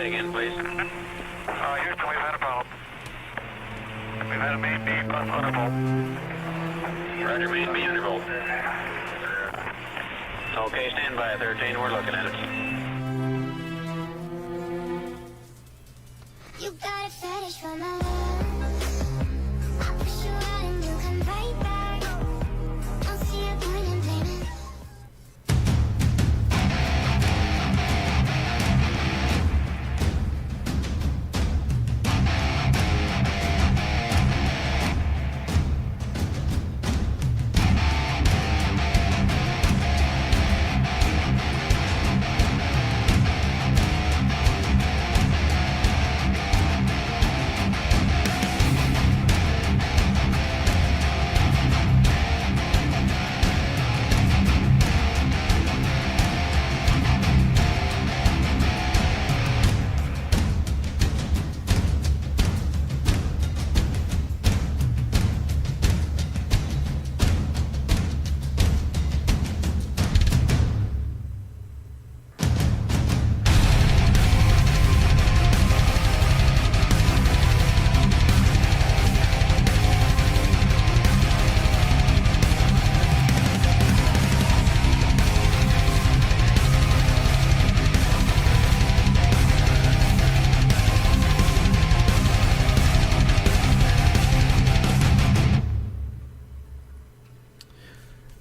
Say again, please. Houston, we've had a problem. We've had a main beam bus undervolt. Roger, main B undervolt. Okay, stand by, 13. We're looking at it. You got a fetish for my love. I push you out and you come right back. Don't see a point in blaming.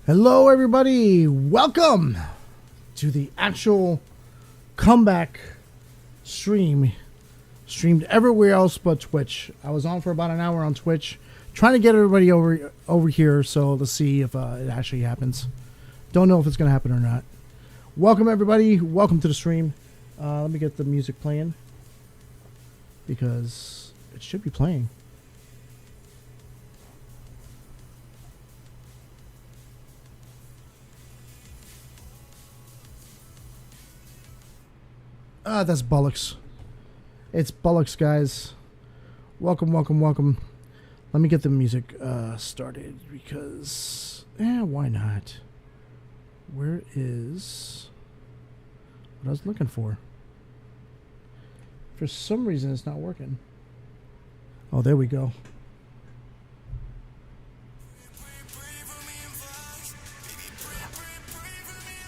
Hello, everybody. Welcome to the actual comeback stream. Streamed everywhere else but Twitch. I was on for about an hour on Twitch, trying to get everybody over here. So let's see if it actually happens. Don't know if it's going to happen or not. Welcome, everybody. Welcome to the stream. Let me get the music playing because it should be playing. That's Bullocks. It's Bullocks, guys. Welcome, welcome, welcome. Let me get the music started because, why not? Where is what I was looking for? For some reason, it's not working. Oh, there we go.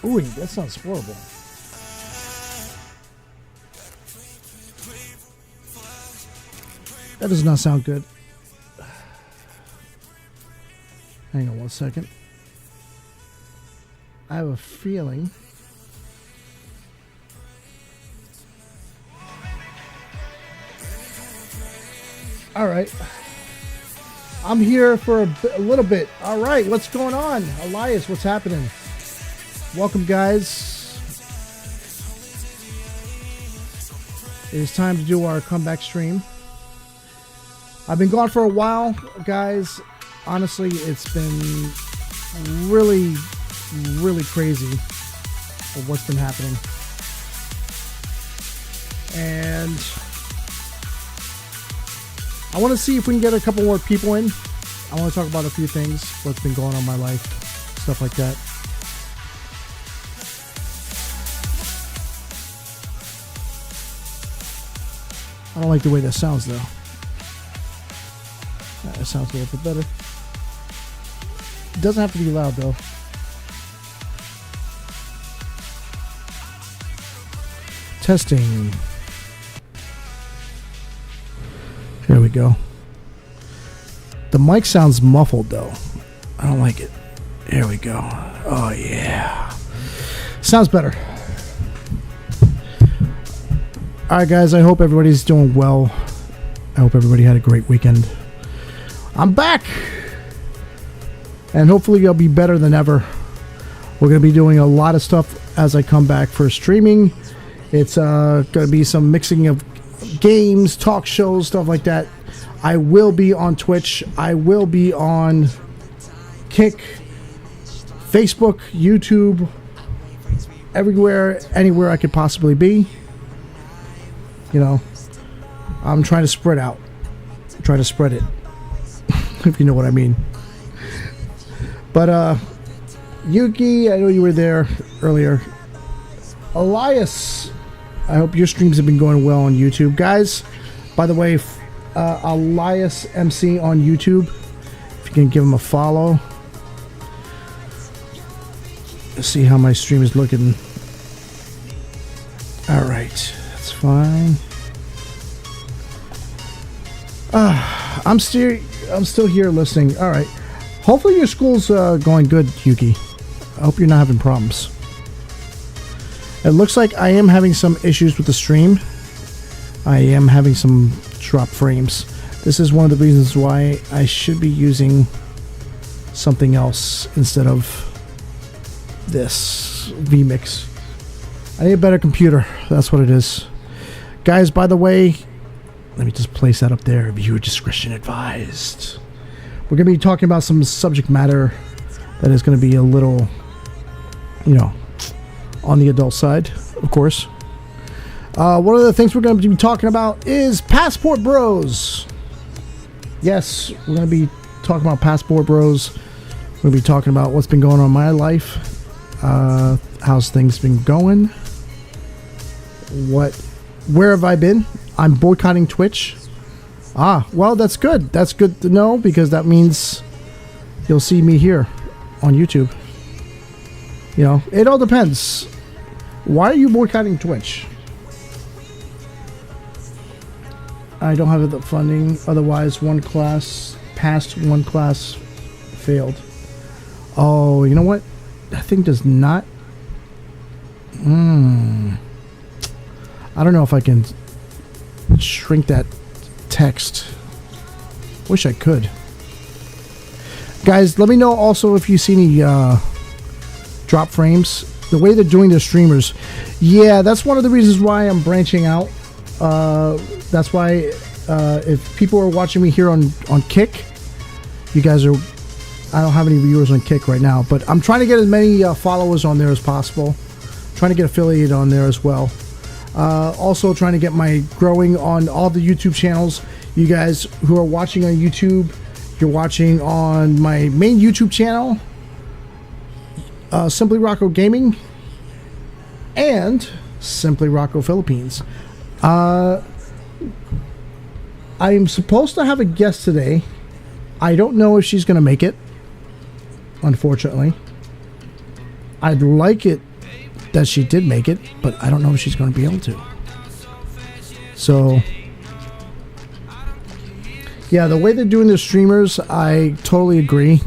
Ooh, that sounds horrible. That does not sound good. Hang on one second. I have a feeling. All right. I'm here for a little bit. All right. What's going on? Elias, what's happening? Welcome, guys. It is time to do our comeback stream. I've been gone for a while, guys. Honestly, it's been really, really crazy of what's been happening. And I want to see if we can get a couple more people in. I want to talk about a few things, what's been going on in my life, stuff like that. I don't like the way that sounds, though. That sounds a little bit better. It doesn't have to be loud, though. Testing. Here we go. The mic sounds muffled, though. I don't like it. Here we go. Oh, yeah. Sounds better. Alright, guys. I hope everybody's doing well. I hope everybody had a great weekend. I'm back! And hopefully I'll be better than ever. We're going to be doing a lot of stuff as I come back for streaming. It's going to be some mixing of games, talk shows, stuff like that. I will be on Twitch. I will be on Kick, Facebook, YouTube, everywhere, anywhere I could possibly be. You know, I'm trying to spread out. Try to spread it. If you know what I mean. But Yuki, I know you were there earlier. Elias, I hope your streams have been going well on YouTube. Guys, by the way, Elias MC on YouTube, if you can give him a follow. Let's see how my stream is looking. Alright, that's fine. I'm still here listening. Alright. Hopefully your school's going good, Yuki. I hope you're not having problems. It looks like I am having some issues with the stream. I am having some drop frames. This is one of the reasons why I should be using something else instead of this vMix. I need a better computer. That's what it is. Guys, by the way, let me just place that up there. Viewer discretion advised. We're going to be talking about some subject matter that is going to be a little, you know, on the adult side, of course. One of the things we're going to be talking about is Passport Bros. Yes, we're going to be talking about Passport Bros. We're going to be talking about what's been going on in my life. How's things been going? Where have I been? I'm boycotting Twitch. Well, that's good. That's good to know, because that means you'll see me here on YouTube. You know, it all depends. Why are you boycotting Twitch? I don't have the funding. Otherwise, one class failed. Oh, you know what? That thing does not. I don't know if I can shrink that text. Wish I could. Guys, let me know also if you see any drop frames. The way they're doing their streamers. Yeah, that's one of the reasons why I'm branching out. That's why if people are watching me here on Kick, you guys are... I don't have any viewers on Kick right now, but I'm trying to get as many followers on there as possible. Trying to get affiliated on there as well. Also trying to get my growing on all the YouTube channels. You guys who are watching on YouTube, you're watching on my main YouTube channel, Simply Rocco Gaming, and Simply Rocco Philippines. I am supposed to have a guest today. I don't know if she's going to make it, unfortunately. I'd like it that she did make it, but I don't know if she's going to be able to. So, yeah, the way they're doing their streamers, I totally agree.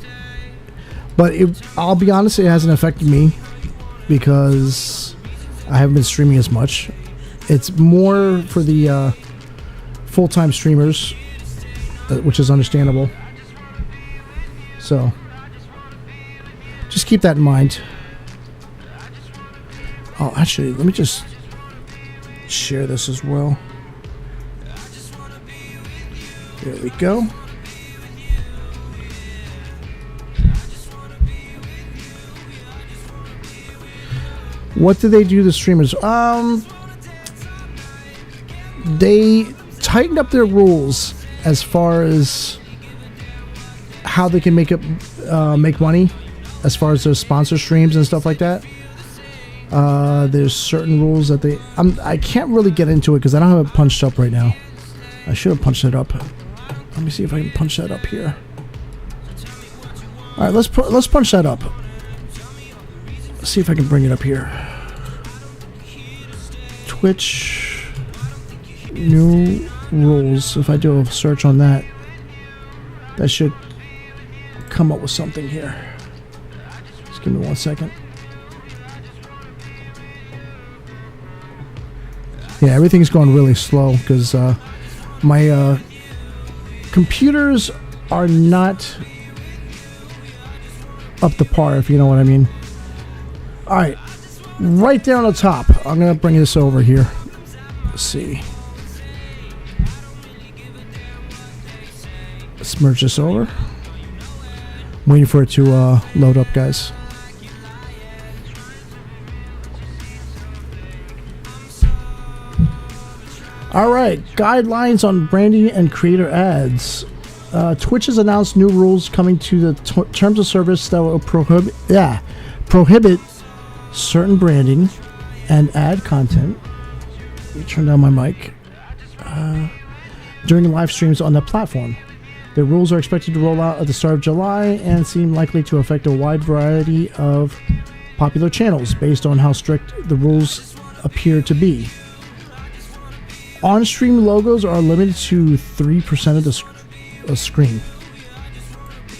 But I'll be honest, it hasn't affected me because I haven't been streaming as much. It's more for the full-time streamers, which is understandable. So, just keep that in mind. Oh, actually, let me just share this as well. There we go. What do they do to the streamers? They tightened up their rules as far as how they can make money, as far as their sponsor streams and stuff like that. There's certain rules that I can't really get into it because I don't have it punched up right now. I should have punched it up. Let me see if I can punch that up here. All right, let's punch that up. Let's see if I can bring it up here. Twitch new rules. If I do a search on that, that should come up with something here. Just give me 1 second. Yeah, everything's going really slow because my computers are not up to par, if you know what I mean. All right, right there on the top. I'm going to bring this over here. Let's see. Let's merge this over. I'm waiting for it to load up, guys. All right, guidelines on branding and creator ads. Twitch has announced new rules coming to the terms of service that will prohibit certain branding and ad content Let me turn down my mic. During the live streams on the platform. The rules are expected to roll out at the start of July and seem likely to affect a wide variety of popular channels based on how strict the rules appear to be. On-stream logos are limited to 3% of the screen.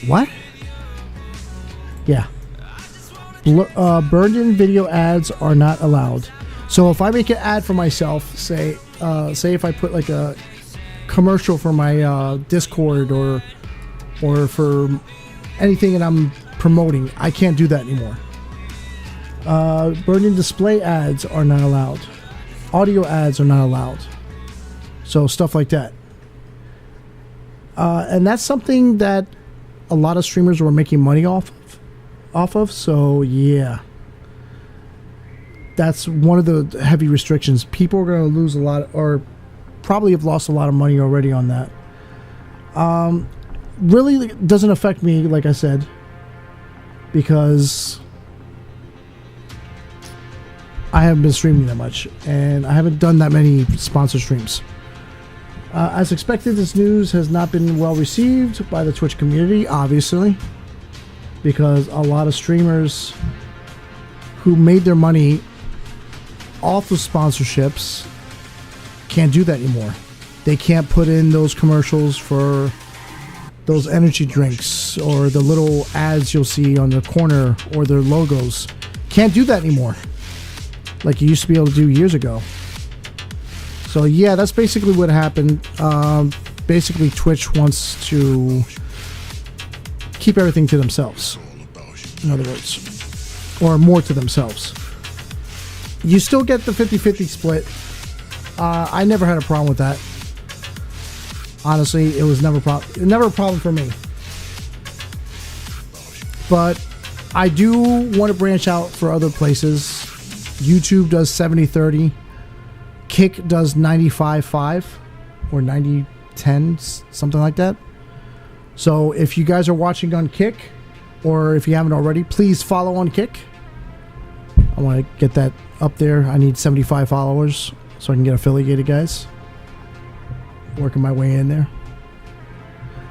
What? Yeah. Burned-in video ads are not allowed. So if I make an ad for myself, say if I put like a commercial for my Discord or for anything that I'm promoting, I can't do that anymore. Burned-in display ads are not allowed. Audio ads are not allowed. So stuff like that. And that's something that a lot of streamers were making money off of. So yeah, that's one of the heavy restrictions. People are going to lose a lot, or probably have lost a lot of money already on that. Really doesn't affect me, like I said, because I haven't been streaming that much, and I haven't done that many sponsor streams. As expected, this news has not been well received by the Twitch community, obviously, because a lot of streamers who made their money off of sponsorships can't do that anymore. They can't put in those commercials for those energy drinks or the little ads you'll see on the corner or their logos. Can't do that anymore like you used to be able to do years ago. So yeah, that's basically what happened. Basically, Twitch wants to keep everything to themselves, in other words, or more to themselves. You still get the 50-50 split. I never had a problem with that. Honestly, it was never a problem for me. But I do want to branch out for other places. YouTube does 70-30. Kick does 95-5 or 90-10, something like that. So if you guys are watching on Kick, or if you haven't already, please follow on Kick. I want to get that up there. I need 75 followers so I can get affiliated, guys. Working my way in there.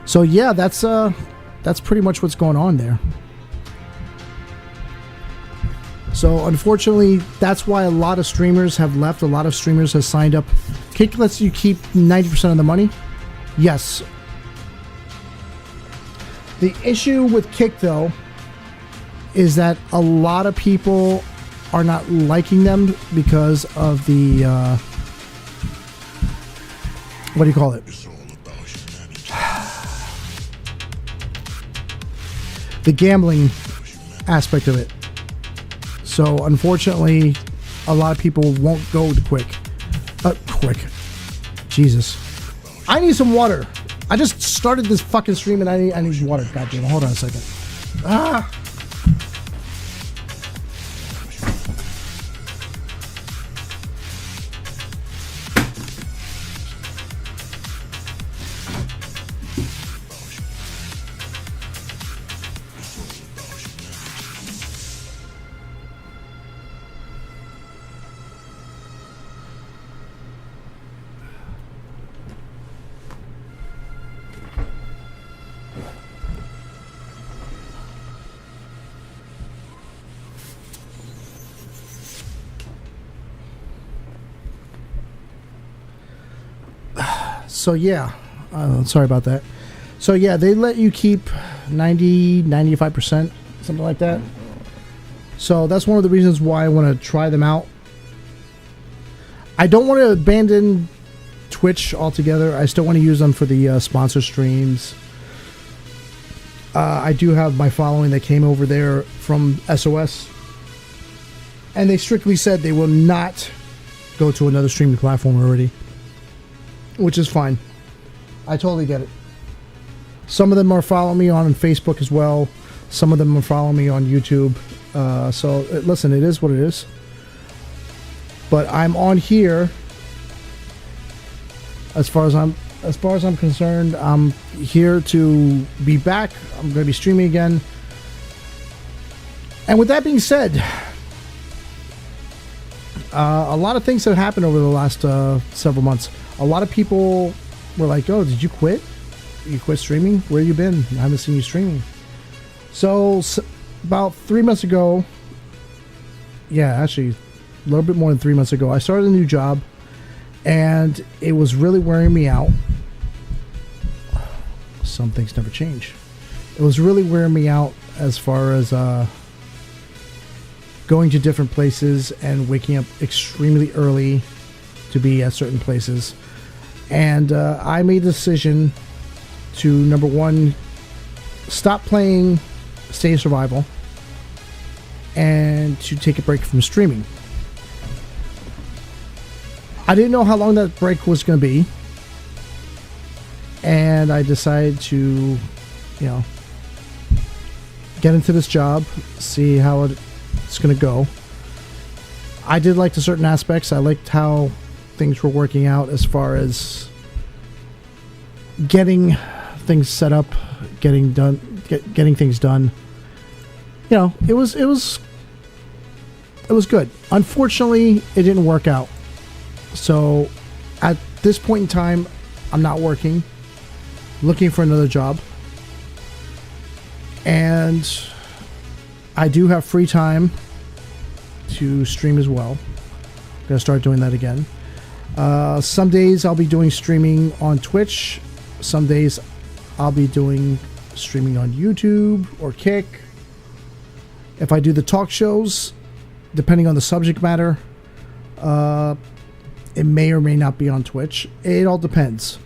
So yeah, that's pretty much what's going on there. So unfortunately, that's why a lot of streamers have left. A lot of streamers have signed up. Kick lets you keep 90% of the money. Yes. The issue with Kick, though, is that a lot of people are not liking them because of the what do you call it? The gambling aspect of it. So unfortunately, a lot of people won't go to Quick. Jesus. I need some water. I just started this fucking stream and I need water. God damn it. Hold on a second. Ah. So yeah, sorry about that. So yeah, they let you keep 95%, something like that. So that's one of the reasons why I want to try them out. I don't want to abandon Twitch altogether. I still want to use them for the sponsor streams. I do have my following that came over there from SOS. And they strictly said they will not go to another streaming platform already. Which is fine. I totally get it. Some of them are following me on Facebook as well. Some of them are following me on YouTube. So listen, it is what it is. But I'm on here. As far as I'm concerned, I'm here to be back. I'm going to be streaming again. And with that being said, A lot of things have happened over the last several months. A lot of people were like, "Oh, did you quit? You quit streaming? Where you been? I haven't seen you streaming." So about 3 months ago, yeah, actually a little bit more than 3 months ago, I started a new job, and it was really wearing me out. Some things never change. It was really wearing me out as far as going to different places and waking up extremely early to be at certain places. And I made the decision to, number one, stop playing Stage Survival and to take a break from streaming. I didn't know how long that break was going to be, and I decided to, get into this job, see how it's going to go. I did like the certain aspects. I liked how things were working out as far as getting things set up, getting things done. It was good. Unfortunately, it didn't work out. So at this point in time, I'm not working, looking for another job. And I do have free time to stream as well. I'm going to start doing that again. Some days I'll be doing streaming on Twitch. Some days I'll be doing streaming on YouTube or Kick. If I do the talk shows, depending on the subject matter, it may or may not be on Twitch. It all depends.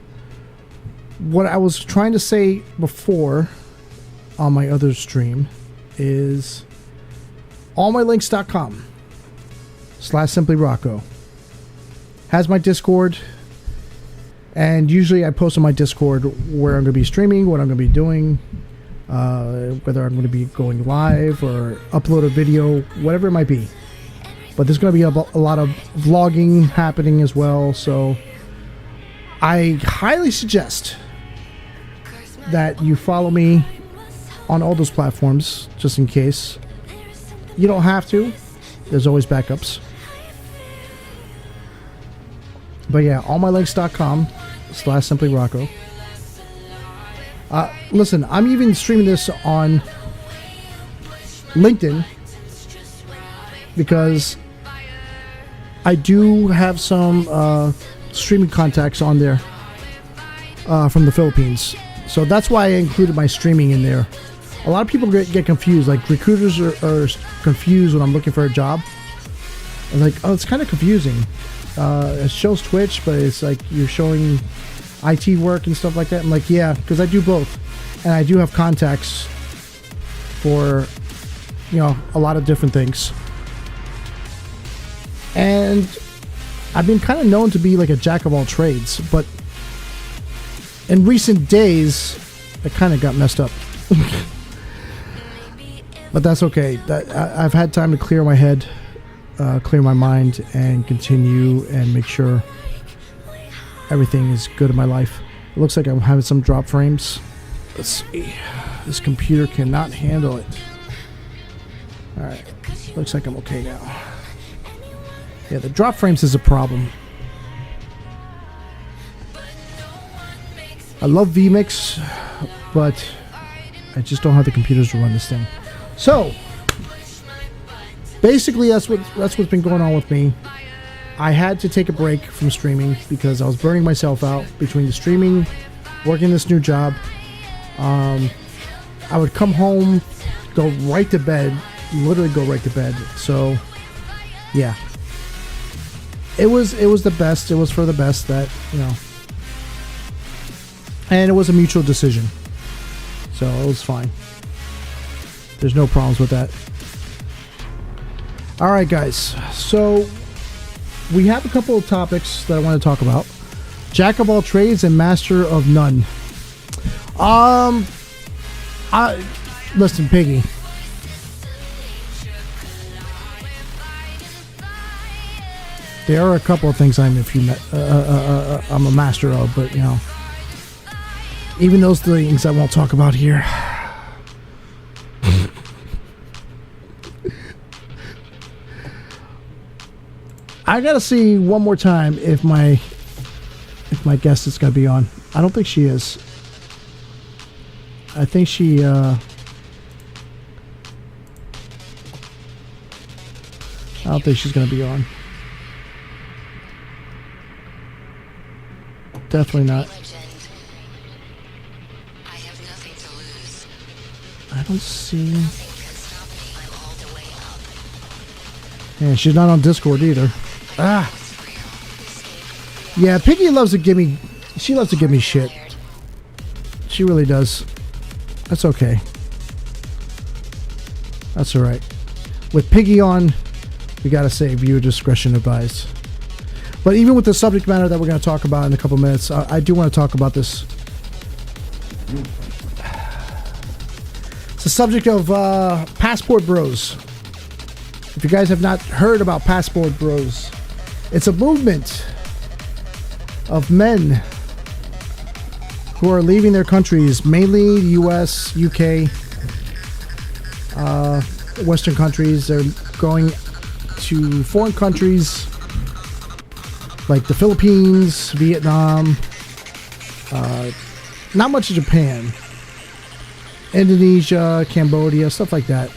What I was trying to say before on my other stream is allmylinks.com/simplyrocco has my Discord, and usually I post on my Discord where I'm going to be streaming, what I'm going to be doing, whether I'm going to be going live or upload a video, whatever it might be. But there's going to be a lot of vlogging happening as well, so I highly suggest that you follow me on all those platforms, just in case. You don't have to. There's always backups. But yeah, allmylinks.com/simplyrocco. Listen, I'm even streaming this on LinkedIn because I do have some streaming contacts on there from the Philippines. So that's why I included my streaming in there. A lot of people get confused. Like, recruiters are confused when I'm looking for a job. I'm like, oh, it's kind of confusing. It shows Twitch, but it's like you're showing IT work and stuff like that. I'm like, yeah, because I do both. And I do have contacts for, a lot of different things. And I've been kind of known to be like a jack of all trades, but in recent days, it kind of got messed up. But that's okay. I've had time to clear my head, clear my mind, and continue and make sure everything is good in my life. It looks like I'm having some drop frames. Let's see. This computer cannot handle it. Alright. Looks like I'm okay now. Yeah, the drop frames is a problem. I love vMix, but I just don't have the computers to run this thing. So, basically that's what's been going on with me. I had to take a break from streaming because I was burning myself out between the streaming, working this new job. I would come home, go right to bed, literally go right to bed. So, yeah. It was the best. It was for the best that, and it was a mutual decision. So it was fine. There's no problems with that. All right, guys. So we have a couple of topics that I want to talk about. Jack of all trades and master of none. Listen, Piggy. There are a couple of things I'm a master of, but even those things I won't talk about here. I gotta see one more time if my guest is gonna be on. I don't think she is. I think she I don't think she's gonna be on. Definitely not. I don't see. Yeah, she's not on Discord either. Ah. Yeah, Piggy loves to give me. She loves to give me shit. She really does. That's okay. That's all right. With Piggy on, we gotta say viewer discretion advised. But even with the subject matter that we're going to talk about in a couple minutes, I do want to talk about this. It's the subject of Passport Bros. If you guys have not heard about Passport Bros, it's a movement of men who are leaving their countries, mainly the US, UK, Western countries. They're going to foreign countries like the Philippines, Vietnam, not much of Japan, Indonesia, Cambodia, stuff like that,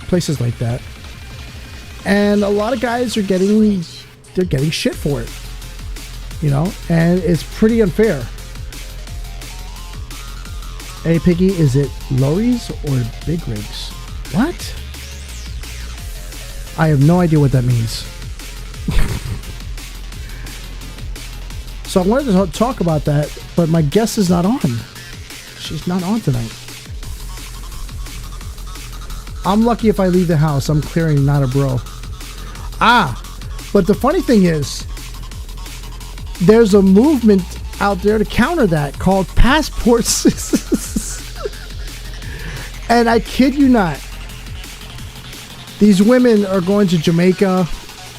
places like that. And a lot of guys are getting shit for it, you know, and it's pretty unfair. Hey Piggy, is it lorries or big rigs? What? I have no idea what that means. So I wanted to talk about that, but my guest is not on. She's not on tonight. I'm lucky if I leave the house. I'm clearing, not a bro. But the funny thing is, there's a movement out there to counter that called passports. And I kid you not, these women are going to Jamaica,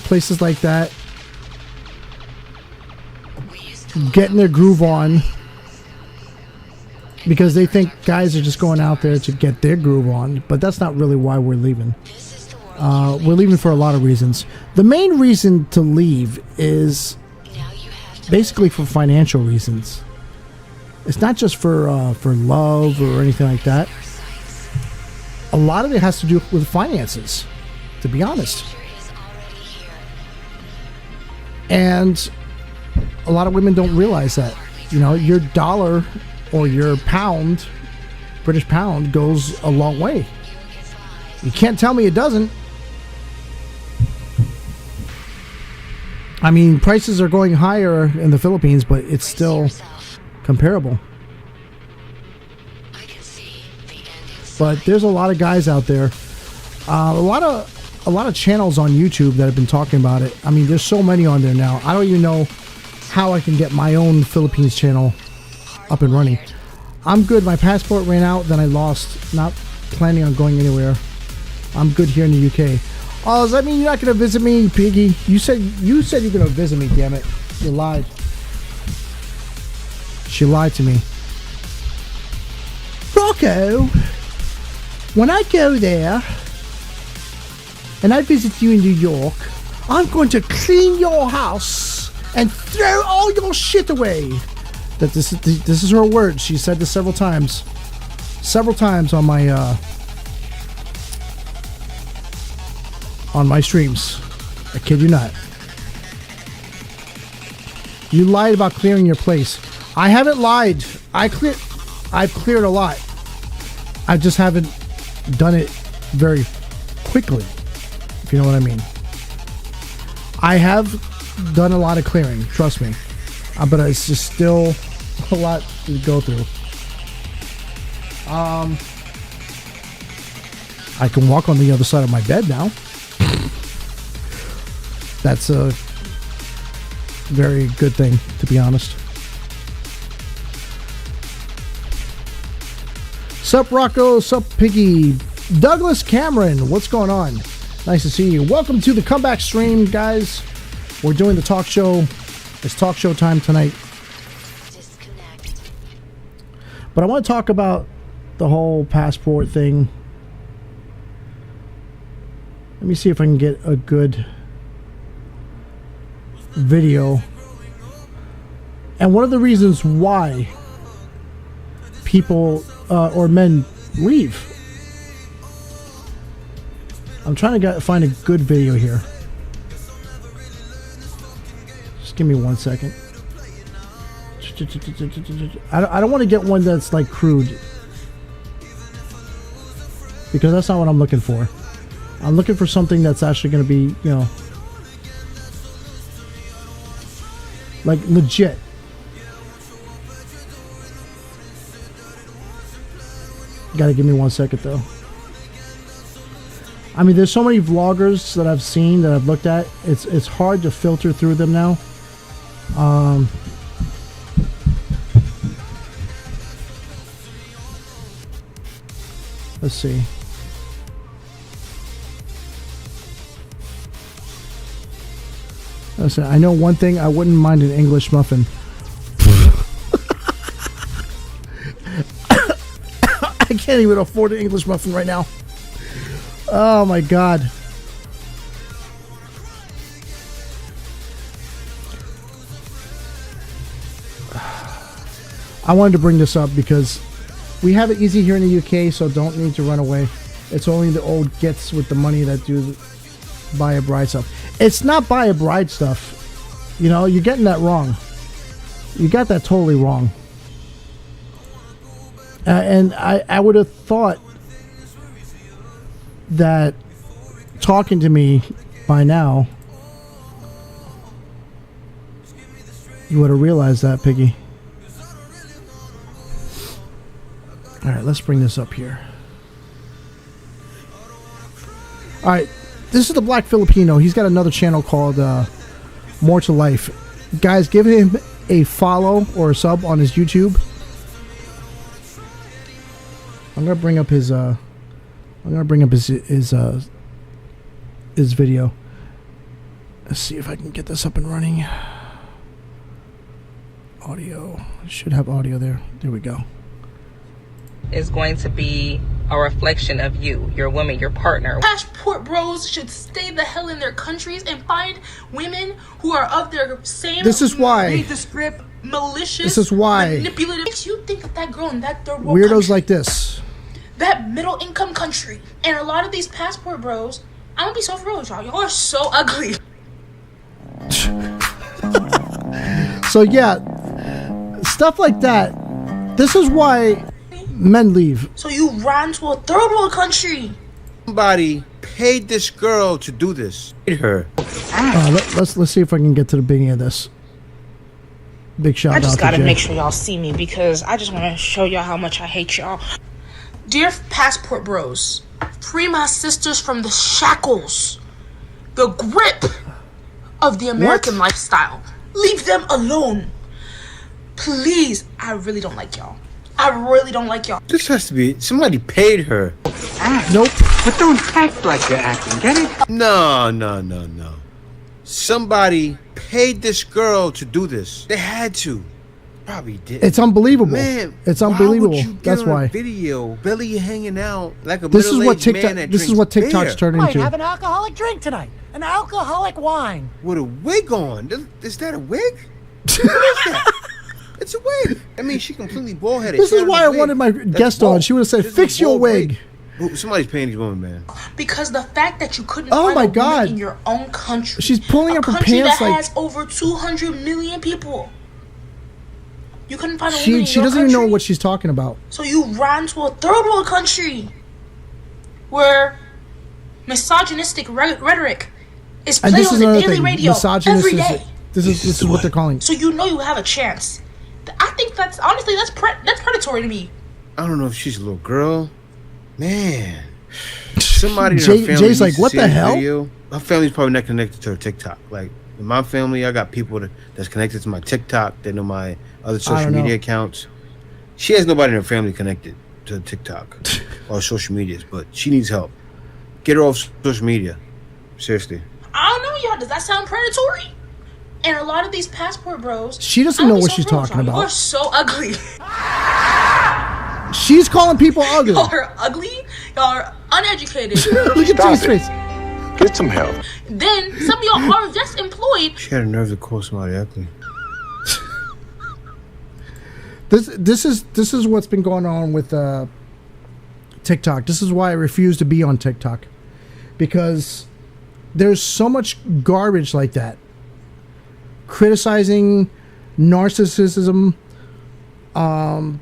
places like that, getting their groove on because they think guys are just going out there to get their groove on, but that's not really why we're leaving. We're leaving for a lot of reasons. The main reason to leave is basically for financial reasons. It's not just for love or anything like that. A lot of it has to do with finances, to be honest. And a lot of women don't realize that. You know, your dollar or your pound, British pound, goes a long way. You can't tell me it doesn't. I mean, prices are going higher in the Philippines, but it's still comparable. But there's a lot of guys out there. A lot of channels on YouTube that have been talking about it. I mean, there's so many on there now. I don't even know how I can get my own Philippines channel up and running. I'm good. My passport ran out, then I lost. Not planning on going anywhere. I'm good here in the UK. Oh, does that mean you're not going to visit me, Piggy? You said you're going to visit me, damn it. You lied. She lied to me. Rocco, when I go there and I visit you in New York, I'm going to clean your house and throw all your shit away. That this is her word. She said this several times on my streams. I kid you not. You lied about clearing your place. I haven't lied. I've cleared a lot. I just haven't done it very quickly, if you know what I mean. I have done a lot of clearing, trust me. But it's just still a lot to go through. I can walk on the other side of my bed now. That's a very good thing, to be honest. Sup Rocco, sup Piggy. Douglas Cameron, what's going on? Nice to see you. Welcome to the comeback stream, guys. We're doing the talk show. It's talk show time tonight. But I want to talk about the whole passport thing. Let me see if I can get a good video. And one of the reasons why people or men leave. I'm trying to find a good video here. Just give me 1 second. I don't want to get one that's like crude, because that's not what I'm looking for. I'm looking for something that's actually going to be, you know, like legit. Gotta give me 1 second though. I mean, there's so many vloggers that I've seen, that I've looked at. It's hard to filter through them now. Let's see. Listen, I know one thing. I wouldn't mind an English muffin. I can't even afford an English muffin right now. Oh my God. I wanted to bring this up because we have it easy here in the UK, so don't need to run away. It's only the old gits with the money that do buy a bride stuff. It's not buy a bride stuff. You know, you're getting that wrong. You got that totally wrong. And I would have thought that talking to me by now, you would have realized that, Piggy. All right, let's bring this up here. All right, this is the Black Filipino. He's got another channel called More to Life. Guys, give him a follow or a sub on his YouTube. I'm gonna bring up his his video. Let's see if I can get this up and running. Audio. I should have audio there. There we go. Is going to be a reflection of you, your woman, your partner. Passport bros should stay the hell in their countries and find women who are of their same. This is why. Read the script. Malicious. This is why. Manipulative. Makes you think that girl in that third world Weirdos country, like this. that middle income country, and a lot of these passport bros. I'm gonna be so real with y'all. Y'all are so ugly. So yeah, stuff like that. This is why men leave. So you ran to a third world country. Somebody paid this girl to do this. Paid her. Let's see if I can get to the beginning of this. Big shout out. I just to gotta Jay. make sure y'all see me because I just want to show y'all how much I hate y'all. Dear passport bros, free my sisters from the shackles, the grip of the American lifestyle. Leave them alone. Please, I really don't like y'all. I really don't like y'all. This has to be somebody paid her. Nope. But don't act like you're acting, get it? No. Somebody paid this girl to do this. They had to. Probably did. It's unbelievable. Man, it's unbelievable. Why would you get That's on why. a video, belly hanging out like a This is what middle-aged TikTok. man that This is drinks what TikTok's beer turned Might into. have an alcoholic drink tonight. An alcoholic wine. with a wig on. Is that a wig? What is that? It's a wig. I mean, she completely bald headed. This is why I wanted my guest on. She would have said, "Fix your wig." Somebody's paying these women, man. Because the fact that you couldn't Oh find my a woman God. in your own country. She's pulling up her country pants that like has over 200 million people. You couldn't find a woman she in your doesn't even know country? what she's talking about. So you ran to a third world country where misogynistic rhetoric is And played this on is the another daily thing. radio Misogynist every is day. this is what they're calling. So you know you have a chance. I think that's honestly that's predatory to me. I don't know if she's a little girl. Man. Somebody in her Jay- family Jay's like, needs to "What see the this hell?" video. My family's probably not connected to her TikTok. Like, in my family, I got people that's connected to my TikTok. They know my other social know. media accounts. She has nobody in her family connected to TikTok or social medias, but she needs help. Get her off social media. Seriously. I don't know, y'all. Does that sound predatory? And a lot of these passport bros. She doesn't I'm know gonna be what so she's real with talking y'all. about. Y'all are so ugly. She's calling people ugly. Y'all are ugly. Y'all are uneducated. Look at Jay's face. Get some help. Then some of y'all are just employed. She had a nerve to call somebody ugly. This is what's been going on with TikTok. This is why I refuse to be on TikTok, because there's so much garbage like that, criticizing narcissism. I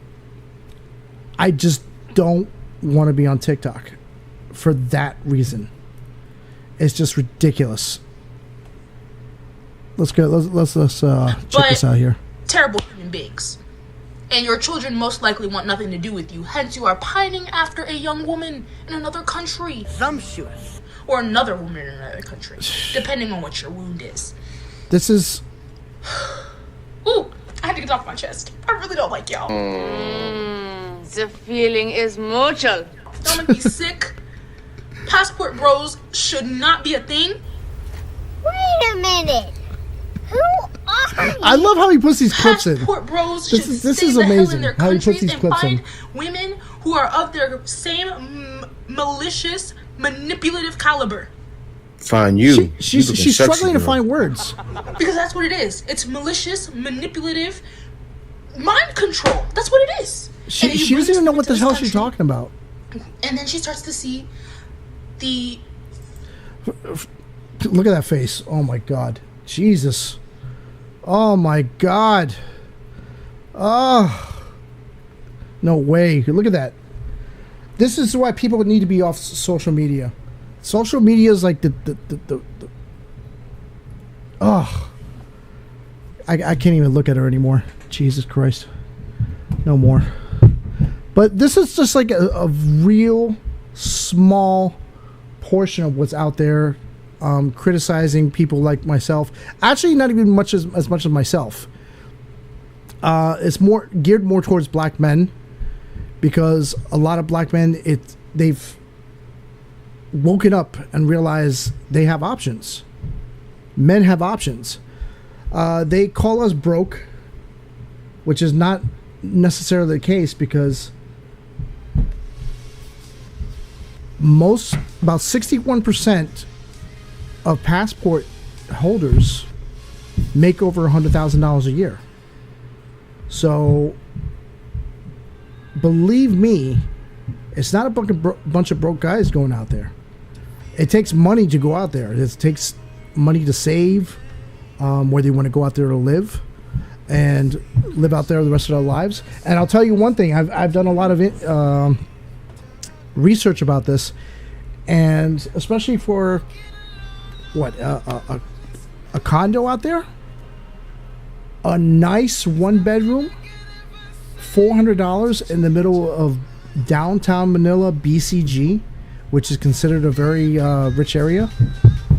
just don't want to be on TikTok for that reason. It's just ridiculous. Let's go. Let's check this out here. Terrible human beings. And your children most likely want nothing to do with you. Hence, you are pining after a young woman in another country. Sumptuous. Or another woman in another country. Depending on what your wound is. This is... Ooh, I had to get it off my chest. I really don't like y'all. The feeling is mutual. Don't make me sick. Passport bros should not be a thing. Wait a minute. Who are you? I love how he puts these clips in. Passport bros This should is stay the hell amazing in their how he puts countries these and clips find in. women who are of their same malicious, manipulative caliber. Find you. She's You looking sexy, struggling to girl. find words. Because that's what it is. It's malicious, manipulative, mind control. That's what it is. She And you doesn't bring even know someone what to the this hell she's country, talking about. And then she starts to see the... Look at that face. Oh my God. Jesus. Oh my God. Oh. No way. Look at that. This is why people need to be off social media. Social media is like the oh. I can't even look at her anymore. Jesus Christ. No more. But this is just like a real small portion of what's out there, criticizing people like myself. Actually, not even as much as myself. It's more geared more towards black men, because a lot of black men they've woken up and realized they have options. Men have options. They call us broke, which is not necessarily the case, because about 61% of passport holders make over $100,000 a year. So believe me, it's not a bunch of broke guys going out there. It takes money to go out there. It takes money to save, whether you want to go out there to live and live out there the rest of their lives. And I'll tell you one thing, I've done a lot of research about this, and especially for a condo out there, a nice one bedroom, $400 in the middle of downtown Manila, BCG, which is considered a very rich area.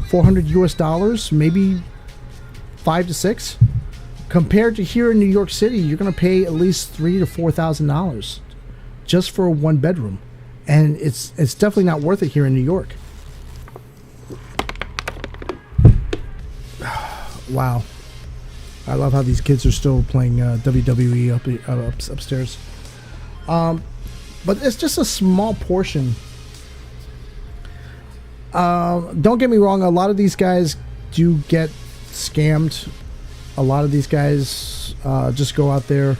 $400 US, maybe 5 to 6. Compared to here in New York City, you're going to pay at least $3,000 to $4,000 just for a one bedroom, and it's definitely not worth it here in New York. Wow, I love how these kids are still playing WWE upstairs. But it's just a small portion. Don't get me wrong, a lot of these guys do get scammed. A lot of these guys just go out there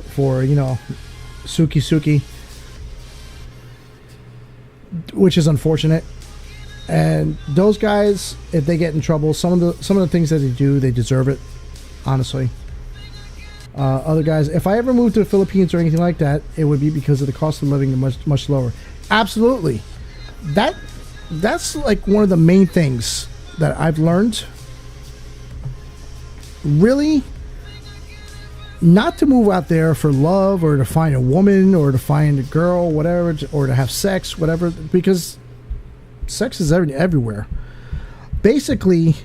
for, suki, which is unfortunate. And those guys, if they get in trouble, some of the things that they do, they deserve it, honestly. Other guys, if I ever moved to the Philippines or anything like that, it would be because of the cost of living much lower. Absolutely. That's like one of the main things that I've learned. Really, not to move out there for love or to find a woman or to find a girl, whatever, or to have sex, whatever, because sex is everywhere. Basically,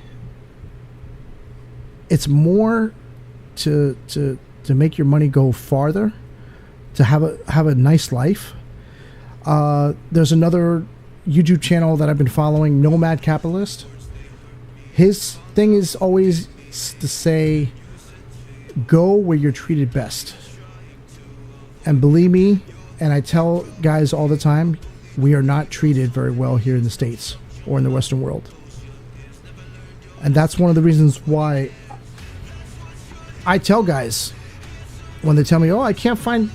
it's more to make your money go farther, to have a nice life. There's another YouTube channel that I've been following, Nomad Capitalist. His thing is always to say, go where you're treated best. And believe me, and I tell guys all the time, we are not treated very well here in the States. or in the Western world. And that's one of the reasons why I tell guys when they tell me, oh, I can't find...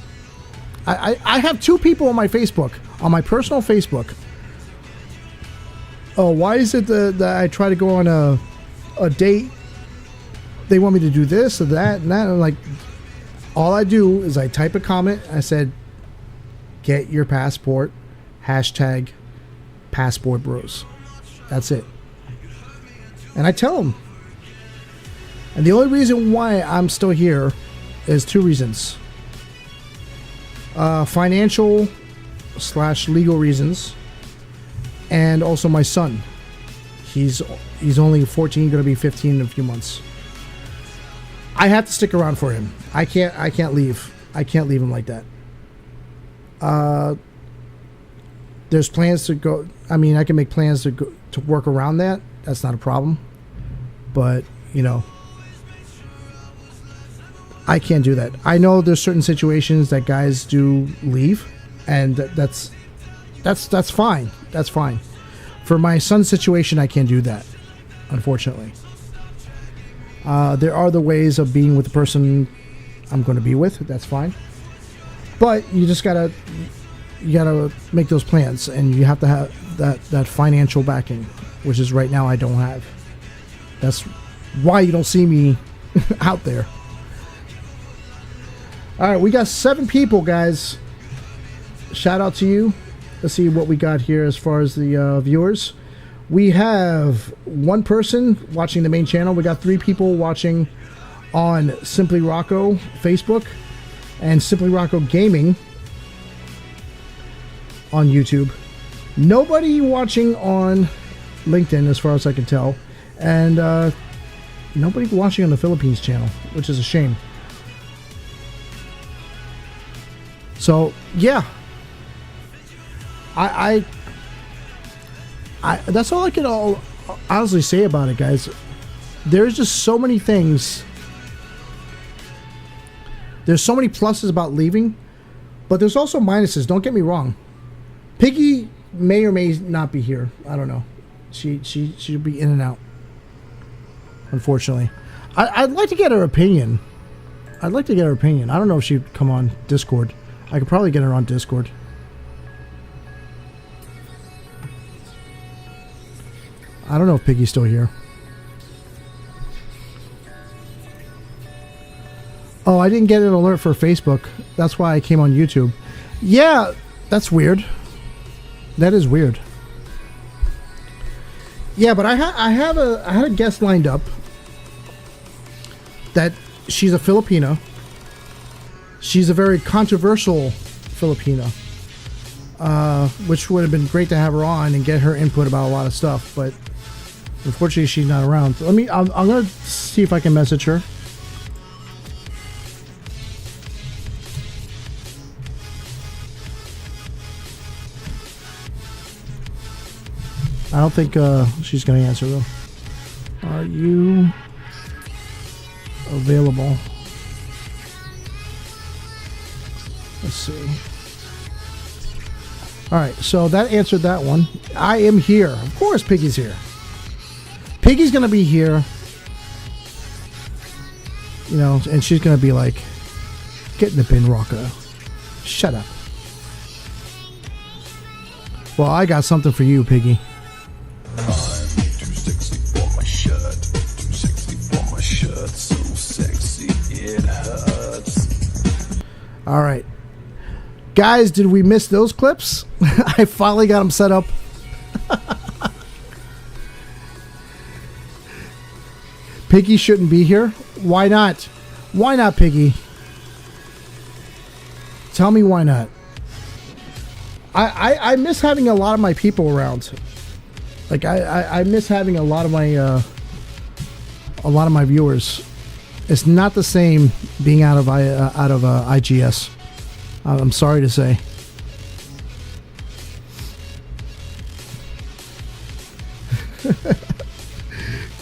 I have 2 people on my Facebook, on my personal Facebook. Oh, why is it that I try to go on a date? They want me to do this or that and that. And I'm like, all I do is I type a comment. I said, get your passport, hashtag passport bros. That's it. And I tell them. And the only reason why I'm still here is 2 reasons. Financial / legal reasons. And also my son. He's only 14, going to be 15 in a few months. I have to stick around for him. I can't leave. I can't leave him like that. There's plans to go. I mean, I can make plans to go to work around that. That's not a problem. But, you know, I can't do that. I know there's certain situations that guys do leave, and that's fine. That's fine. For my son's situation, I can't do that, unfortunately. There are the ways of being with the person I'm going to be with. That's fine. But you just gotta make those plans, and you have to have that financial backing, which is right now I don't have. That's why you don't see me out there. All right, we got 7 people, guys. Shout out to you. Let's see what we got here as far as the viewers. We have 1 person watching the main channel. We got 3 people watching on Simply Rocco Facebook and Simply Rocco Gaming on YouTube. Nobody watching on LinkedIn as far as I can tell. And nobody watching on the Philippines channel, which is a shame. So, yeah. I that's all I can honestly say about it, guys. There's just so many things. There's so many pluses about leaving, but there's also minuses. Don't get me wrong. Piggy may or may not be here. I don't know. She'll be in and out. Unfortunately, I'd like to get her opinion. I don't know if she'd come on Discord. I could probably get her on Discord. I don't know if Piggy's still here. Oh, I didn't get an alert for Facebook. That's why I came on YouTube. Yeah, that's weird. That is weird. Yeah, but I had a guest lined up that she's a Filipina. She's a very controversial Filipina, which would have been great to have her on and get her input about a lot of stuff, but unfortunately she's not around. So I'm gonna see if I can message her. I don't think she's gonna answer though. Are you available? Let's see. Alright, so that answered that one. I am here. Of course Piggy's here. Piggy's gonna be here. You know, and she's gonna be like, get in the bin, Rocco. Shut up. Well, I got something for you, Piggy. I'm too sexy for my shirt. Too sexy for my shirt. So sexy it hurts. Alright. Guys, did we miss those clips? I finally got them set up. Piggy shouldn't be here. Why not? Why not, Piggy? Tell me why not. I miss having a lot of my people around. Like I miss having a lot of my viewers. It's not the same being out of IGS. I'm sorry to say.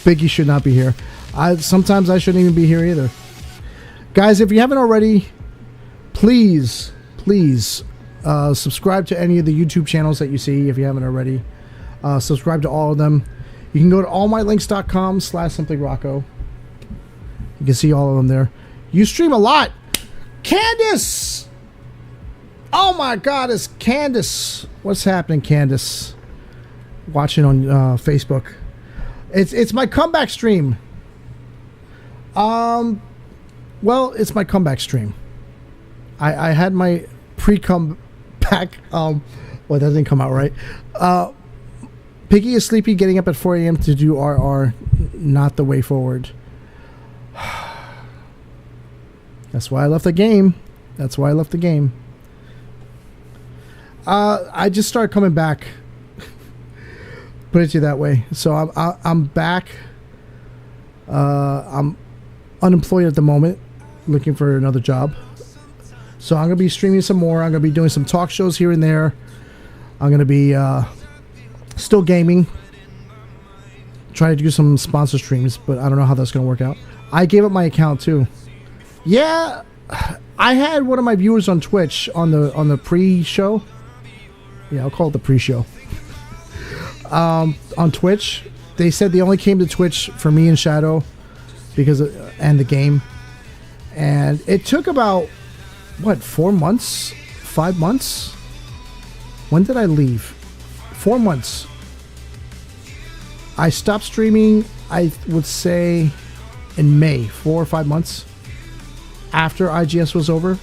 Biggie should not be here. Sometimes I shouldn't even be here either. Guys, if you haven't already, please subscribe to any of the YouTube channels that you see if you haven't already. Subscribe to all of them. You can go to allmylinks.com/simplyrocco. You can see all of them there. You stream a lot. Candace! Oh my God, it's Candace. What's happening, Candace? Watching on Facebook. It's my comeback stream. Well, it's my comeback stream. I had my pre-comeback. Well, that didn't come out right. Piggy is sleepy, getting up at 4 a.m. to do RR. Not the way forward. That's why I left the game. I just started coming back. Put it to you that way. So I'm back. I'm unemployed at the moment, looking for another job. So I'm gonna be streaming some more. I'm gonna be doing some talk shows here and there. I'm gonna be still gaming. Trying to do some sponsor streams, but I don't know how that's gonna work out. I gave up my account too. Yeah, I had one of my viewers on Twitch on the pre-show. Yeah, I'll call it the pre-show. On Twitch, they said they only came to Twitch for me and Shadow because and the game, and it took about 4 months, 5 months. When did I leave? 4 months. I stopped streaming, I would say, in May. 4 or 5 months after IGS was over,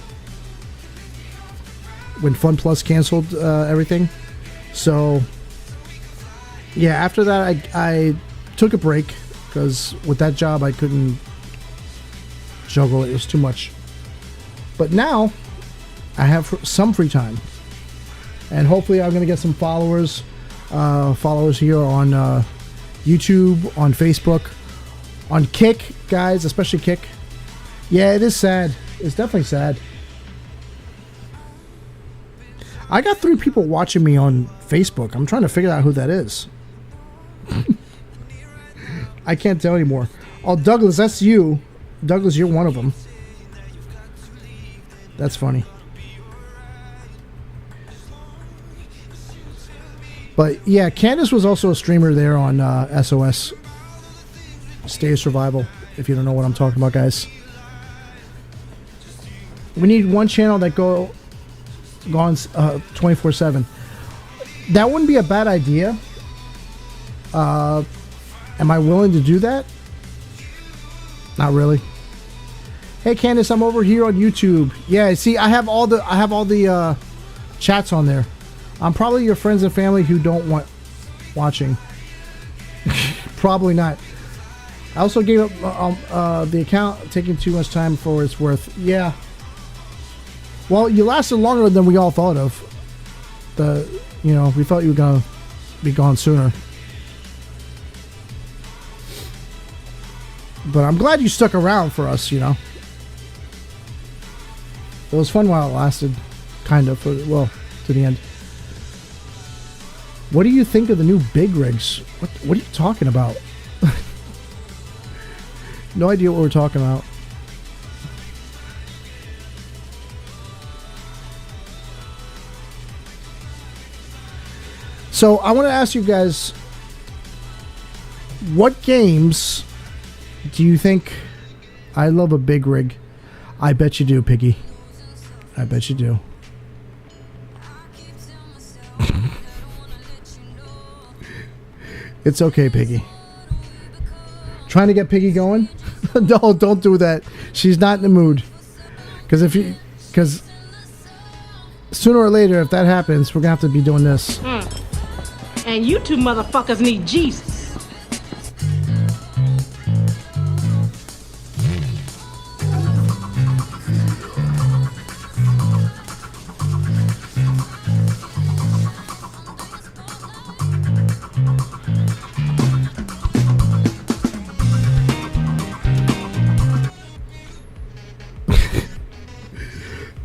when Fun Plus canceled everything. So yeah, after that I took a break because with that job I couldn't juggle it. It was too much. But now I have some free time, and hopefully I'm gonna get some followers here on YouTube, on Facebook, on Kick, guys, especially Kick. Yeah, it is sad. It's definitely sad. I got 3 people watching me on Facebook. I'm trying to figure out who that is. I can't tell anymore. Oh, Douglas, that's you. Douglas, you're one of them. That's funny. But yeah, Candace was also a streamer there on SOS. State of Survival, if you don't know what I'm talking about, guys. We need one channel that goes 24/7. That wouldn't be a bad idea. Am I willing to do that? Not really. Hey Candace, I'm over here on YouTube. Yeah, see, I have all the chats on there. I'm probably your friends and family who don't want watching. Probably not. I also gave up the account, taking too much time for what it's worth. Yeah. Well, you lasted longer than we all thought of. We thought you were gonna be gone sooner. But I'm glad you stuck around for us, you know. It was fun while it lasted, kind of, to the end. What do you think of the new big rigs? What are you talking about? No idea what we're talking about. So I want to ask you guys, what games do you think? I love a big rig. I bet you do, Piggy. I bet you do. It's okay, Piggy. Trying to get Piggy going? No, don't do that. She's not in the mood. Because sooner or later, if that happens, we're gonna have to be doing this. And you two motherfuckers need Jesus.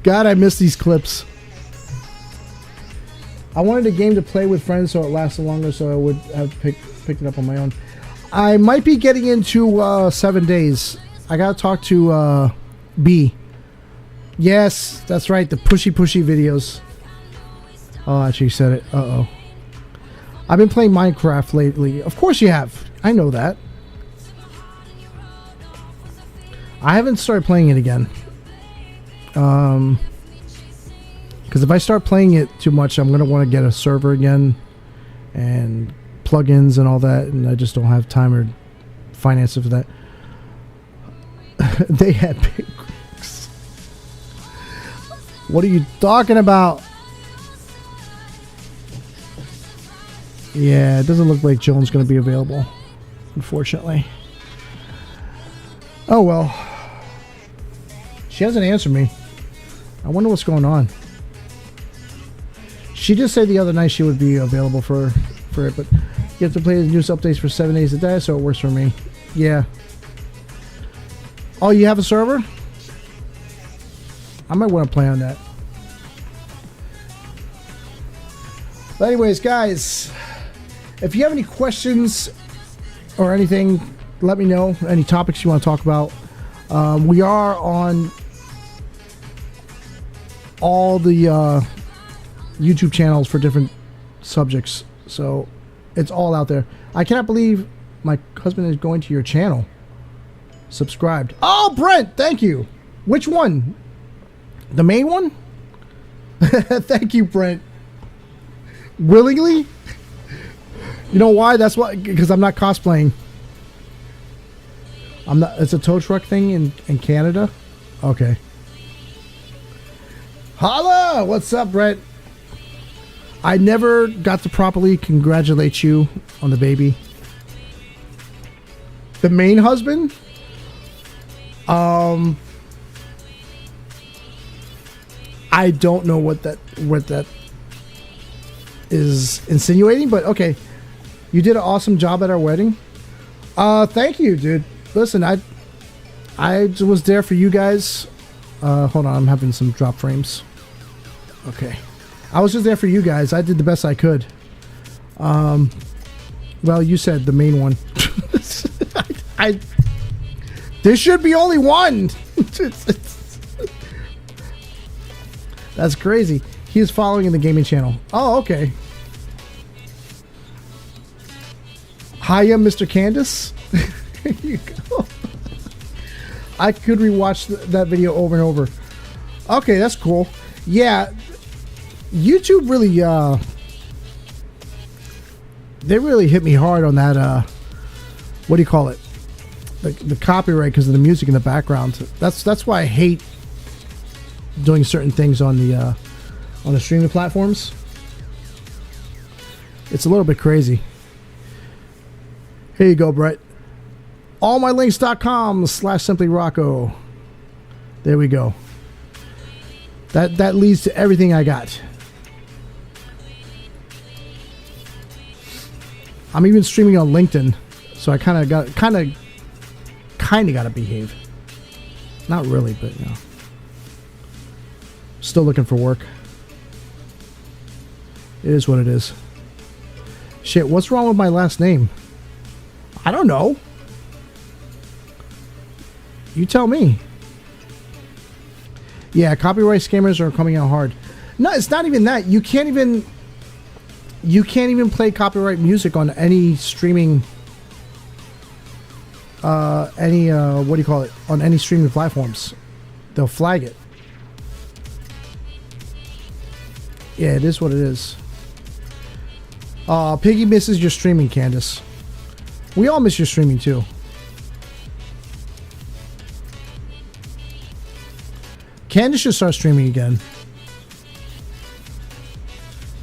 God, I miss these clips. I wanted a game to play with friends so it lasted longer, so I would have picked it up on my own. I might be getting into 7 days. I gotta talk to B. Yes, that's right, the pushy videos. Oh, actually said it. Uh-oh. I've been playing Minecraft lately. Of course you have. I know that. I haven't started playing it again. Because if I start playing it too much, I'm going to want to get a server again. And plugins and all that. And I just don't have time or finances for that. They had big Greeks. What are you talking about? Yeah, it doesn't look like Joan's going to be available, unfortunately. Oh, well. She hasn't answered me. I wonder what's going on. She did say the other night she would be available for it, but you have to play the news updates for 7 days a day, so it works for me. Yeah. Oh, you have a server? I might want to play on that. But anyways, guys, if you have any questions or anything, let me know. Any topics you want to talk about. We are on all the YouTube channels for different subjects, so it's all out there. I cannot believe my husband is going to your channel. Subscribed. Oh, Brent, thank you. Which one? The main one? Thank you, Brent. Willingly? You know why? That's why, because I'm not cosplaying. I'm not. It's a tow truck thing in Canada. Okay. Holla! What's up, Brett? I never got to properly congratulate you on the baby. The main husband? I don't know what that is insinuating, but okay. You did an awesome job at our wedding. Thank you, dude. Listen, I was there for you guys. Hold on, I'm having some drop frames. Okay. I was just there for you guys. I did the best I could. Well, you said the main one. There should be only one. That's crazy. He is following in the gaming channel. Oh, okay. Hiya, Mr. Candace. Here you go. I could rewatch that video over and over. Okay, that's cool. Yeah, YouTube really, they really hit me hard on that, what do you call it? The copyright because of the music in the background. That's why I hate doing certain things on the streaming platforms. It's a little bit crazy. Here you go, Brett. allmylinks.com/simplyrocco. There we go. That leads to everything I got. I'm even streaming on LinkedIn, so I kind of got to behave. Not really, but you know. Still looking for work. It is what it is. Shit, what's wrong with my last name? I don't know. You tell me. Yeah, copyright scammers are coming out hard. No, it's not even that. You can't even play copyright music on any streaming what do you call it? On any streaming platforms. They'll flag it. Yeah, it is what it is. Piggy misses your streaming, Candace. We all miss your streaming too. Candace should start streaming again.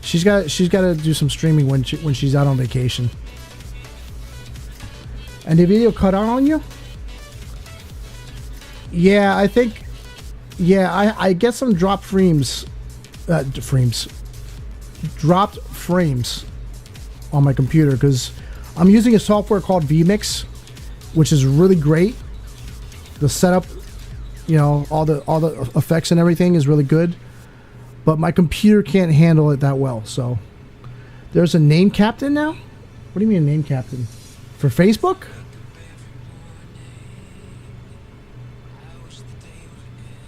She's got to do some streaming when she's out on vacation. And the video cut out on you? Yeah, I think. Yeah, I get some dropped frames. Dropped frames on my computer because I'm using a software called vMix, which is really great. The setup, you know, all the effects and everything is really good, but my computer can't handle it that well. So there's a name captain now. What do you mean a name captain? For Facebook?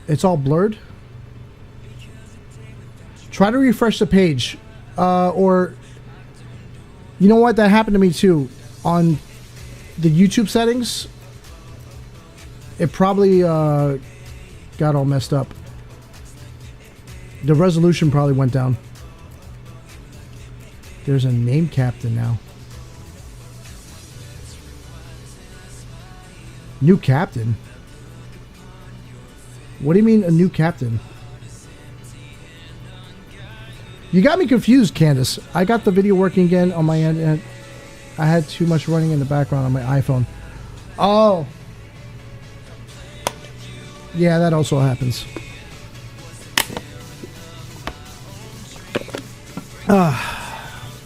It's all blurred. Try to refresh the page, or You know what? That happened to me too. On the YouTube settings, it probably got all messed up. The resolution probably went down. There's a name captain now. New captain? What do you mean a new captain? You got me confused, Candace. I got the video working again on my end, and I had too much running in the background on my iPhone. Oh. Yeah, that also happens.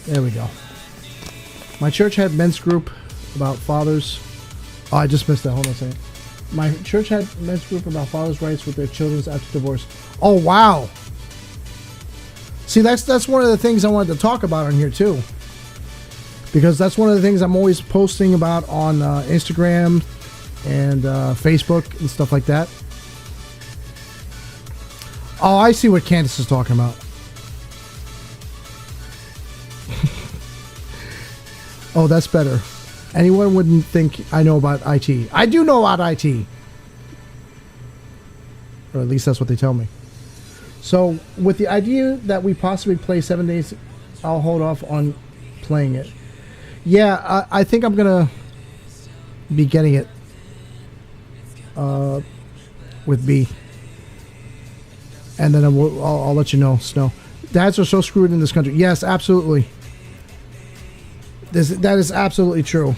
There we go. My church had men's group about fathers. Oh, I just missed that. Hold on a second. My church had men's group about fathers' rights with their children after divorce. Oh, wow. See, that's one of the things I wanted to talk about on here, too. Because that's one of the things I'm always posting about on Instagram and Facebook and stuff like that. Oh, I see what Candace is talking about. Oh, that's better. Anyone wouldn't think I know about IT. I do know about IT. Or at least that's what they tell me. So, with the idea that we possibly play 7 days, I'll hold off on playing it. Yeah, I think I'm going to be getting it with B. And then I'll let you know, Snow. Dads are so screwed in this country. Yes, absolutely. That is absolutely true.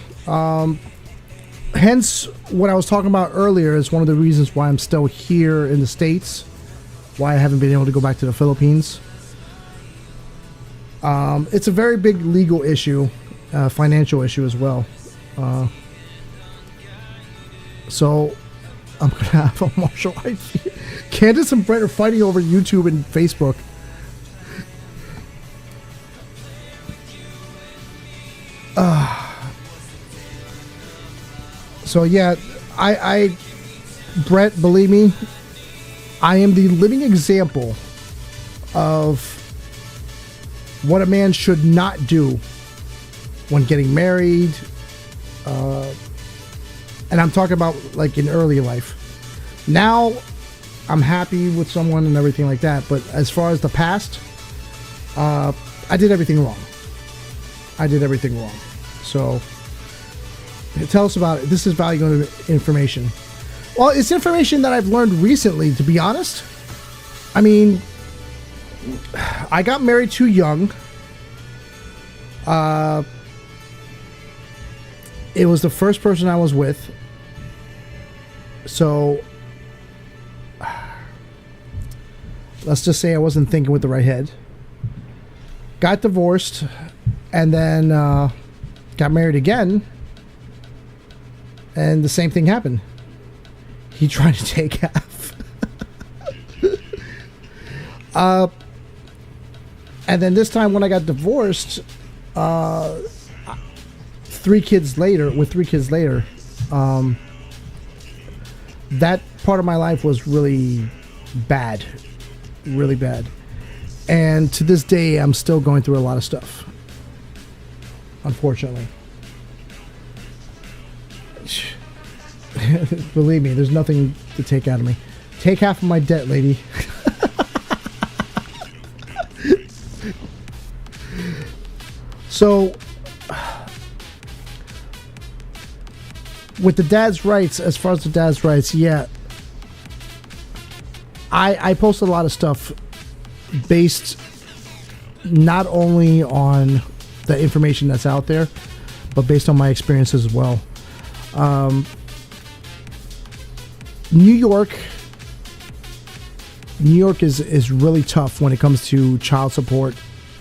Hence, what I was talking about earlier is one of the reasons why I'm still here in the States, why I haven't been able to go back to the Philippines. It's a very big legal issue, financial issue as well. So, I'm going to have a martial arts. Candace and Brett are fighting over YouTube and Facebook. So yeah, Brett, believe me, I am the living example of what a man should not do when getting married, and I'm talking about like in early life. Now, I'm happy with someone and everything like that, but as far as the past, I did everything wrong. So, tell us about it. This is valuable information. Well, it's information that I've learned recently, to be honest. I mean, I got married too young. It was the first person I was with. So, let's just say I wasn't thinking with the right head. Got divorced, and then got married again, and the same thing happened. He tried to take half. And then this time when I got divorced, 3 kids later, that part of my life was really bad. And to this day, I'm still going through a lot of stuff. Unfortunately. Believe me, there's nothing to take out of me. Take half of my debt, lady. So, with the dad's rights, as far as the dad's rights, yeah. I post a lot of stuff based not only on the information that's out there, but based on my experiences as well. New York is really tough when it comes to child support,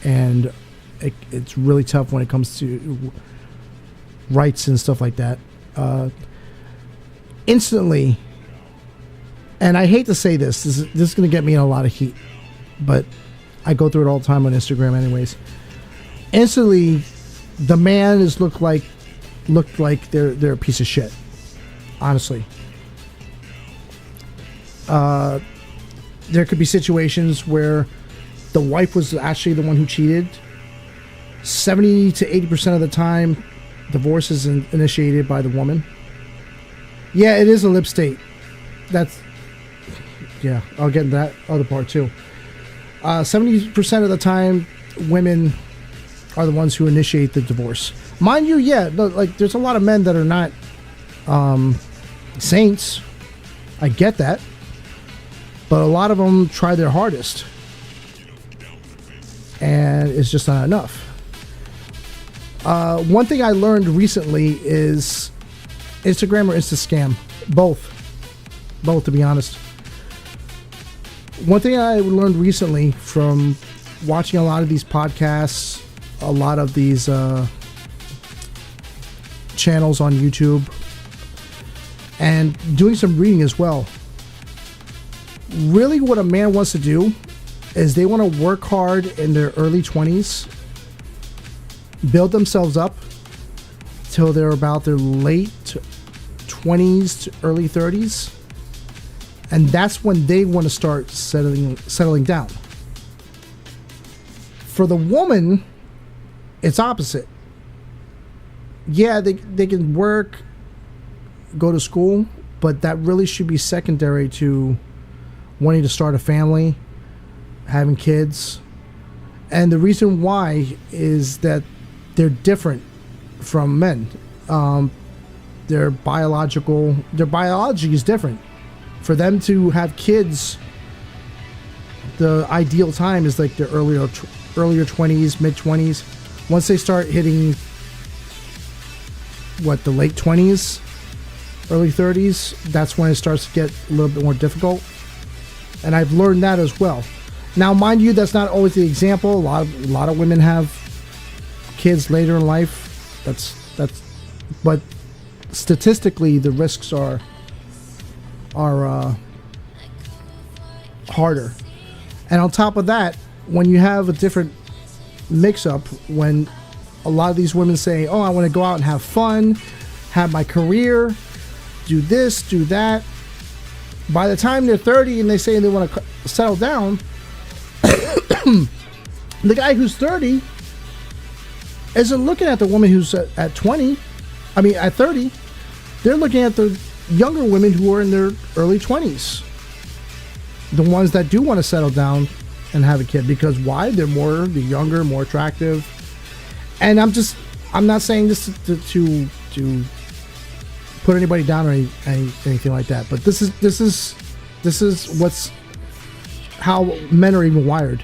and it's really tough when it comes to rights and stuff like that. Instantly, and I hate to say this is going to get me in a lot of heat, but I go through it all the time on Instagram anyways. Instantly, the man is looked like they're a piece of shit. Honestly. There could be situations where the wife was actually the one who cheated. 70 to 80% of the time, divorce is initiated by the woman. Yeah, it is a lip state. Yeah, I'll get into that other part too. 70% of the time, women are the ones who initiate the divorce. Mind you, yeah, like there's a lot of men that are not saints. I get that. But a lot of them try their hardest. And it's just not enough. One thing I learned recently is Instagram or Insta-scam. Both, to be honest. One thing I learned recently from watching a lot of these podcasts, a lot of these channels on YouTube, and doing some reading as well. Really what a man wants to do is they want to work hard in their early 20s, build themselves up till they're about their late 20s to early 30s, and that's when they want to start settling down. For the woman, it's opposite. Yeah, they can work, go to school, but that really should be secondary to wanting to start a family, having kids. And the reason why is that they're different from men. Their biology is different. For them to have kids, the ideal time is like their earlier 20s, mid 20s. Once they start hitting the late 20s, early 30s, that's when it starts to get a little bit more difficult. And I've learned that as well. Now, mind you, that's not always the example. A lot of women have kids later in life. But statistically, the risks are harder. And on top of that, when you have a different mix-up, when a lot of these women say, "Oh, I want to go out and have fun, have my career, do this, do that." By the time they're 30 and they say they want to settle down, the guy who's 30 isn't looking at the woman who's at 20. I mean, at 30. They're looking at the younger women who are in their early 20s. The ones that do want to settle down and have a kid. Because why? They're younger, more attractive. And I'm not saying this to put anybody down or anything like that, but this is what's how men are even wired.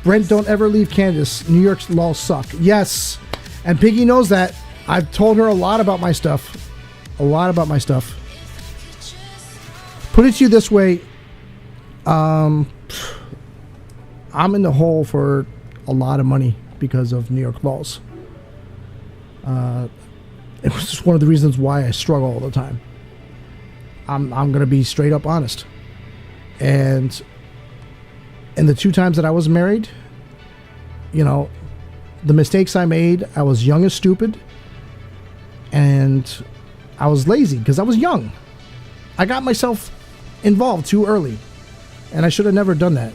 Brent, don't ever leave Kansas. New York's laws suck. Yes, and Piggy knows that. I've told her a lot about my stuff. Put it to you this way, I'm in the hole for a lot of money because of New York laws. It was just one of the reasons why I struggle all the time. I'm going to be straight up honest. And in the 2 times that I was married, the mistakes I made, I was young and stupid. And I was lazy because I was young. I got myself involved too early. And I should have never done that.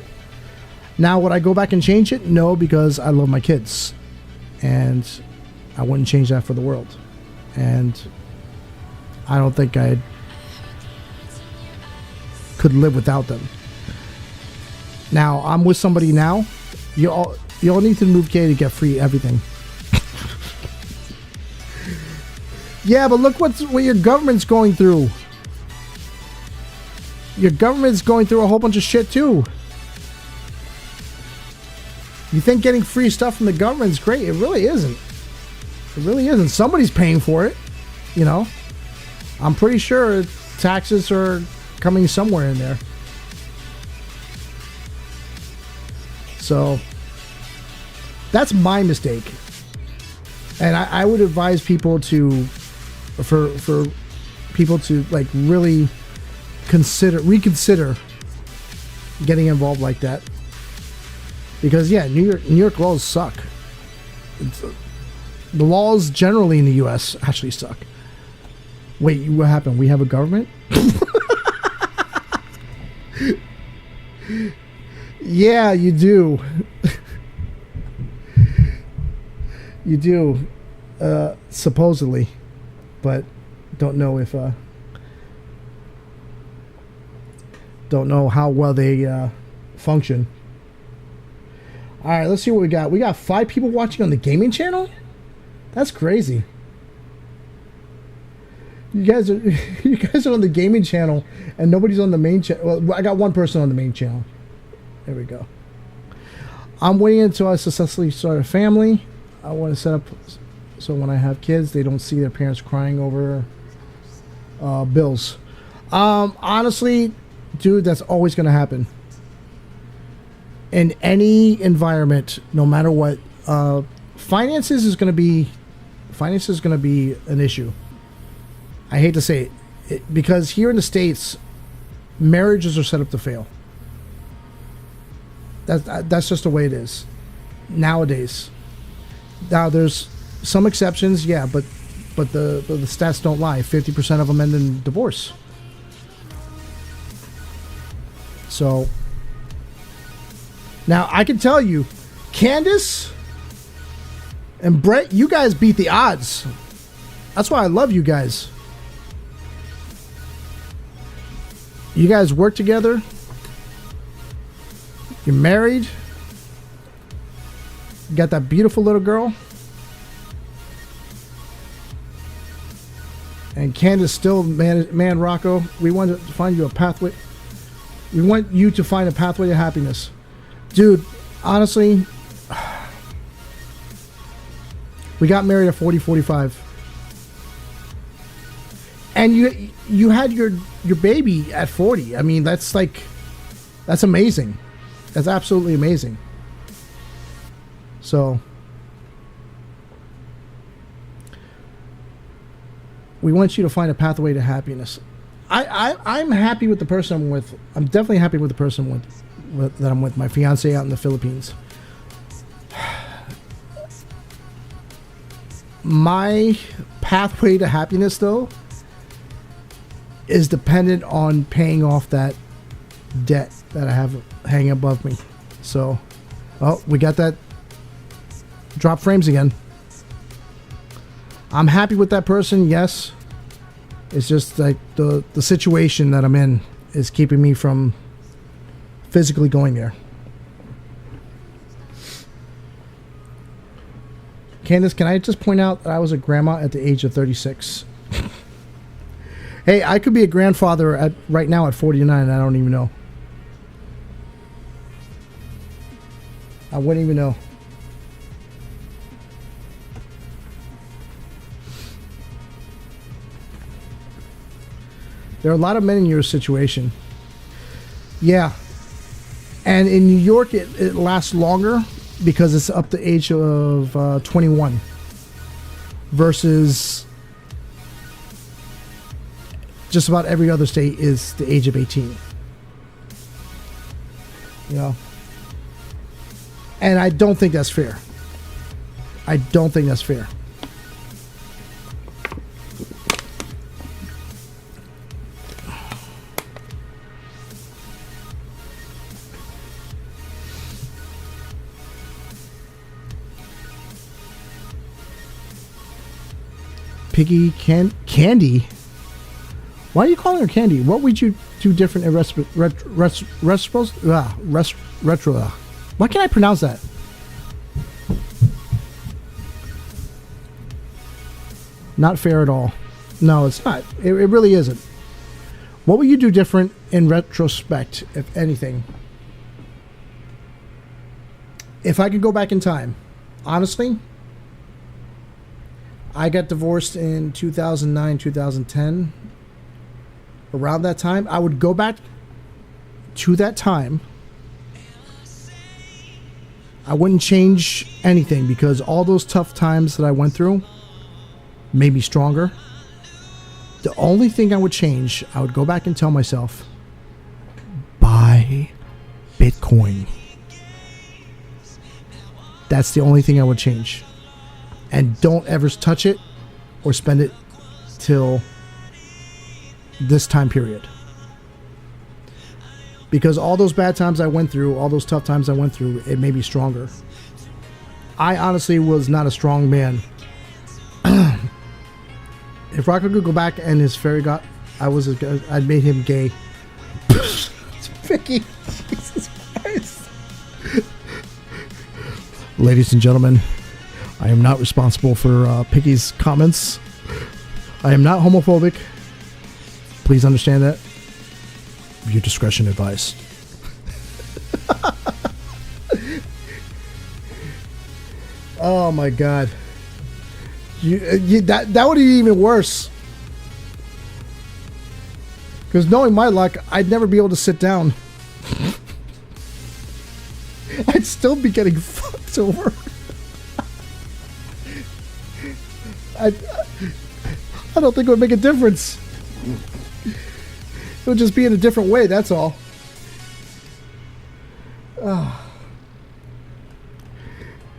Now, would I go back and change it? No, because I love my kids. And I wouldn't change that for the world. And I don't think I could live without them. Now, I'm with somebody now. You all need to move K to get free everything. Yeah, but look what your government's going through. Your government's going through a whole bunch of shit too. You think getting free stuff from the government's great? It really isn't. It really isn't. Somebody's paying for it, I'm pretty sure taxes are coming somewhere in there. So that's my mistake. And I would advise people for people to really reconsider getting involved like that. Because New York laws suck. The laws generally in the U.S. actually suck. Wait, what happened? We have a government? Yeah, you do. You do, supposedly, but don't know if don't know how well they function. All right, let's see what we got. We got 5 people watching on the gaming channel. That's crazy. You guys are on the gaming channel, and nobody's on the main channel. Well, I got one person on the main channel. There we go. I'm waiting until I successfully start a family. I want to set up so when I have kids, they don't see their parents crying over bills. Honestly, dude, that's always going to happen. In any environment, no matter what, finances is going to be an issue. I hate to say it, because here in the States, marriages are set up to fail. That's just the way it is nowadays. Now there's some exceptions, yeah, but the stats don't lie. 50% of them end in divorce. So now I can tell you, Candace and Brett, you guys beat the odds. That's why I love you guys. You guys work together. You're married. You got that beautiful little girl. And Candace still, man, Rocco, we want to find you a pathway. We want you to find a pathway to happiness. Dude, honestly, we got married at 40, 45. And you had your baby at 40. I mean, that's amazing. That's absolutely amazing. So we want you to find a pathway to happiness. I'm happy with the person I'm with. I'm definitely happy with the person that I'm with, my fiance out in the Philippines. My pathway to happiness, though, is dependent on paying off that debt that I have hanging above me. So, oh, we got that drop frames again. I'm happy with that person, yes. It's just like the situation that I'm in is keeping me from physically going there. Candace, can I just point out that I was a grandma at the age of 36? Hey, I could be a grandfather right now at 49 and I don't even know. I wouldn't even know. There are a lot of men in your situation. Yeah. And in New York, it lasts longer because it's up to the age of 21 versus just about every other state is the age of 18. You know? And I don't think that's fair. I don't think that's fair. Piggy Candy? Why are you calling her Candy? What would you do different in retro? Why can't I pronounce that? Not fair at all. No, it's not. It really isn't. What would you do different in retrospect, if anything? If I could go back in time, honestly, I got divorced in 2009, 2010. Around that time, I would go back to that time. I wouldn't change anything because all those tough times that I went through made me stronger. The only thing I would change, I would go back and tell myself, buy Bitcoin. That's the only thing I would change. And don't ever touch it or spend it till this time period. Because all those bad times I went through, all those tough times I went through, it made me stronger. I honestly was not a strong man. If Rocco could go back and his fairy got, I'd made him gay. Vicky, Jesus Christ. Ladies and gentlemen, I am not responsible for Piggy's comments. I am not homophobic. Please understand that. Your discretion advised. Oh my God. That would be even worse. Because knowing my luck, I'd never be able to sit down. I'd still be getting fucked over. I don't think it would make a difference. It would just be in a different way, that's all.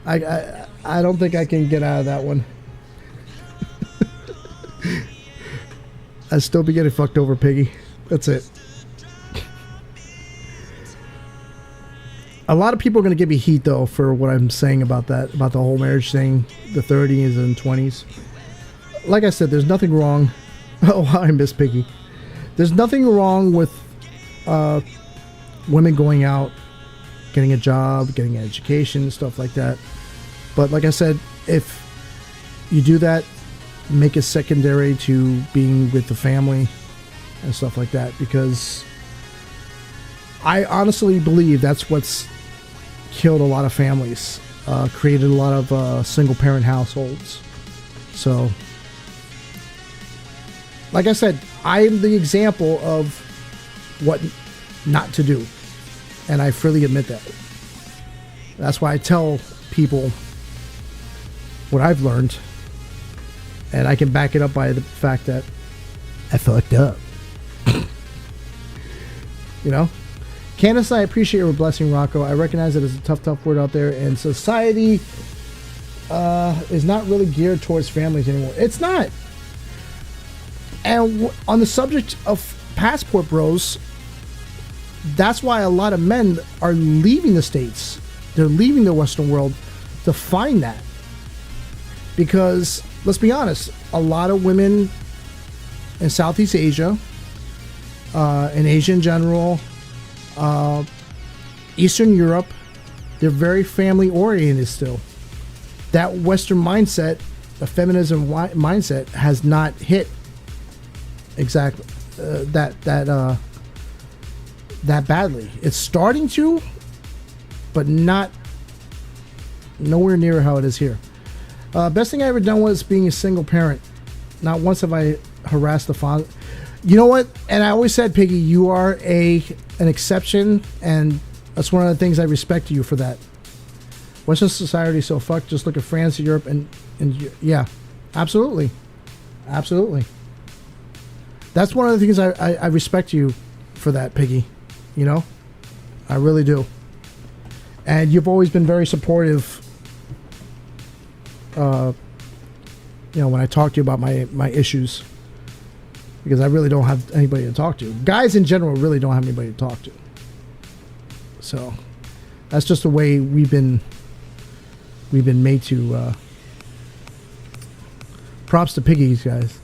I don't think I can get out of that one. I'd still be getting fucked over, Piggy. That's it. A lot of people are going to give me heat, though, for what I'm saying about that, about the whole marriage thing, the 30s and 20s. Like I said, there's nothing wrong. Oh, I miss Piggy. There's nothing wrong with women going out, getting a job, getting an education, stuff like that. But like I said, if you do that, make it secondary to being with the family and stuff like that, because I honestly believe that's what's killed a lot of families, created a lot of single parent households. So like I said, I am the example of what not to do, and I freely admit that. That's why I tell people what I've learned, and I can back it up by the fact that I fucked up. You know? Candace, I appreciate your blessing, Rocco. I recognize that it's a tough word out there, and society is not really geared towards families anymore. It's not. And on the subject of passport bros, that's why a lot of men are leaving the States. They're leaving the Western world to find that. Because, let's be honest, a lot of women in Southeast Asia, in Asia in general, Eastern Europe, they're very family oriented still. That Western mindset, the feminism mindset, has not hit exactly that badly. It's starting to, but not nowhere near how it is here. Best thing I ever done was being a single parent. Not once have I harassed the father. You know what? And I always said, Piggy, you are an exception, and that's one of the things I respect you for that. Western society is so fucked. Just look at France, Europe, and yeah, absolutely. That's one of the things I respect you for that, Piggy. You know? I really do. And you've always been very supportive. You know, when I talk to you about my issues, because I really don't have anybody to talk to. Guys in general really don't have anybody to talk to. So that's just the way we've been made to. Props to Piggy's guys.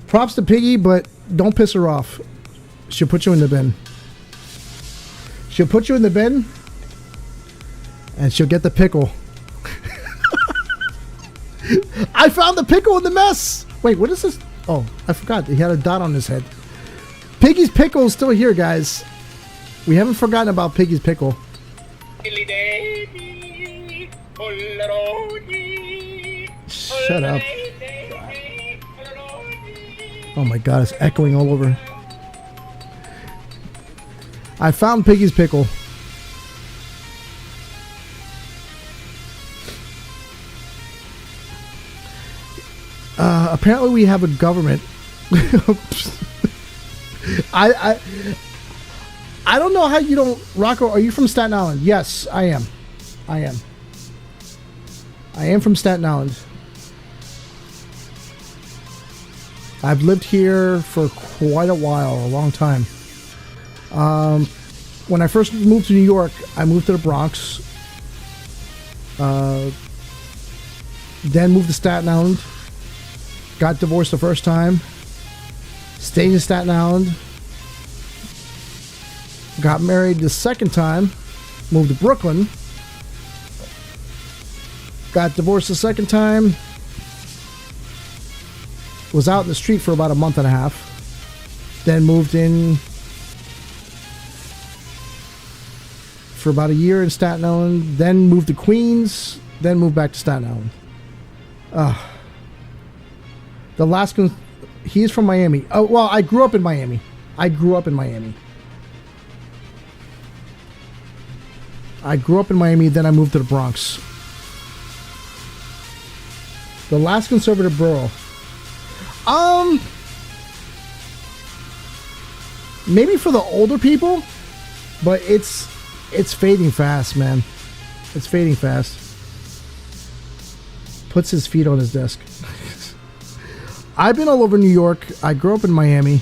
Props to Piggy, but don't piss her off. She'll put you in the bin. She'll put you in the bin, and she'll get the pickle. I found the pickle in the mess. Wait, what is this? Oh, I forgot. He had a dot on his head. Piggy's pickle is still here, guys. We haven't forgotten about Piggy's pickle. Shut up. Oh my God, it's echoing all over. I found Piggy's pickle. Apparently we have a government. I don't know how you don't... Rocco, are you from Staten Island? Yes, I am. I am from Staten Island. I've lived here for quite a while, a long time. When I first moved to New York, I moved to the Bronx, Then moved to Staten Island. Got divorced the first time. Stayed in Staten Island. Got married the second time. Moved to Brooklyn. Got divorced the second time. Was out in the street for about a month and a half. Then moved in for about a year in Staten Island. Then moved to Queens. Then moved back to Staten Island. The last one, he's from Miami. Oh, well, I grew up in Miami. I grew up in Miami, then I moved to the Bronx. The last conservative borough. Maybe for the older people, but it's fading fast, man. It's fading fast. Puts his feet on his desk. I've been all over New York. I grew up in Miami.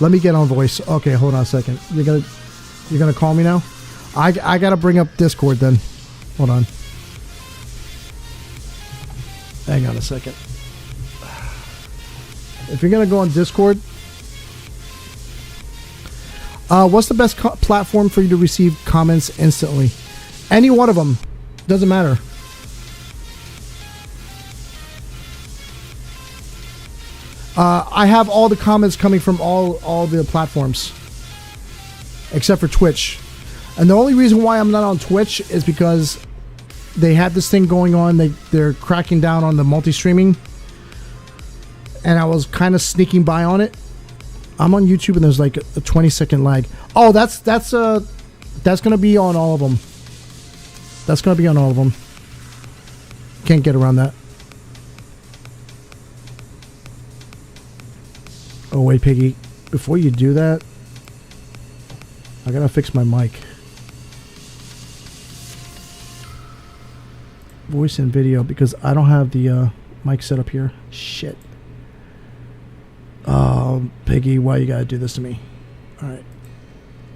Let me get on voice. Okay, hold on a second. You're gonna call me now? I gotta bring up Discord then. Hold on. Hang on a second. If you're gonna go on Discord, what's the best platform for you to receive comments instantly? Any one of them. Doesn't matter. I have all the comments coming from all the platforms, except for Twitch. And the only reason why I'm not on Twitch is because they have this thing going on. They're cracking down on the multi-streaming, and I was kind of sneaking by on it. I'm on YouTube, and there's like a 20-second lag. Oh, that's gonna be on all of them. That's gonna be on all of them. Can't get around that. Oh wait, Piggy, before you do that, I gotta fix my mic. Voice and video, because I don't have the mic set up here. Shit. Piggy, why you gotta do this to me? Alright.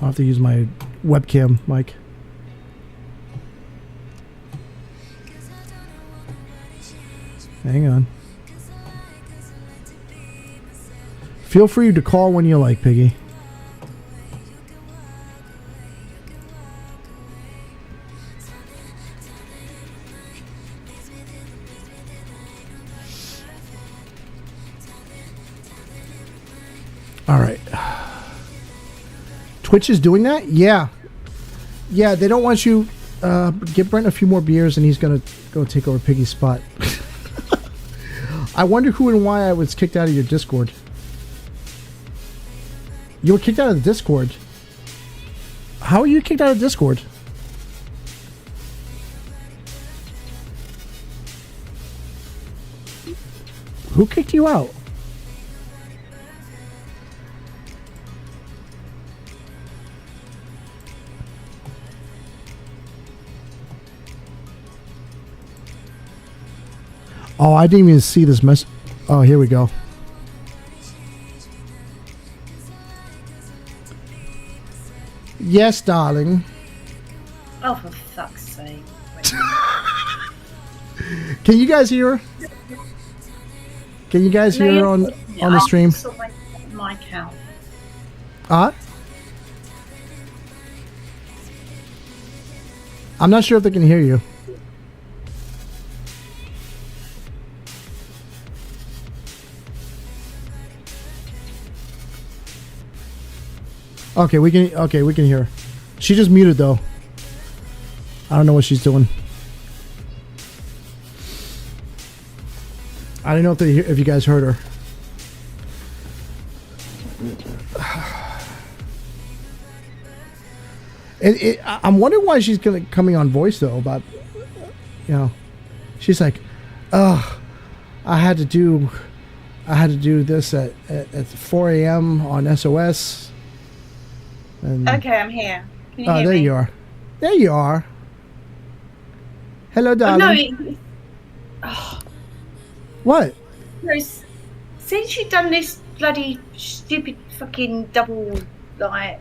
I'll have to use my webcam mic. Hang on. Feel free to call when you like, Piggy. All right. Twitch is doing that? Yeah. Yeah, they don't want you... give Brent a few more beers and he's going to go take over Piggy's spot. I wonder who and why I was kicked out of your Discord. You were kicked out of the Discord? How are you kicked out of Discord? Who kicked you out? Oh, I didn't even see this mess. Oh, here we go. Yes, darling. Oh, for fuck's sake. Can you guys hear her? Can you guys hear her on the stream? My count. I'm not sure if they can hear you. Okay, we can hear her. She just muted though. I don't know what she's doing. I don't know if you guys heard her. I'm wondering why she's coming on voice though. About, you know, she's like, "Oh, I had to do this at 4 a.m. on SOS." And, okay, I'm here. Can you hear there me? you are. There you are. Hello, darling. Oh, no. Oh. What? No, since you've done this bloody stupid fucking double, like,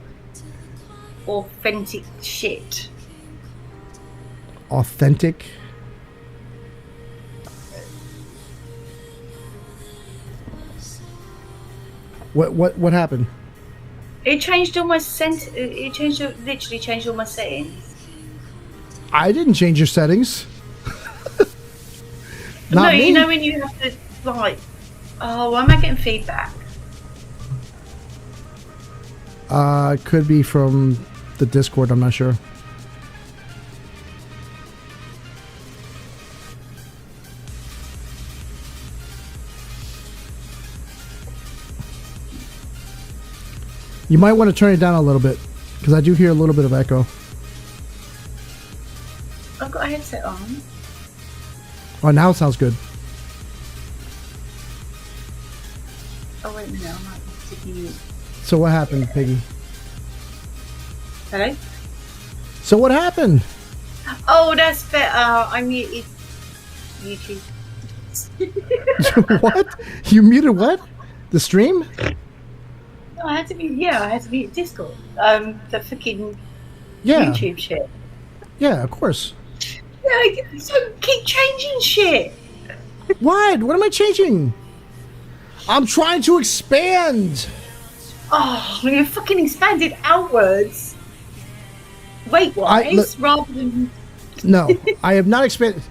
authentic shit. authentic. What happened? It changed all my literally changed all my settings. I didn't change your settings. No, Not me. you know when you have to like, oh, why am I getting feedback? It could be from the Discord. I'm not sure. You might want to turn it down a little bit because I do hear a little bit of echo. I've got a headset on. Oh, now it sounds good. Oh wait a minute, I might have to mute. So what happened, Piggy? Hello? So what happened? Oh, that's better. I muted YouTube. What? You muted what? The stream? No, I had to mute Discord. The fucking Yeah. YouTube shit. Yeah, of course. Yeah, so keep changing shit. What? What am I changing? I'm trying to expand. Oh, you fucking expanded outwards. Weight-wise, rather than... No, I have not expanded.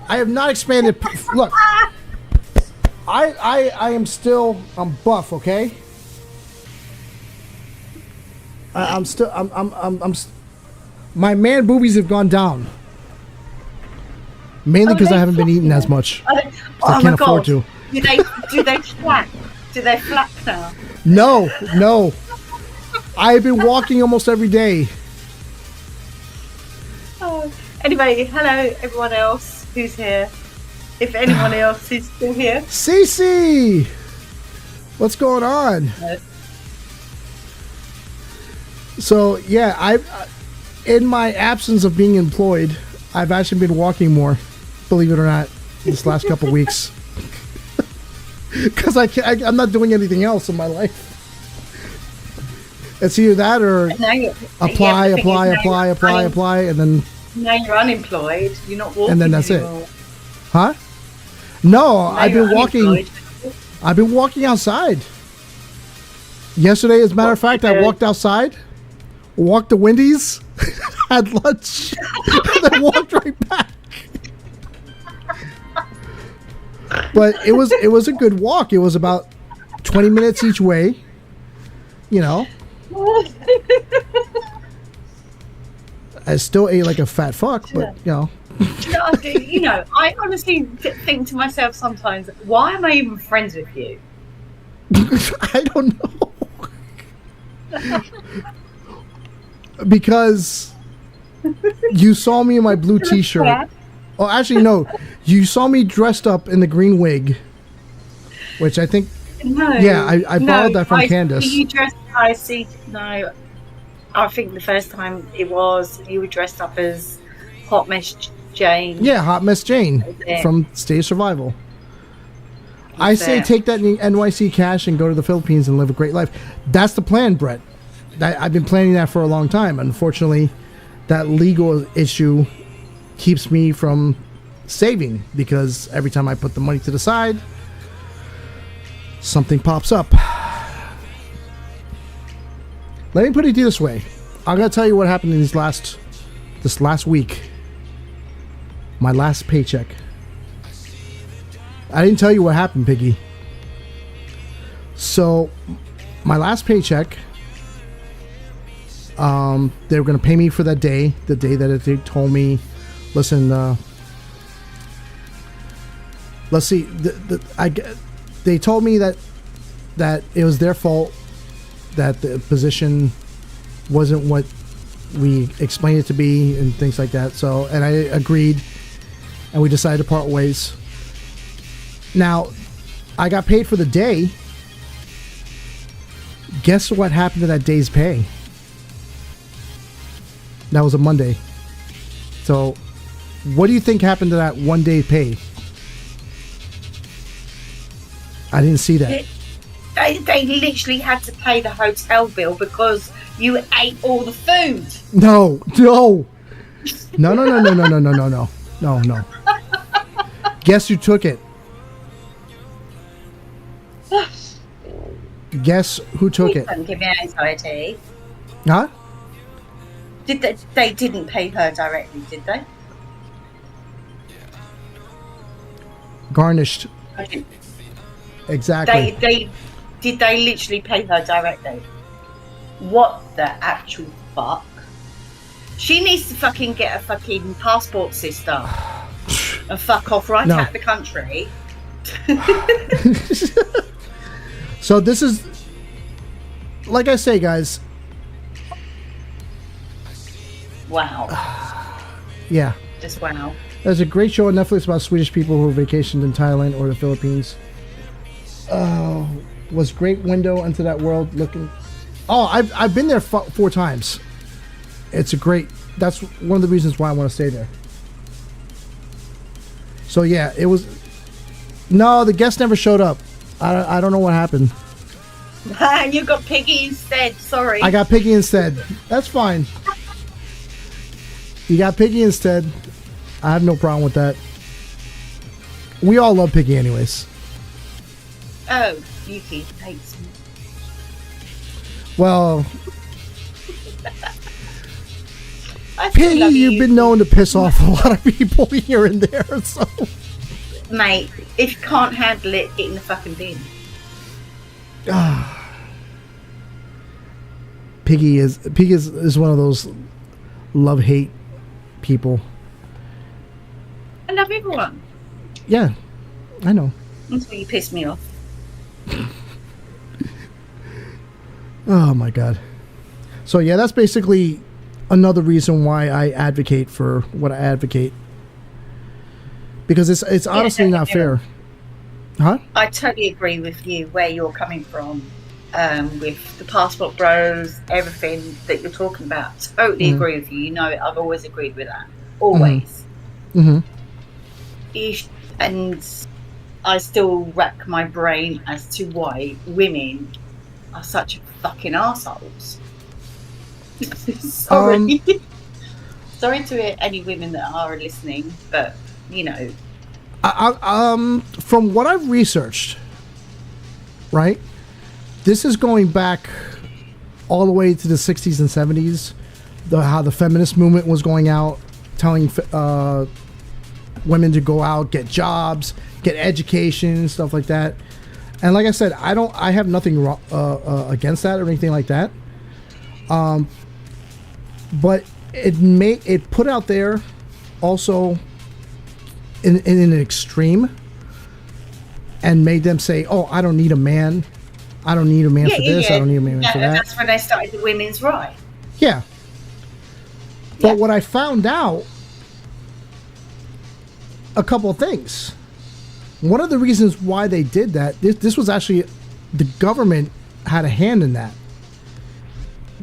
I have not expanded. Look, I am still. I'm buff. Okay. I'm still. My man boobies have gone down. Mainly because I haven't been eating as much. I can't afford to. Do they flap? Do they flap now? No. I've been walking almost every day. Oh. Anyway, hello everyone else who's here. If anyone else is still here. Cece! What's going on? No. So, yeah, in my absence of being employed, I've actually been walking more, believe it or not, this last couple weeks. Because I'm not doing anything else in my life. It's either that or apply, and then... Now you're unemployed. You're not walking and then that's anymore. it. Huh? No, Now I've been walking. I've been walking outside. Yesterday, as a matter of fact, I walked outside, walked to Wendy's, had lunch, and then walked right back. But it was a good walk. It was about 20 minutes each way. You know. I still ate like a fat fuck, but you know. I honestly think to myself sometimes, why am I even friends with you? I don't know. Because you saw me in my blue t-shirt. Oh, actually, no. You saw me dressed up in the green wig, which I think... No. Yeah, I borrowed that from Candace. I think the first time you were dressed up as Hot Mess Jane. Yeah, Hot Mess Jane from State of Survival. I say take that NYC cash and go to the Philippines and live a great life. That's the plan, Brett. I've been planning that for a long time. Unfortunately, that legal issue keeps me from saving because every time I put the money to the side, something pops up. Let me put it this way. I'm going to tell you what happened in this last week. My last paycheck. I didn't tell you what happened, Piggy. So, my last paycheck, they were going to pay me for that day, the day that they told me, listen, let's see, they told me that it was their fault, that the position wasn't what we explained it to be and things like that. So, and I agreed, and we decided to part ways. Now, I got paid for the day. Guess what happened to that day's pay? That was a Monday. So, what do you think happened to that one day pay? I didn't see that. They literally had to pay the hotel bill because you ate all the food. No. No. No. Guess who took it? Guess who took it? Don't give me anxiety. Huh? Did they didn't pay her directly, did they? Garnished. Okay. Exactly. Did they literally pay her directly? What the actual fuck? She needs to fucking get a fucking passport, sister, and fuck off right out of the country. So this is, like I say, guys. Wow. Yeah. Just wow. There's a great show on Netflix about Swedish people who vacationed in Thailand or the Philippines. Was great window into that world. Looking. Oh, I've been there 4 times. It's a great. That's one of the reasons why I want to stay there. So yeah, it was. No, the guest never showed up. I don't know what happened. You got Piggy instead. Sorry. I got Piggy instead. That's fine. You got Piggy instead. I have no problem with that. We all love Piggy anyways. Oh, Yuki hates me. Well, I still Piggy, love you've you. been known to piss off a lot of people here and there, so. Mate, if you can't handle it, get in the fucking bin. Piggy is one of those love-hate people. I love everyone. Yeah, I know. Until you piss me off. Oh my god. So yeah, that's basically another reason why I advocate for what I advocate. Because it's honestly not fair. Huh? I totally agree with you where you're coming from. With the passport bros, everything that you're talking about. Totally agree with you. You know, I've always agreed with that. Always. Mm-hmm. And I still rack my brain as to why women are such fucking assholes. Sorry. Sorry to any women that are listening, but you know. From what I've researched, right? This is going back all the way to the 60s and 70s. How the feminist movement was going out, telling women to go out, get jobs, get education, stuff like that. And like I said, I have nothing wrong, against that or anything like that. But it put out there also in an extreme and made them say, "Oh, I don't need a man. I don't need a man for this. I don't need a man for that." That's when they started the women's right. Yeah. But what I found out, a couple of things. One of the reasons why they did that, this was actually, the government had a hand in that.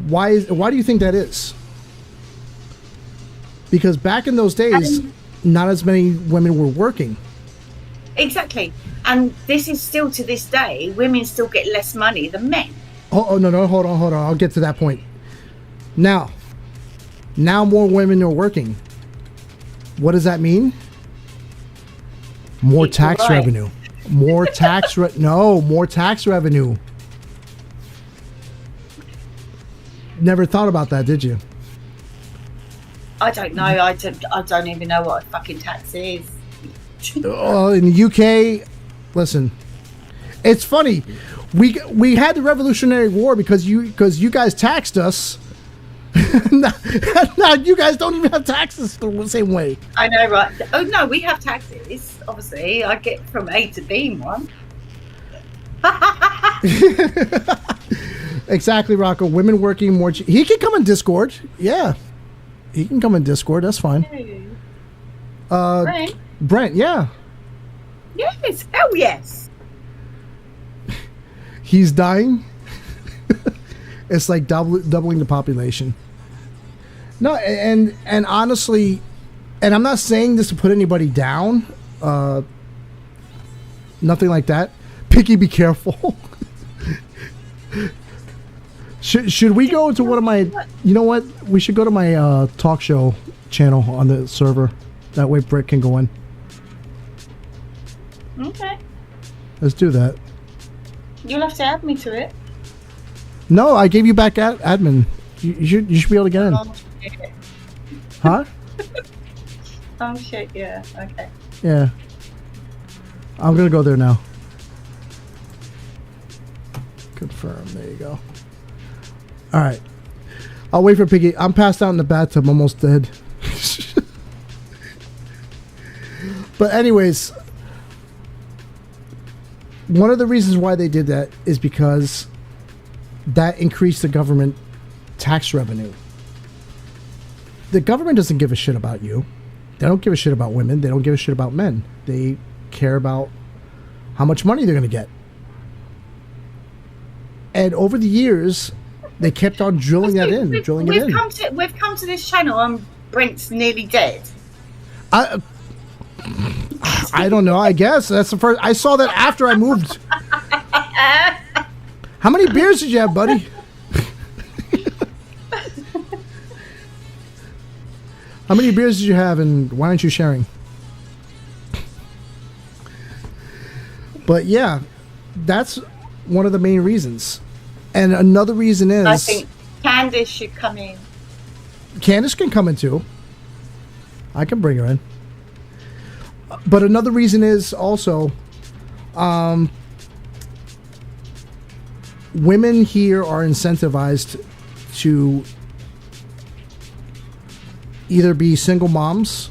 Why do you think that is? Because back in those days, not as many women were working. Exactly. And this is still to this day, women still get less money than men. Oh no, hold on. I'll get to that point. Now more women are working. What does that mean? More tax revenue. More tax more tax revenue. Never thought about that, did you? I don't know. I don't even know what a fucking tax is. In the UK, listen, it's funny. We had the Revolutionary War because you guys taxed us. now you guys don't even have taxes the same way. I know, right? Oh no, we have taxes. Obviously, I get from A to B in one. Exactly, Rocco. Women working more. He can come in Discord. Yeah, he can come in Discord. That's fine. Brent, yeah. Yes, hell yes. He's dying. It's like doubling the population. No, and honestly, and I'm not saying this to put anybody down. Nothing like that. Picky, be careful. Should we go to one of my? You know what? We should go to my talk show channel on the server. That way Britt can go in. Okay. Let's do that. You'll have to add me to it. No, I gave you back admin. You should be able to get in. Oh, shit. Huh? Oh, shit, yeah. Okay. Yeah. I'm going to go there now. Confirm. There you go. All right. I'll wait for Piggy. I'm passed out in the bathtub, almost dead. But anyways, one of the reasons why they did that is because that increased the government tax revenue. The government doesn't give a shit about you. They don't give a shit about women. They don't give a shit about men. They care about how much money they're going to get. And over the years, they kept on drilling that in, drilling it in. We've come to this channel and Brent's nearly dead. I don't know. I guess that's the first. I saw that after I moved. How many beers did you have, buddy? How many beers did you have, and why aren't you sharing? But yeah, that's one of the main reasons. And another reason is... I think Candace should come in. Candace can come in too. I can bring her in. But another reason is also... women here are incentivized to either be single moms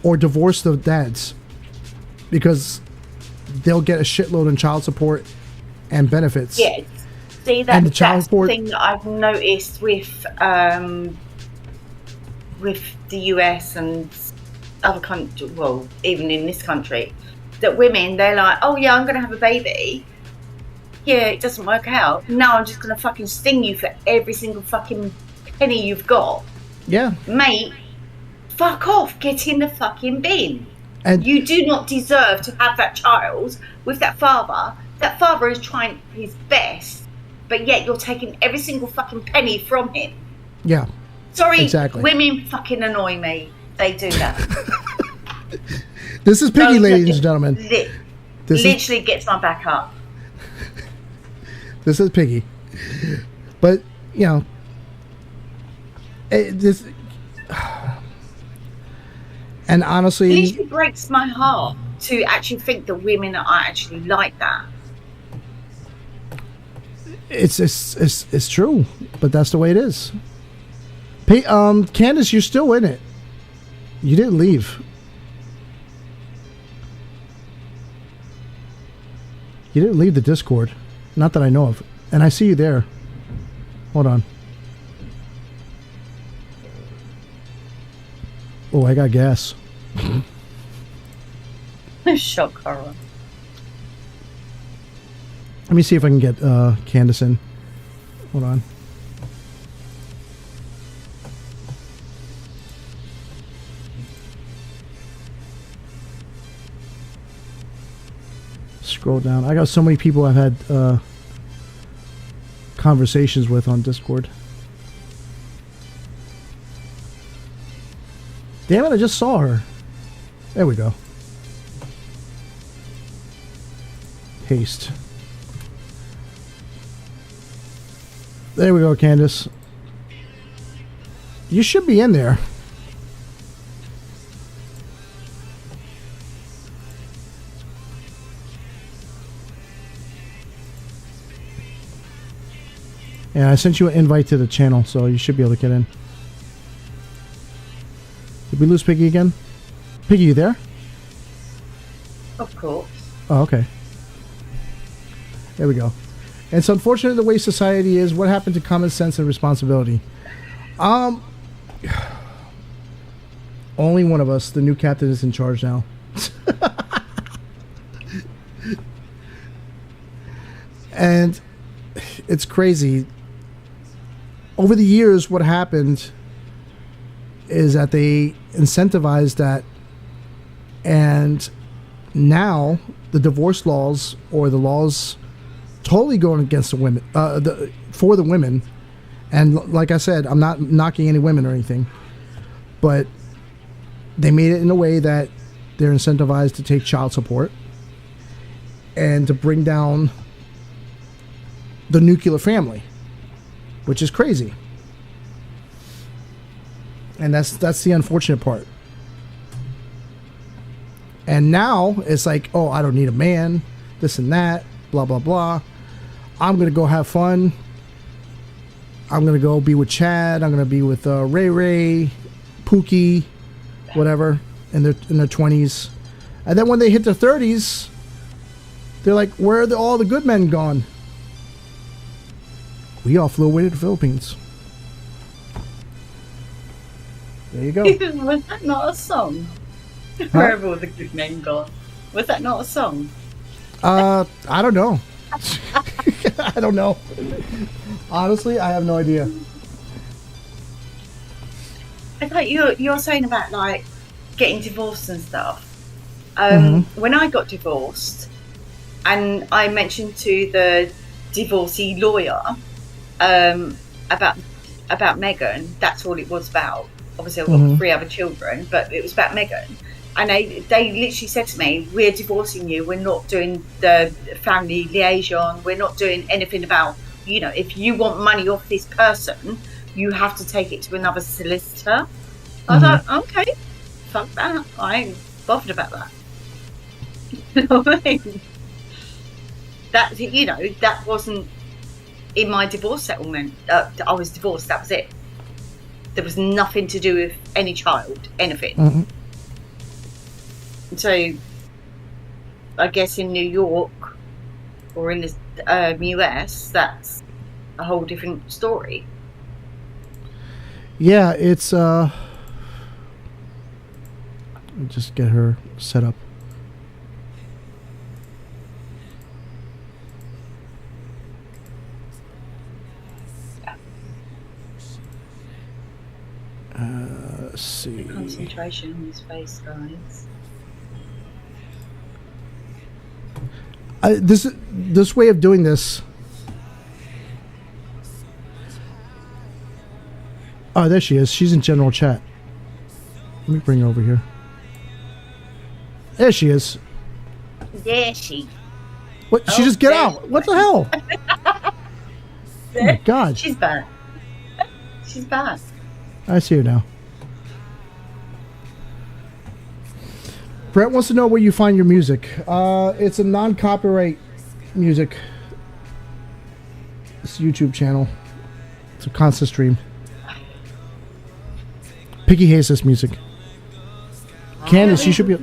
or divorce the dads because they'll get a shitload in child support and benefits. Yes. See, and the child that's support the thing that I've noticed with the US and other countries, well, even in this country, that women, they're like, oh yeah, I'm going to have a baby. Yeah, it doesn't work out. Now I'm just going to fucking sting you for every single fucking penny you've got. Yeah. Mate, fuck off. Get in the fucking bin. And you do not deserve to have that child with that father. That father is trying his best, but yet you're taking every single fucking penny from him. Yeah. Sorry, exactly. Women fucking annoy me. They do that. This is Piggy, ladies and gentlemen. Literally gets my back up. This is Piggy. But, you know, this... And honestly... It literally breaks my heart to actually think that women are actually like that. It's true, but that's the way it is. Candace, you're still in it. You didn't leave. You didn't leave the Discord. Not that I know of. And I see you there. Hold on. Oh, I got gas. Shock horror. Let me see if I can get Candace in. Hold on. Scroll down. I got so many people I've had conversations with on Discord. Damn it, I just saw her. There we go. Paste. There we go, Candace. You should be in there. Yeah, I sent you an invite to the channel, so you should be able to get in. Did we lose Piggy again? Piggy, you there? Of course. Oh, okay. There we go. And it's unfortunate the way society is. What happened to common sense and responsibility? Only one of us, the new captain, is in charge now. And it's crazy. Over the years, what happened is that they incentivized that, and now the divorce laws or the laws totally going against the women, for the women. And like I said, I'm not knocking any women or anything, but they made it in a way that they're incentivized to take child support and to bring down the nuclear family, which is crazy. And that's the unfortunate part. And now it's like, oh, I don't need a man, this and that, blah, blah, blah. I'm going to go have fun. I'm going to go be with Chad. I'm going to be with Ray Ray, Pookie, whatever, in their 20s. And then when they hit their 30s, they're like, where are all the good men gone? We all flew away to the Philippines. There you go. Was that not a song? Where have all the good men gone? Was that not a song? I don't know. I don't know. Honestly, I have no idea. It's like you're saying about like getting divorced and stuff. When I got divorced, and I mentioned to the divorcee lawyer about Megan, that's all it was about. Obviously, I've got 3 other children, but it was about Megan. And they literally said to me, we're divorcing you. We're not doing the family liaison. We're not doing anything about, if you want money off this person, you have to take it to another solicitor. I was like, okay, fuck that. I ain't bothered about that. You know what I mean? That wasn't in my divorce settlement. I was divorced, that was it. There was nothing to do with any child, anything. So, I guess in New York or in the US, that's a whole different story. Yeah, it's let me just get her set up. Let's see. Concentration on his face, guys. This way of doing this. Oh, there she is. She's in general chat. Let me bring her over here. There she is. There she. What? She just get out. What the hell? Oh my God. She's back. She's back. I see her now. Brett wants to know where you find your music. It's a non-copyright music. It's a YouTube channel. It's a constant stream. Piggy hates this music. Candace, you should be.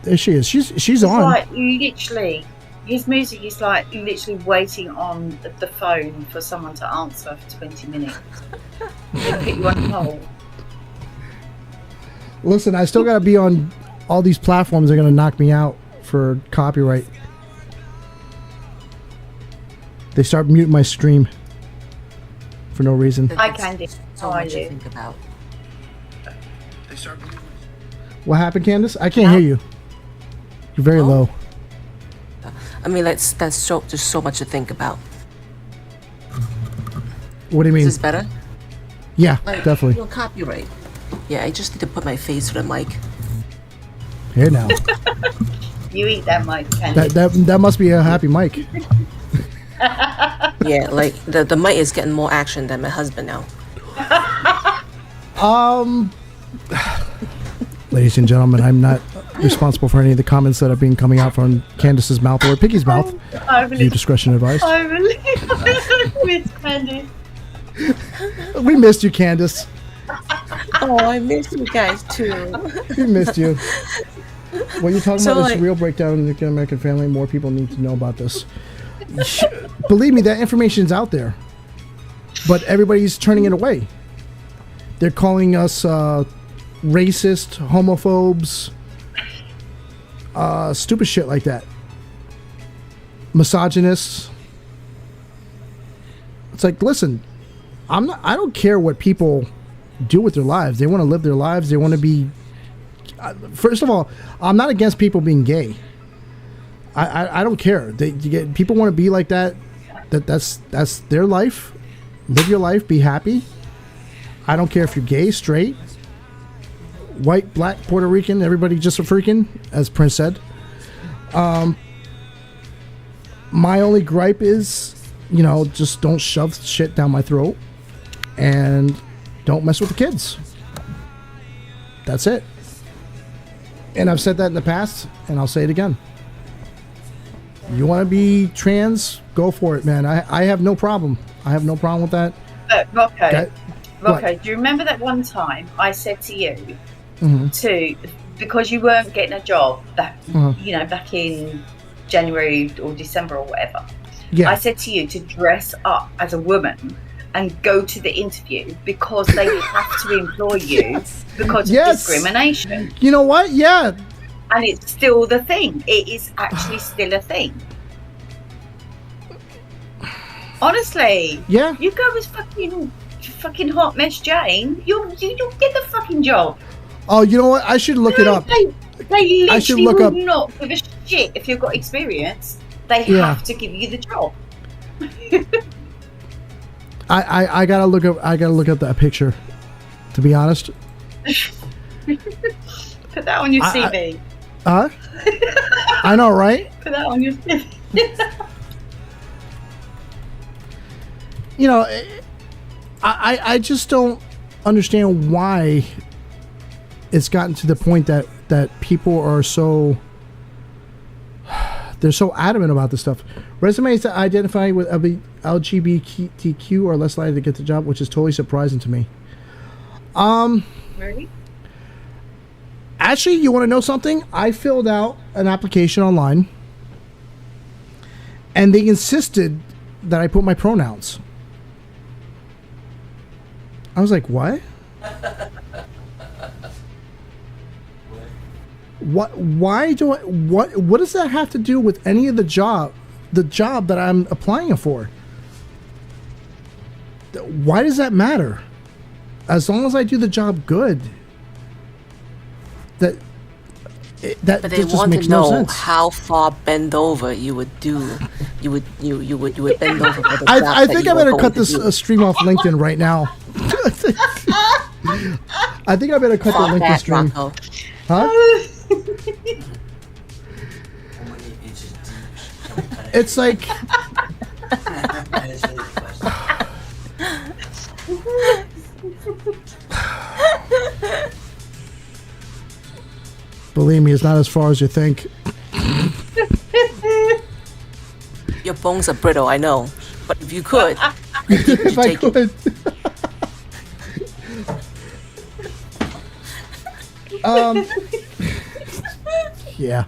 There she is. She's on. Like literally, his music is like literally waiting on the phone for someone to answer for 20 minutes. They put you on hold. Listen, I still gotta be on all these platforms. Are gonna knock me out for copyright. They start muting my stream for no reason. Hi, Candy. How are you? Think about. What happened, Candace? I can't hear you. You're very low. I mean, that's just so much to think about. What do you mean? Is this better? Yeah, definitely. Copyright. Yeah, I just need to put my face to the mic. Here now. You eat that mic, Candy. That must be a happy mic. Yeah, like the mic is getting more action than my husband now. Ladies and gentlemen, I'm not responsible for any of the comments that are being coming out from Candace's mouth or Piggy's mouth. View discretion advised. I really miss Candy. We missed you, Candace. Oh, I miss you guys too. We missed you. When you're talking about this like, real breakdown in the American family, more people need to know about this. Believe me, that information's out there. But everybody's turning it away. They're calling us racist, homophobes, stupid shit like that. Misogynists. It's like, listen, I don't care what people do with their lives. They want to live their lives. They want to be. First of all, I'm not against people being gay. I don't care. People want to be like that. That's their life. Live your life. Be happy. I don't care if you're gay, straight, white, black, Puerto Rican, everybody just a freaking, as Prince said. My only gripe is, you know, just don't shove shit down my throat and don't mess with the kids. That's it. And I've said that in the past, and I'll say it again. You want to be trans? Go for it, man. I have no problem. I have no problem with that. Okay. Do you remember that one time I said to you, Mm-hmm. because you weren't getting a job back Mm-hmm. back in January or December or whatever? Yeah. I said to you to dress up as a woman and go to the interview because they have to employ you because of discrimination. You know what? Yeah. And it's still the thing. It is actually still a thing. Honestly. Yeah. You go as fucking hot mess Jane, you'll get the fucking job. Oh, you know what? I should look it up. They literally I should look will up. not give a shit if you've got experience. They Yeah. have to give you the job. I gotta look up. I gotta look up that picture. To be honest. Put that on your CV. Huh? I know, right? Put that on your CV. You know, I just don't understand why it's gotten to the point that people are so they're so adamant about this stuff. Resumes that identify with LGBTQ are less likely to get the job, which is totally surprising to me. Really? Actually, you want to know something? I filled out an application online, and they insisted that I put my pronouns. I was like, what? What? Why do I? What does that have to do with any of the job that I'm applying for? Why does that matter? As long as I do the job good. That But they just want makes to no know sense. how far bend over you would do. You would bend over for the job I that think you I were better going cut to this do. stream off LinkedIn right now. I think I better cut the Fuck LinkedIn that, stream. Rocco. Huh? It's like believe me, it's not as far as you think. Your bones are brittle, I know. But if you could, If I could. Yeah.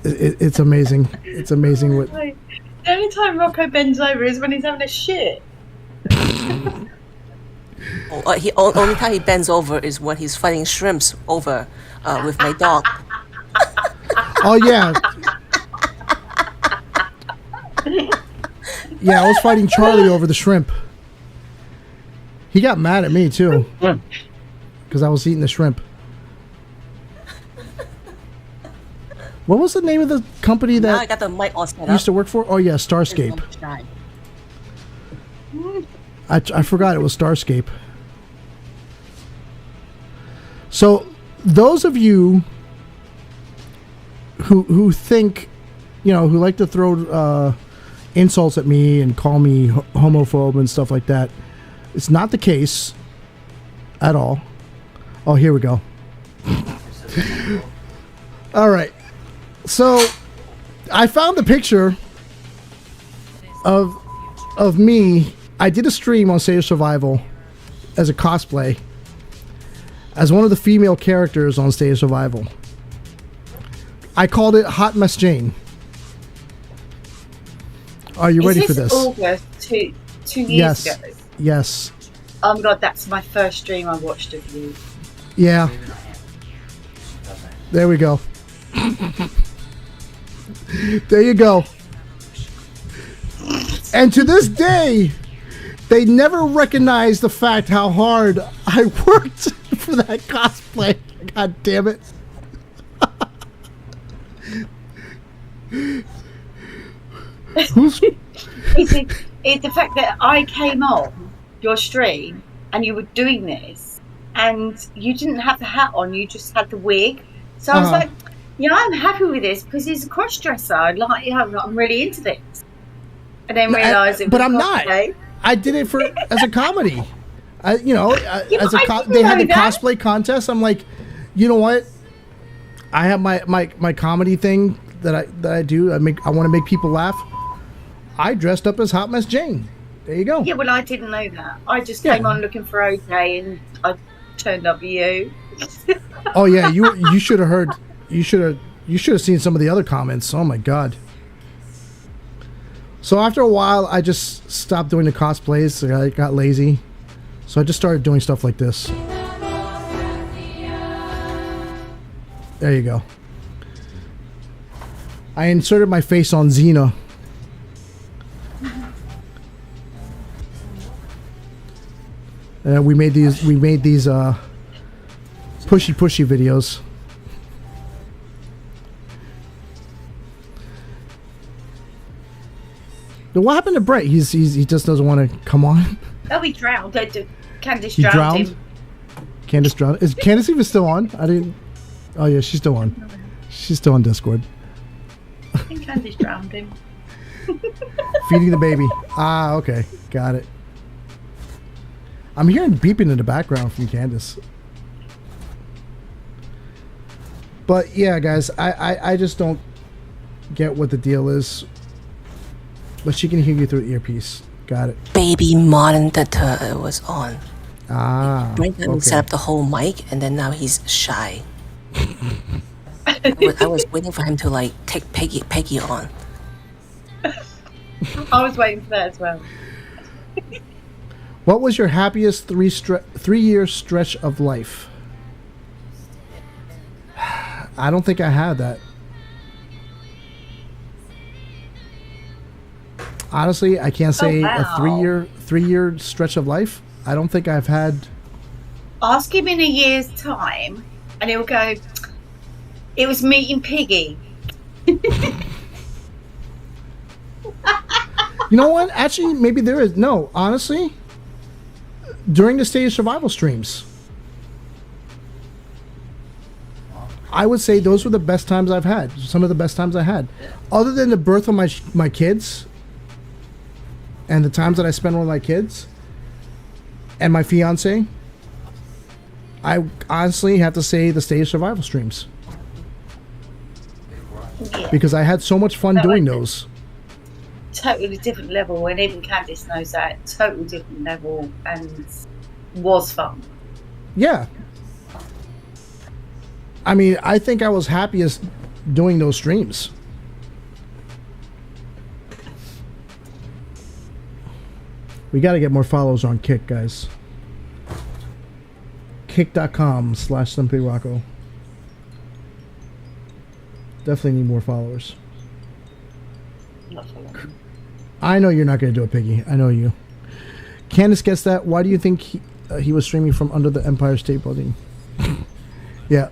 It's amazing. It's amazing what. The only time Rocco bends over is when he's having a shit. Only time he bends over is when he's fighting shrimps over with my dog. Oh yeah. Yeah, I was fighting Charlie over the shrimp. He got mad at me too because I was eating the shrimp. What was the name of the company Now I that got the mic all set you up. used to work for? Oh yeah, Starscape. I forgot it was Starscape. So those of you who think, you know, who like to throw insults at me and call me homophobe and stuff like that, it's not the case at all. Oh, here we go. All right. So I found the picture of me. I did a stream on State of Survival as a cosplay as one of the female characters on State of Survival. I called it Hot Mess Jane. Are you ready for this? August two years ago? Yes. Oh my god, that's my first stream I watched of you. Yeah. There we go. There you go. And to this day, they never recognize the fact how hard I worked for that cosplay. God damn it. It's the fact that I came on your stream and you were doing this, and you didn't have the hat on, you just had the wig. So I was like, yeah, I'm happy with this because he's a cross dresser. Like, yeah, I'm really into this. And then realised it was But I'm cosplay. not. I did it as a comedy. They had the that. cosplay contest. I'm like, you know what? I have my comedy thing that I do. I want to make people laugh. I dressed up as Hot Mess Jane. There you go. Yeah, well, I didn't know that. I just came on looking for OJ, and I turned up with you. Oh yeah, you should have heard. You should have seen some of the other comments. Oh my god. So after a while, I just stopped doing the cosplays. I got lazy, so I just started doing stuff like this. There you go. I inserted my face on Xena. We made these pushy videos. What happened to Brett? He just doesn't want to come on. Oh, he drowned. Candice He drowned drowned? him. Candice drowned. Is Candice even still on? I didn't. Oh yeah, she's still on. She's still on Discord. I think Candice drowned him. Feeding the baby. Ah, okay, got it. I'm hearing beeping in the background from Candice. But yeah, guys, I just don't get what the deal is. But she can hear you through the earpiece. Got it. Baby monitor was on. Ah. Brent okay. set up the whole mic, and then now he's shy. I was waiting for him to like take Peggy on. I was waiting for that as well. What was your happiest 3-year stretch of life? I don't think I had that. Honestly, I can't say a 3-year stretch of life. I don't think I've had. Ask him in a year's time, and he'll go, "It was meeting Piggy." You know what? Actually, maybe there is. No, honestly, during the State of Survival streams, I would say those were the best times I've had. Some of the best times I had. Other than the birth of my kids and the times that I spent with my kids and my fiance, I honestly have to say the State of Survival streams. Yeah. Because I had so much fun doing those. Totally different level, and even Candice knows that. Totally different level, and was fun. Yeah. I mean, I think I was happiest doing those streams. We got to get more followers on Kick, guys. Kick.com/SimplyRocco. Definitely need more followers. I know you're not going to do it, Piggy. I know you. Candice gets that. Why do you think he was streaming from under the Empire State Building? Yeah.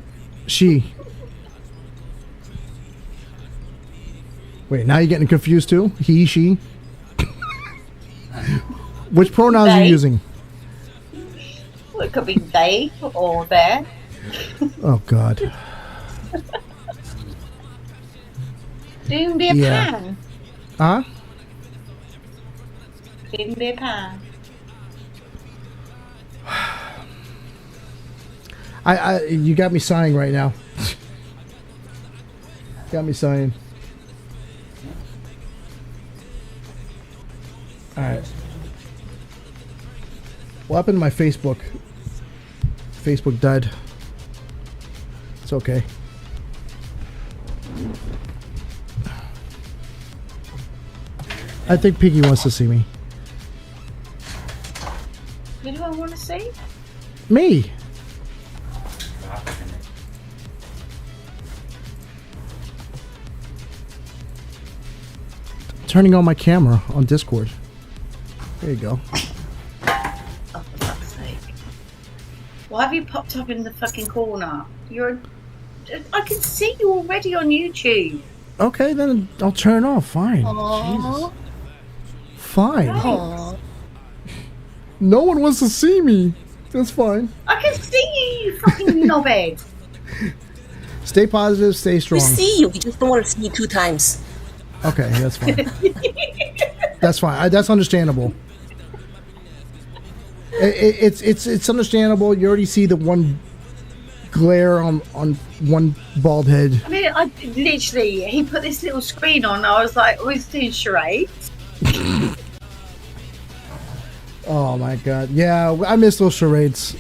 She. Wait, now you're getting confused too? He, she? Which pronouns are you using? Well, it could be they or there. Oh, God. Doing be a pan. Huh? Doing be a pan. You got me sighing right now. Got me sighing. Alright. What happened to my Facebook? Facebook died. It's okay. I think Piggy wants to see me. Who do I want to see? Me. Turning on my camera on Discord. There you go. Oh, for fuck's sake. Why have you popped up in the fucking corner? I can see you already on YouTube. Okay, then I'll turn it off. Fine. Aww. Fine. Aww. No one wants to see me. That's fine. I can see you, you fucking knobhead. Stay positive, stay strong. We see you. We just don't want to see you 2 times. Okay, that's fine. That's fine. That's understandable. It's understandable. You already see the one glare on one bald head. I mean, literally, he put this little screen on. I was like, oh, he's doing charades. Oh my god. Yeah, I miss those charades.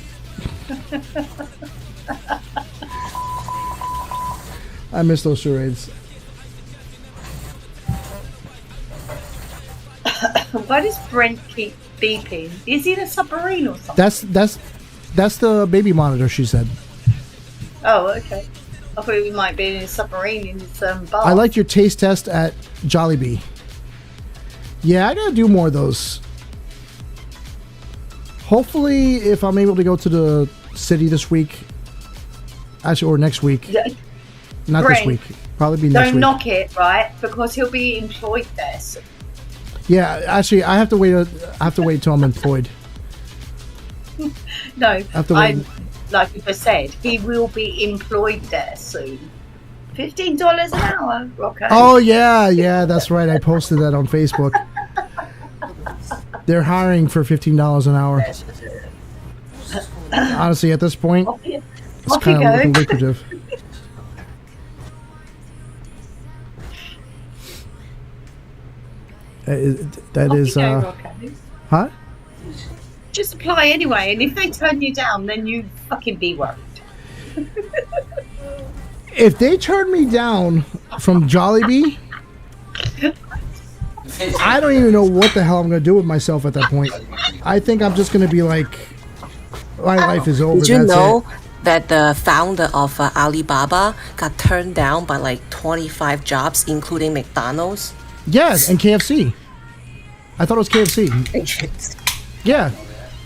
I miss those charades. Why does Brent keep beeping? Is he in a submarine or something? That's the baby monitor, she said. Oh, okay. I thought we might be in a submarine in his bar. I liked your taste test at Jollibee. Yeah, I gotta do more of those. Hopefully, if I'm able to go to the city this week, actually, or next week. Yeah. Not Brent, this week. Probably be next Don't week. knock it, right? Because he'll be employed there. So. Yeah, actually, I have to wait. I have to wait till I'm employed. No, have to wait. Like you just said, he will be employed there soon. $15 an hour, Rocco. Oh yeah, that's right. I posted that on Facebook. They're hiring for $15 an hour. Honestly, at this point, it's kind of looking lucrative. That is, huh? Just apply anyway, and if they turn you down, then you fucking be worried. If they turn me down from Jollibee, I don't even know what the hell I'm going to do with myself at that point. I think I'm just going to be like, my life is over. Did you That's know it. that the founder of Alibaba got turned down by like 25 jobs, including McDonald's? Yes, and KFC. I thought it was KFC. Yeah,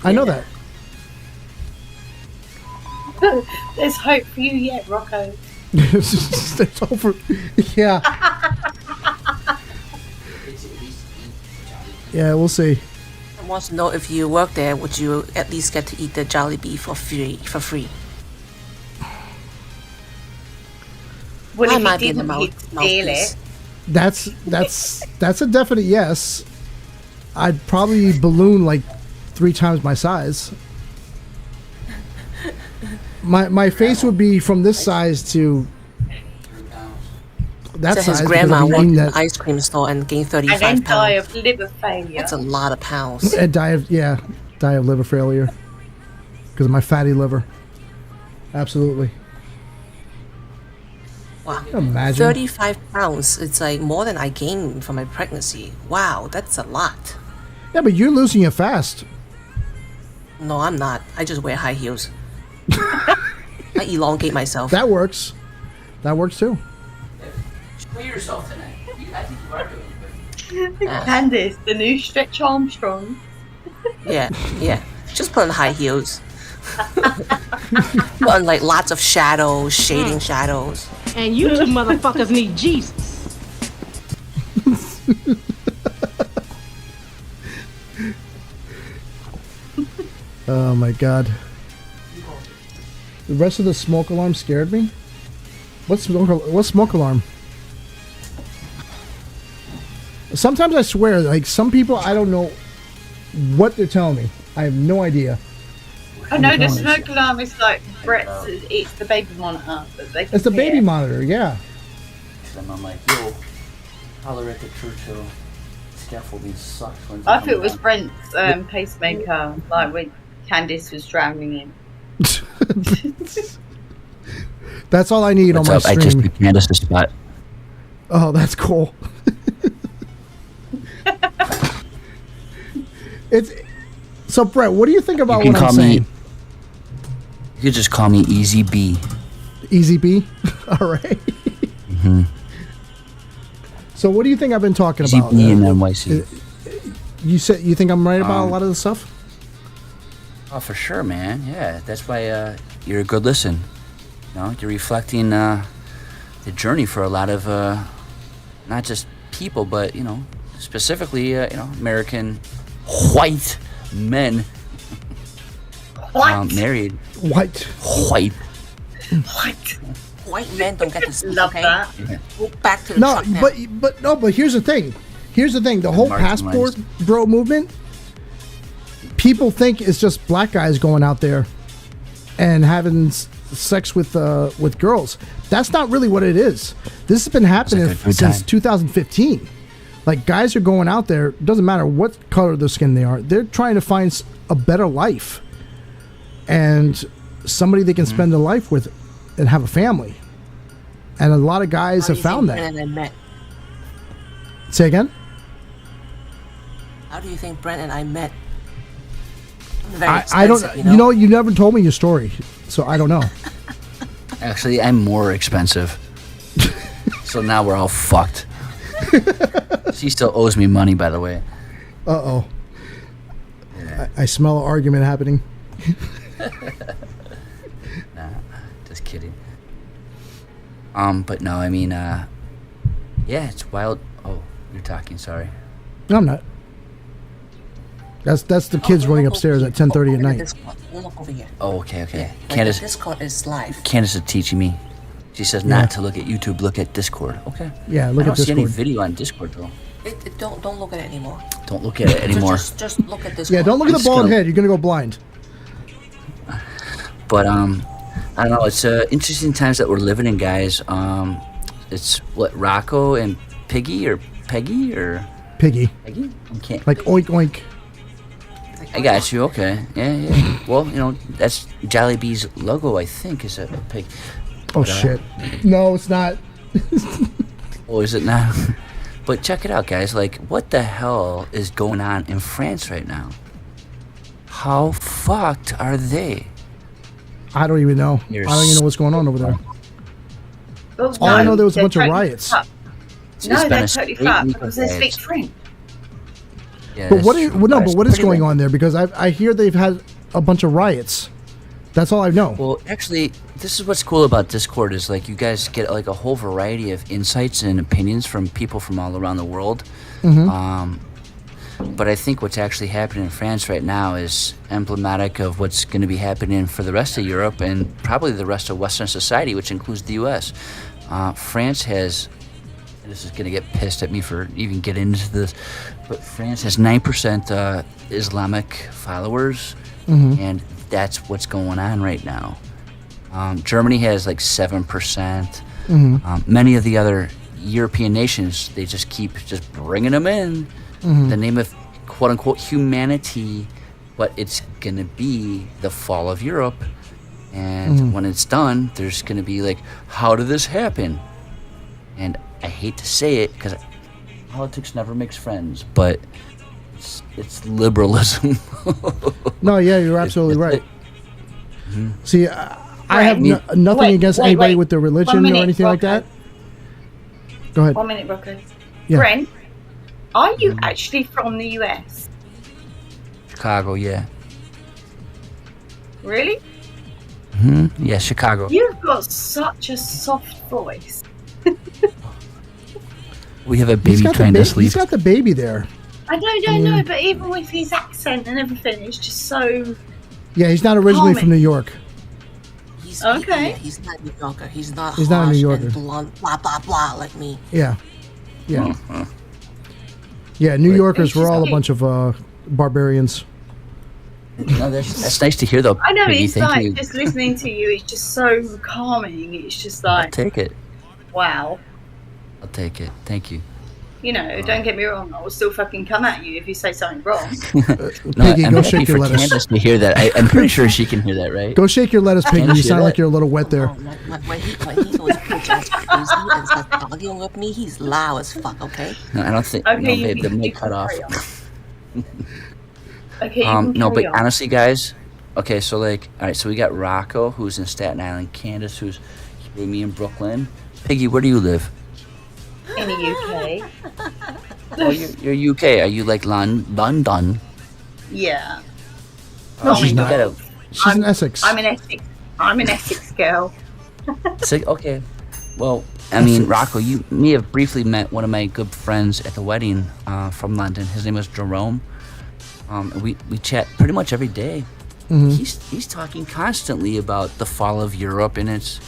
I know that. There's hope for you yet, Rocco. It's over. Yeah. Yeah, we'll see. I want to know, if you work there, would you at least get to eat the Jollibee for free? Well, I if might he be in the didn't, he'd steal it. That's a definite yes. I'd probably balloon like 3 times my size. My face would be from this size to that so size. his grandma because I'd be worked eating in that- an ice cream store and gained 35 And then pounds. die of liver failure. That's a lot of pounds. And die of liver failure because of my fatty liver. Absolutely. Wow. Imagine. 35 pounds. It's like more than I gained from my pregnancy. Wow, that's a lot. Yeah, but you're losing it fast. No, I'm not. I just wear high heels. I elongate myself. That works. That works too. Show yourself tonight. I think you are doing good. Candice, the new Stretch Armstrong. Yeah. Just put on high heels. Put on like lots of shadows, shading shadows. And you two motherfuckers need Jesus. Oh my god. The rest of the smoke alarm scared me. What smoke alarm? Sometimes I swear, like some people, I don't know what they're telling me. I have no idea. I know the smoke alarm is like Brett's. It's the baby monitor. That they can It's the hear. baby monitor, yeah. And I'm like, yo, holler at the Churchill. Scaffolding sucks. When's I thought it was coming Brent's pacemaker, like when Candice was drowning him. That's all I need What's on my up? stream. I just took Candace's spot. Oh, that's cool. It's so, Brett. What do you think about You can what I'm call me. saying? You could just call me Easy B. Easy B. All right. Mm-hmm. So, what do you think I've been talking Easy about? B and NYC. You said you think I'm right about a lot of the stuff. Oh, for sure, man. Yeah, that's why you're a good listen. You know, you're reflecting the journey for a lot of not just people, but specifically American white men married. White. White. White men don't get to speak, Love okay? that. Go back to the No, truck now. but here's the thing. The whole Marginalized. passport bro movement. People think it's just black guys going out there and having sex with girls. That's not really what it is. This has been happening It's like a good since time. 2015. Like, guys are going out there. Doesn't matter what color of their skin they are. They're trying to find a better life and somebody they can spend their life with and have a family. And a lot of guys How do have you found think that. Brent and I met? Say again. How do you think Brent and I met? I'm very I don't. expensive, You know, you never told me your story, so I don't know. Actually, I'm more expensive. So now we're all fucked. She still owes me money, by the way. Uh-oh. I smell an argument happening. Nah, just kidding. But no, I mean, yeah, it's wild. Oh, you're talking. Sorry. No, I'm not. That's the kids running upstairs at 10:30 at night. Look over here. Oh, okay. Like Candace, the Discord is live. Candace is teaching me. She says not to look at YouTube, look at Discord. Okay. Yeah, look I at don't see any Discord. video on Discord though. Don't look at it anymore. Don't look at it anymore. Just look at this. Yeah, don't look at I'm the just bald gonna- head. You're gonna go blind. But I don't know. It's interesting times that we're living in, guys. It's what Rocco and Piggy or Peggy or Piggy. Peggy. Okay. Like oink oink. I got you. Okay. Yeah. Well, you know that's Jollibee's logo. I think is a pig. Oh But, shit. No, it's not. Oh, is it not? But check it out, guys. Like, what the hell is going on in France right now? How fucked are they? I don't even know. You're I don't even know what's going on over there. Well, All I no, know, there was a they're bunch of totally riots. fucked. It's No, been they're a totally straight fucked week of because they speak riots. French. Yeah, But that's what is true, no? it's But what is pretty going late. on there? Because I hear they've had a bunch of riots. That's all I know. Well, actually, this is what's cool about Discord is like you guys get like a whole variety of insights and opinions from people from all around the world. Mhm. But I think what's actually happening in France right now is emblematic of what's going to be happening for the rest of Europe and probably the rest of Western society, which includes the U.S. France has, and this is going to get pissed at me for even getting into this, but France has 9% Islamic followers, Mhm. and that's what's going on right now. Germany has like 7%. Mhm. Many of the other European nations, they just keep just bringing them in. Mhm. The name of quote unquote humanity, but it's gonna be the fall of Europe. And Mhm. when it's done, there's gonna be like, how did this happen? And I hate to say it because politics never makes friends, but it's liberalism. No, yeah, you're absolutely right. See, I have Right. nothing Wait, against wait, anybody wait. with their 1 religion or minute, anything like Rocco. that. Go ahead. 1 minute, Rocco. Yeah. Brent, are you actually from the US? Chicago, yeah. Really? Yeah, Chicago. You've got such a soft voice. We have a He's baby got the trying to he's sleep. got the baby there. I don't know, but even with his accent and everything, it's just so. Yeah, he's not originally Calming. from New York. Okay. He's not a New Yorker. He's not. He's not a New harsh Yorker. And blunt, blah blah blah, like me. Yeah, yeah, yeah. New Yorkers were all a bunch of barbarians. No, that's nice to hear though. I know, Piggy, it's thank like you. just listening to you, it's just so calming. It's just I'll like, take it. wow. I'll take it. Thank you. You know, don't get me wrong, I will still fucking come at you if you say something wrong. No, Piggy, I'm go happy shake your for lettuce. Candace to hear that. I'm pretty sure she can hear that, right? Go shake your lettuce, Piggy. Candace, You hear sound that? like you're a little wet there. When he goes crazy and starts arguing with me, he's loud as fuck. Okay. No, I don't think. Okay, no, you babe, the can- mic you cut can off. carry Okay, you can No, but carry on. honestly, guys. Okay, so like, all right, so we got Rocco, who's in Staten Island, Candace, who's with me in Brooklyn. Piggy, where do you live? In the UK. Oh, you're UK. Are you like London? Yeah. No, she's You not. gotta- She's in Essex. I'm an Essex. I'm an Essex girl. Okay. Well, I mean, Rocco, you may have briefly met one of my good friends at the wedding from London. His name was Jerome. And we chat pretty much every day. He's talking constantly about the fall of Europe, and it's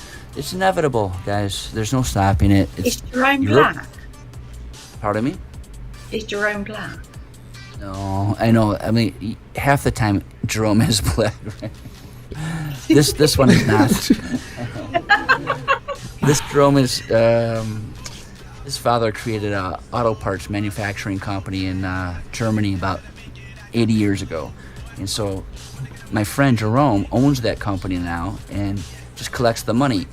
inevitable, guys. There's no stopping it. Is Jerome Europe. black? Pardon me? Is Jerome black? No, I know. I mean, half the time Jerome is black. Right? This one is not. This Jerome is. His father created a auto parts manufacturing company in Germany about 80 years ago, and so my friend Jerome owns that company now and just collects the money.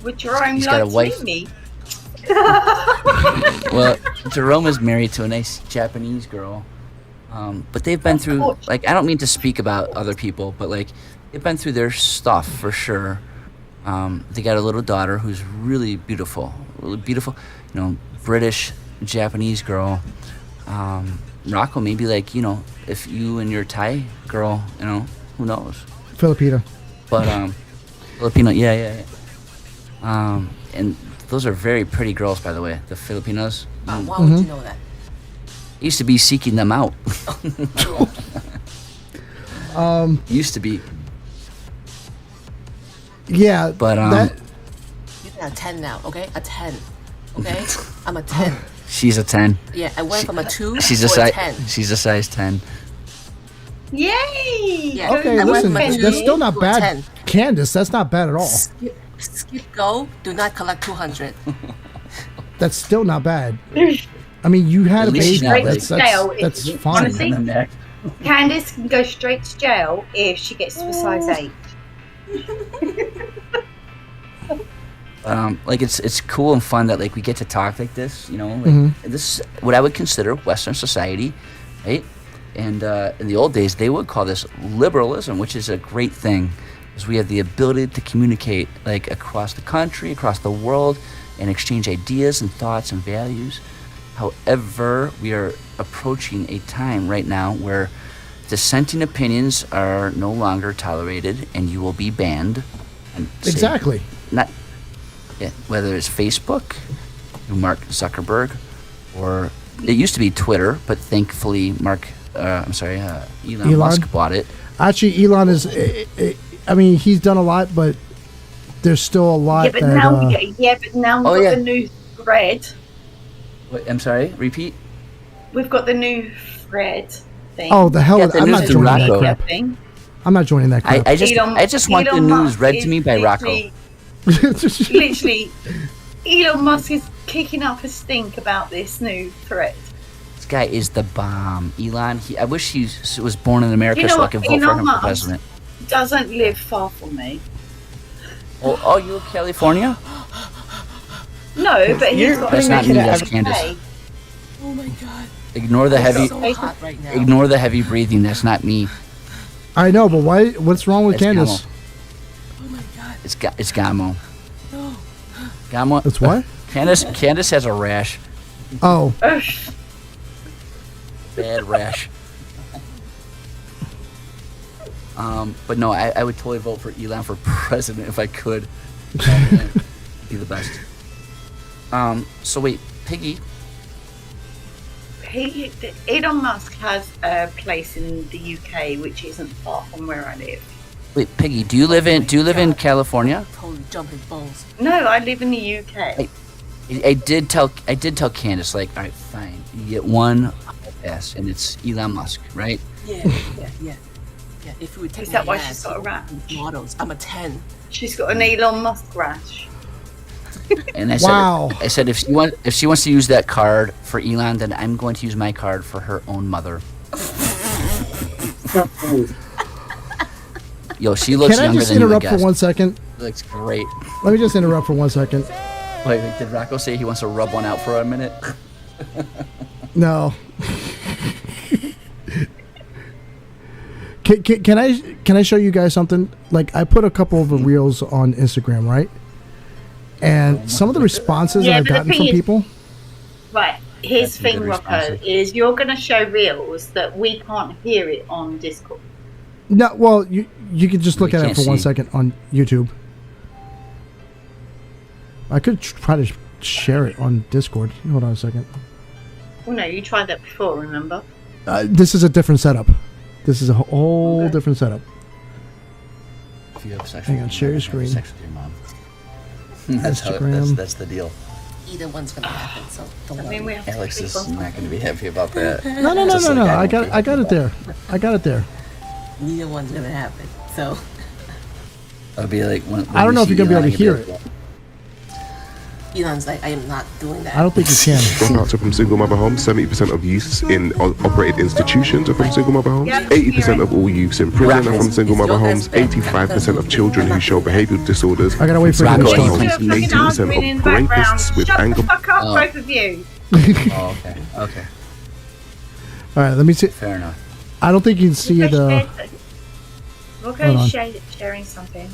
Would Jerome he's like got a wife. to meet me? Well, Jerome is married to a nice Japanese girl, but they've been through, like, I don't mean to speak about other people, but like they've been through their stuff for sure. They got a little daughter who's really beautiful, British Japanese girl. Rocco, maybe, like, if you and your Thai girl, who knows? Filipino. But Filipino, yeah. And those are very pretty girls, by the way, the Filipinos. Why would you know that? I used to be seeking them out. Used to be. Yeah, but You're a 10 now, okay? A 10, okay? I'm a 10. She's a 10. Yeah, I went from a 2 she's to a a 10. She's a size 10. Yay! Yeah. Okay, I went listen, from a that's 2 still not to a bad. 10. Candace, that's not bad at all. Skip go, do not collect 200. That's still not bad. I mean, you had At a least baby. she's not That's fine. Honestly, Candice can go straight to jail if she gets to a size 8. Like, it's cool and fun that, like, we get to talk like this, like, this is what I would consider Western society, right? And in the old days, they would call this liberalism, which is a great thing, because we have the ability to communicate, like, across the country, across the world, and exchange ideas and thoughts and values. However, we are approaching a time right now where dissenting opinions are no longer tolerated, and you will be banned. And Exactly. Yeah, whether it's Facebook, Mark Zuckerberg, or it used to be Twitter, but thankfully Elon Musk bought it. Actually, Elon is. I mean, he's done a lot, but there's still a lot. But now we've got the new thread. Wait, I'm sorry. Repeat. We've got the new thread thing. Oh, the hell! I'm not joining that Rocco. crap. I'm not joining that crap. I just want the news read to me by Rocco. Literally, Elon Musk is kicking up a stink about this new thread. This guy is the bomb. Elon, I wish he was born in America You know so I what? could vote for Elon him Musk for president. Doesn't live far from me. Oh, you in California? No, but he's got That's a not me, that's pay. Candace. Oh my god. Ignore the heavy. So hot right now. Ignore the heavy breathing. That's not me. I know, but why? What's wrong with It's Candace? Gamo. Oh my god. It's Gamo. No. Gamo. It's what? Candace has a rash. Oh. Bad rash. But no, I would totally vote for Elon for president if I could. Be the best. So wait, Piggy. Elon Musk has a place in the UK which isn't far from where I live. Wait, Piggy, do you live in California? Totally jumping balls. No, I live in the UK. I did tell Candace, like, all right, fine, you get one pass, and it's Elon Musk, right? Yeah. If you would take Is that my why ass, she's got a rash? models, I'm a 10. She's got an Elon Musk rash. And I Wow. said if she wants to use that card for Elon, then I'm going to use my card for her own mother. Yo, she looks Can I younger just than you would interrupt for guess. 1 second? Looks great. Let me just interrupt for 1 second. Wait, did Rocco say he wants to rub one out for a minute? No. Can I show you guys something? Like, I put a couple of reels on Instagram, right? And some of the responses that I've but the gotten thing from is- people. Right, here's the thing, good Rocco, responses. is you're going to show reels that we can't hear it on Discord. No, well, you can just look We at it can't for 1 see. second on YouTube. I could try to share it on Discord. Hold on a second. Well, no, you tried that before, remember? This is a different setup. This is a whole different setup. If you have sex Hang with on, your share mom, your have screen. Sex with your mom. That's how. Instagram. That's the deal. Either one's gonna happen, so don't I worry. mean, we have to Alex click is on not going to be happy about that. No. Just like I won't got be. I got it there. I got it there. Neither one's gonna happen. So It'll be like when I don't know if you're gonna be able to you'll hear be it. Elon's like, I am not doing that. I don't think you can. Dropouts are from single mother homes. 70% of youths in operated institutions are from single mother homes. 80% of all youths in prison are from single mother homes. 85% of children who show behavioural disorders. I gotta wait for from it to single start. mother homes. 80% of rapists with Shut anger. the fuck up, Oh. both of you. Oh, okay. Okay. All right, let me see. Fair enough. I don't think you can see it. We'll Hold go on. sharing something.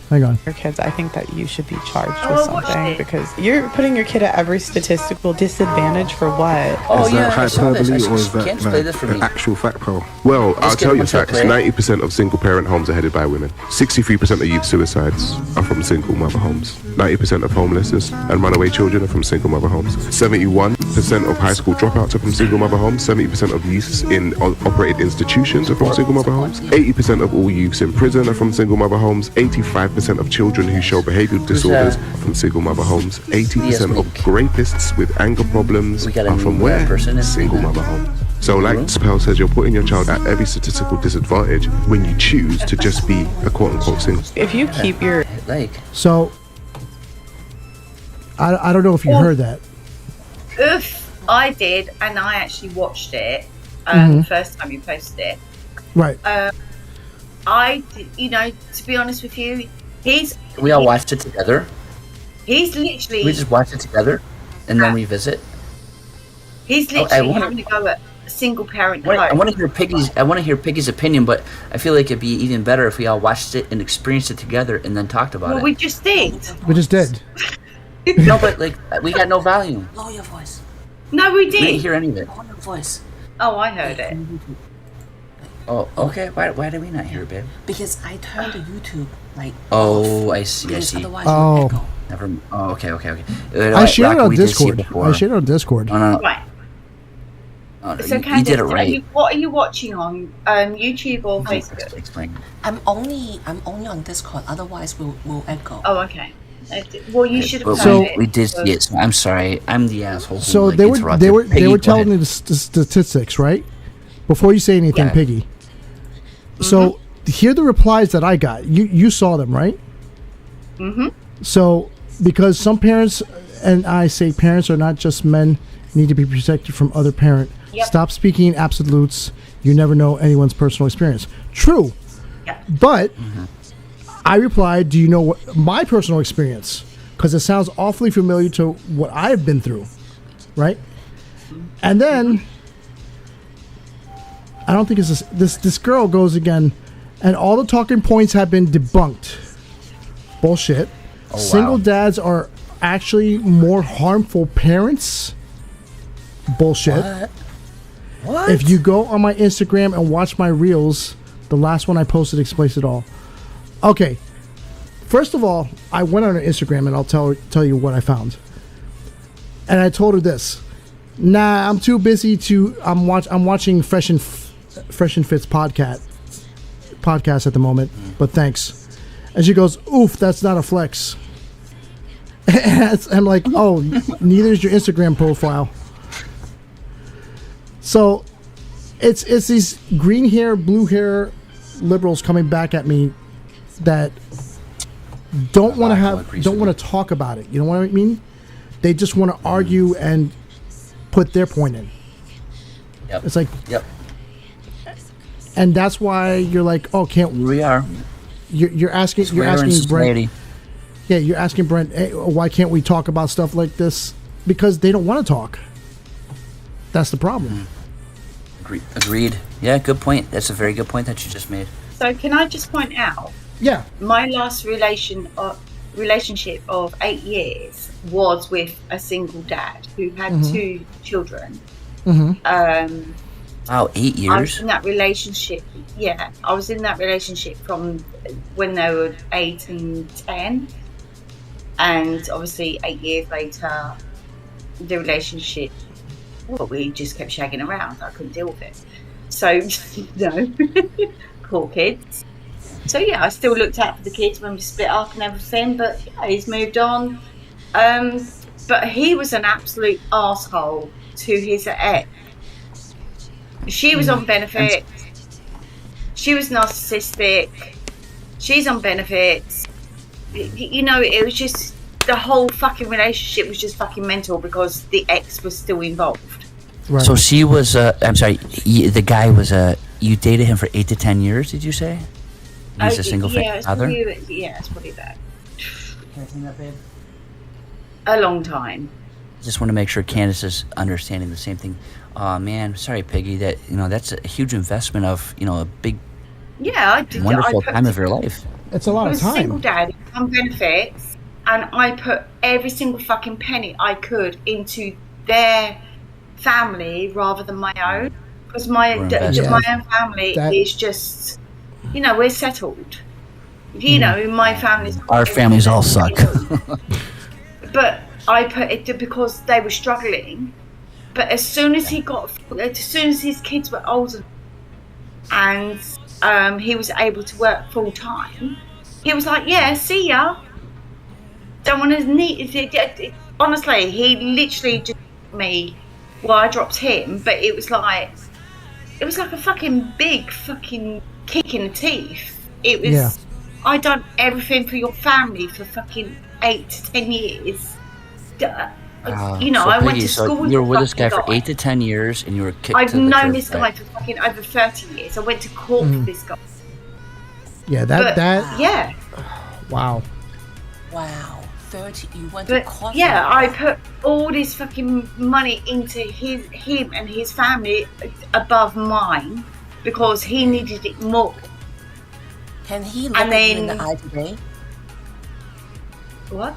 Hang on. Your kids, I think that you should be charged Oh, with I watched something it. because you're putting your kid at every statistical disadvantage for what? Oh Is yeah, that I saw this. hyperbole or is Can't that play this for an me. actual fact poll? Well, Let's I'll get tell you one to facts. play. 90% of single parent homes are headed by women. 63% of youth suicides are from single mother homes. 90% of homelessness and runaway children are from single mother homes. 71% of high school dropouts are from single mother homes. 70% of youths in operated institutions are from single mother homes. 80% of all youths in prison are from single mother homes. 85% of children who show behavioural disorders from single mother homes. 80% of rapists with anger problems We gotta are from move where? that person in. Single mother homes. So like Spell says, you're putting your child at every statistical disadvantage when you choose to just be a quote-unquote single. If you keep your Like, So I don't know if you heard that. Oof, I did, and I actually watched it the first time you posted it. Right. I, you know, to be honest with you, we all watched it together. he's literally We just watched it together, and then revisit. he's Oh, I literally wanna- having to go at a single parent I home. want to hear Piggy's. I want to hear Piggy's opinion, but I feel like it'd be even better if we all watched it and experienced it together, and then talked about Well, it. we just did. We just did. No, but like we got no volume. Lower your voice. No, we We didn't did. hear any of it. Lower your voice. Oh, I heard it. Oh, okay. Why did we not hear it, babe? Because I turned the YouTube like Oh, off, I see. I because see. otherwise Oh. you echo. Never. Oh, okay. I shared it on we did see Discord. before. I shared it on Discord. No, no, no. Right. Oh, no, So, you Candice, did it right. what are you watching on YouTube or Facebook? Explain. I'm only on Discord. Otherwise, we'll echo. Oh, okay. Well, you should have But done we, it. we did see it. So I'm sorry. I'm the asshole. Who, So like, they were interrupted. Piggy, they were go telling ahead. me the statistics, right? Before you say anything, Yeah. Piggy. So here are the replies that I got. You saw them, right? Mm-hmm. So because some parents, and I say parents are not just men, need to be protected from other parent. Yep. Stop speaking in absolutes. You never know anyone's personal experience. True. Yep. But I replied, do you know what my personal experience? Because it sounds awfully familiar to what I've been through, right? And then I don't think it's this girl goes again, and all the talking points have been debunked. Bullshit. Oh, Single wow. dads are actually more harmful parents. Bullshit. What? If you go on my Instagram and watch my reels, the last one I posted explains it all. Okay. First of all, I went on her Instagram and I'll tell you what I found. And I told her this. Nah, I'm too busy to. I'm watching Fresh and Fit's podcast at the moment. But thanks. And she goes, "Oof, that's not a flex." And I'm like, "Oh, neither is your Instagram profile." So, it's these green hair, blue hair liberals coming back at me that don't want to talk about it. You know what I mean? They just want to argue and put their point in. Yep. It's like, Yep. and that's why you're like, oh, can't we are? You're asking We're in Brent. society. Yeah, you're asking Brent, hey, why can't we talk about stuff like this? Because they don't want to talk. That's the problem. Agreed. Yeah, good point. That's a very good point that you just made. So, can I just point out? Yeah. My last relationship of 8 years was with a single dad who had 2 children. Mm-hmm. Wow, 8 I was years. in that relationship. Yeah, I was in that relationship from when they were 8 and 10, and obviously 8 years later, the relationship. Well, we just kept shagging around. I couldn't deal with it. So, poor kids. So yeah, I still looked out for the kids when we split up and everything, but yeah, he's moved on. But he was an absolute arsehole to his ex. She was on benefits. She was narcissistic. She's on benefits. You know, it was just, the whole fucking relationship was just fucking mental because the ex was still involved. Right. So she was, I'm sorry, the guy was, you dated him for 8 to 10 years, did you say? He's a single father? Yeah, it's probably that. A long time. Just want to make sure Candace is understanding the same thing. Man, sorry, Piggy, that, that's a huge investment of, a big, wonderful time of your life. It's a lot of I was time. a single dad on benefits, and I put every single fucking penny I could into their family rather than my own, because my own family is just, we're settled. My family's, our families all suck. But I put it because they were struggling. But as soon as his kids were older and he was able to work full time, he was like, "Yeah, see ya. Don't want to need." Honestly, he literally just me. Well, I dropped him, but it was like a fucking big fucking kick in the teeth. It was. Yeah. I done everything for your family for fucking 8 to 10 years. I went to school. You were with this guy for 8 to 10 years, and you were kicked. I've known this guy for fucking over 30 years. I went to court for this guy. Yeah, yeah. Wow. 30. You went to court. Yeah, I put all this fucking money into him and his family above mine because he needed it more. Can he look at you in the eye today? What?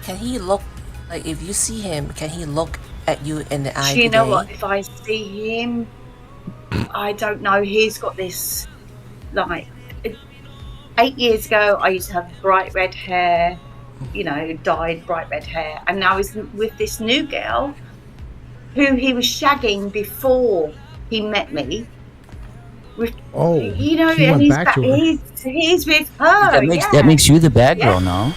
Can he look, like, if you see him, can he look at you in the eye today? Do you know what? If I see him, I don't know. He's got this, like, 8 years ago, I used to have bright red hair, dyed bright red hair. And now he's with this new girl who he was shagging before he met me. He went back to her. He's with her. That makes you the bad girl, no?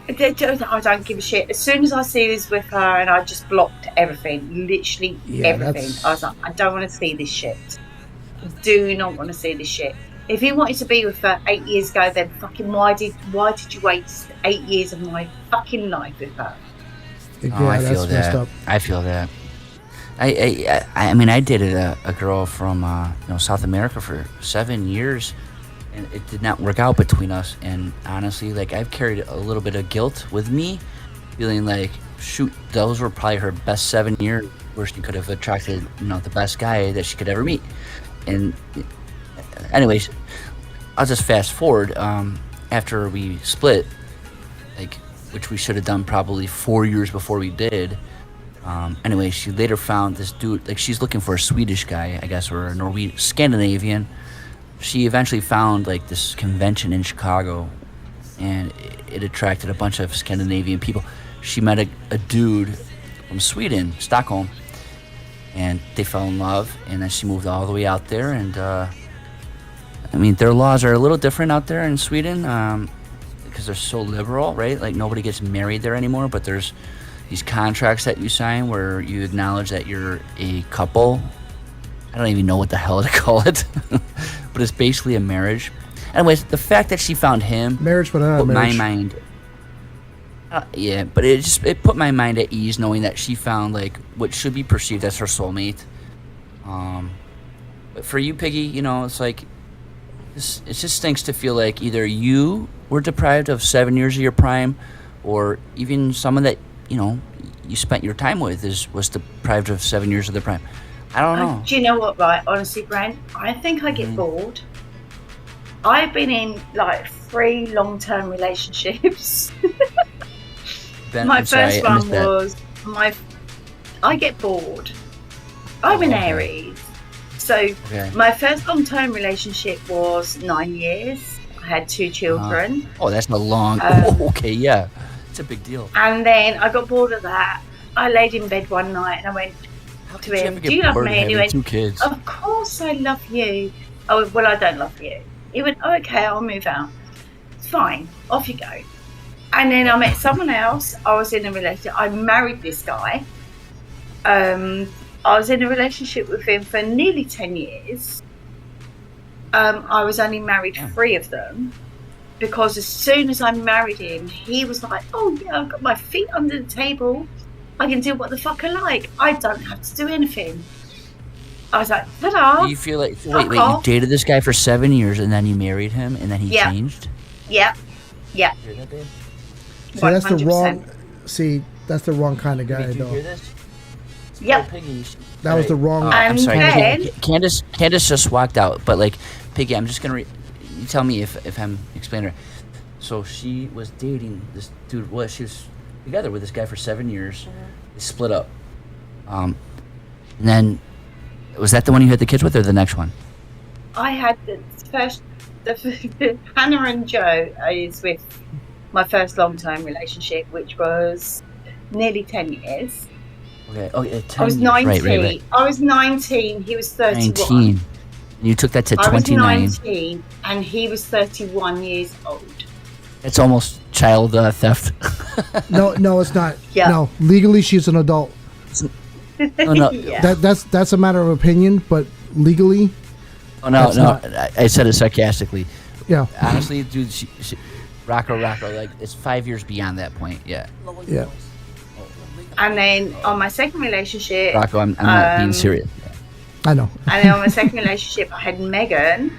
I don't give a shit. As soon as I see this with her, and I just blocked everything, literally everything. I was like, I don't want to see this shit. Do not want to see this shit. If he wanted to be with her 8 years ago, then fucking why did you waste 8 years of my fucking life with her? Yeah, I feel that. I feel that. I mean, I dated a girl from South America for 7 years, and it did not work out between us. And honestly, like, I've carried a little bit of guilt with me, feeling like, shoot, those were probably her best 7 years where she could have attracted, the best guy that she could ever meet. And anyways, I'll just fast forward. After we split, which we should have done probably 4 years before we did. Anyway, she later found this dude, she's looking for a Swedish guy, I guess, or a Norwegian, Scandinavian. She eventually found, this convention in Chicago, and it attracted a bunch of Scandinavian people. She met a dude from Sweden, Stockholm, and they fell in love, and then she moved all the way out there, and, their laws are a little different out there in Sweden, because they're so liberal, right? Nobody gets married there anymore, but there's these contracts that you sign where you acknowledge that you're a couple. I don't even know what the hell to call it, but it's basically a marriage. Anyways, the fact that she found him put my mind. But it put my mind at ease knowing that she found what should be perceived as her soulmate. But for you, Piggy, it's it just stinks to feel like either you were deprived of 7 years of your prime, or even someone that you spent your time with was deprived of 7 years of their prime. I don't know. Do you know what, right? Honestly, Brent, I think I get bored. I've been in 3 long-term relationships. My first one was I get bored. I'm an Aries. So my first long-term relationship was 9 years. I had 2 children. That's a long... yeah. It's a big deal. And then I got bored of that. I laid in bed one night and I went, to him, do you love me? And he went, 2 kids. of course I love you. Oh, well, I don't love you. He went, oh, okay, I'll move out. It's fine. Off you go. And then I met someone else. I was in a relationship. I married this guy. I was in a relationship with him for nearly 10 years. I was only married 3 of them. Because as soon as I married him, he was like, oh, yeah, I've got my feet under the table. I can do what the fuck I like. I don't have to do anything. I was like, ta-da. Do you feel like, wait, you dated this guy for 7 years and then you married him and then he changed? Yeah. Yeah. Hear that, babe? See, that's the 100%. wrong. See, that's the wrong kind of guy, Did you though. hear this? Yep. That was the wrong. I'm sorry. then- Candace just walked out, but like, Piggy, I'm just gonna. You tell me if I'm explaining her. So she was dating this dude. Well, she was together with this guy for 7 years. They split up. And then, was that the one you had the kids with, or the next one? I had the Hannah and Joe is with my first long-term relationship, which was nearly 10 years. Okay. Oh, yeah, 10 I was years. 19. Right. I was 19. He was 31. 19. You took that to I was 29. 19, and he was 31 years old. That's almost child theft. No, it's not. Yeah. No, legally she's an adult. no. Yeah. That's a matter of opinion, but legally. Oh no, that's no. not. I said it sarcastically. Yeah. Honestly, dude, she, Rocco, like it's 5 years beyond that point. Yeah. Yeah. And then on my second relationship, Rocco, I'm not being serious. I know. And then on my second relationship, I had Megan,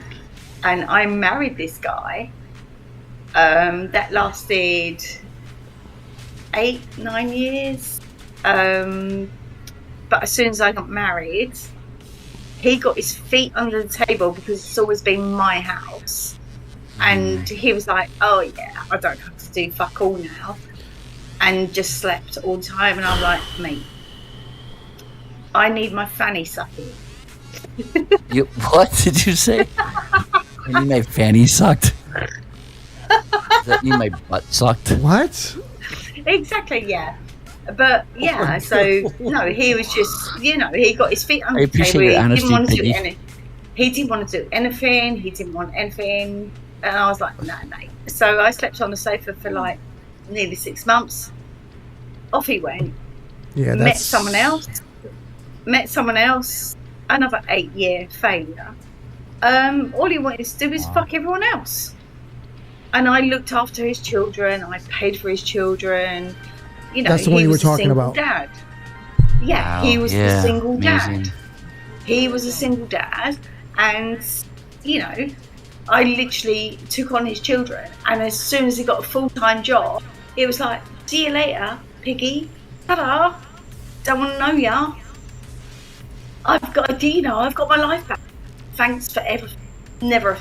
and I married this guy. That lasted 8-9 years. But as soon as I got married, he got his feet under the table because it's always been my house. And he was like, oh yeah, I don't have to do fuck all now. And just slept all the time. And I'm like, mate, I need my fanny sucking. What did you say? You mean my fanny sucked? Does that mean my butt sucked? What? Exactly, yeah. But yeah, so no, he was just, he got his feet under I the table. appreciate your honesty, Piggy. He didn't want to do anything. He didn't want anything. And I was like, no, mate. So I slept on the sofa for like nearly 6 months. Off he went. Yeah, Met someone else. Another 8-year failure. All he wanted to do was fuck everyone else. And I looked after his children. I paid for his children. That's the one you were talking about. Dad. Yeah, Wow, he was the single amazing. dad. He was a single dad, and I literally took on his children. And as soon as he got a full-time job, it was like, "See you later, Piggy. Ta-da. Don't want to know ya. I've got I've got my life back. Thanks for everything. Never."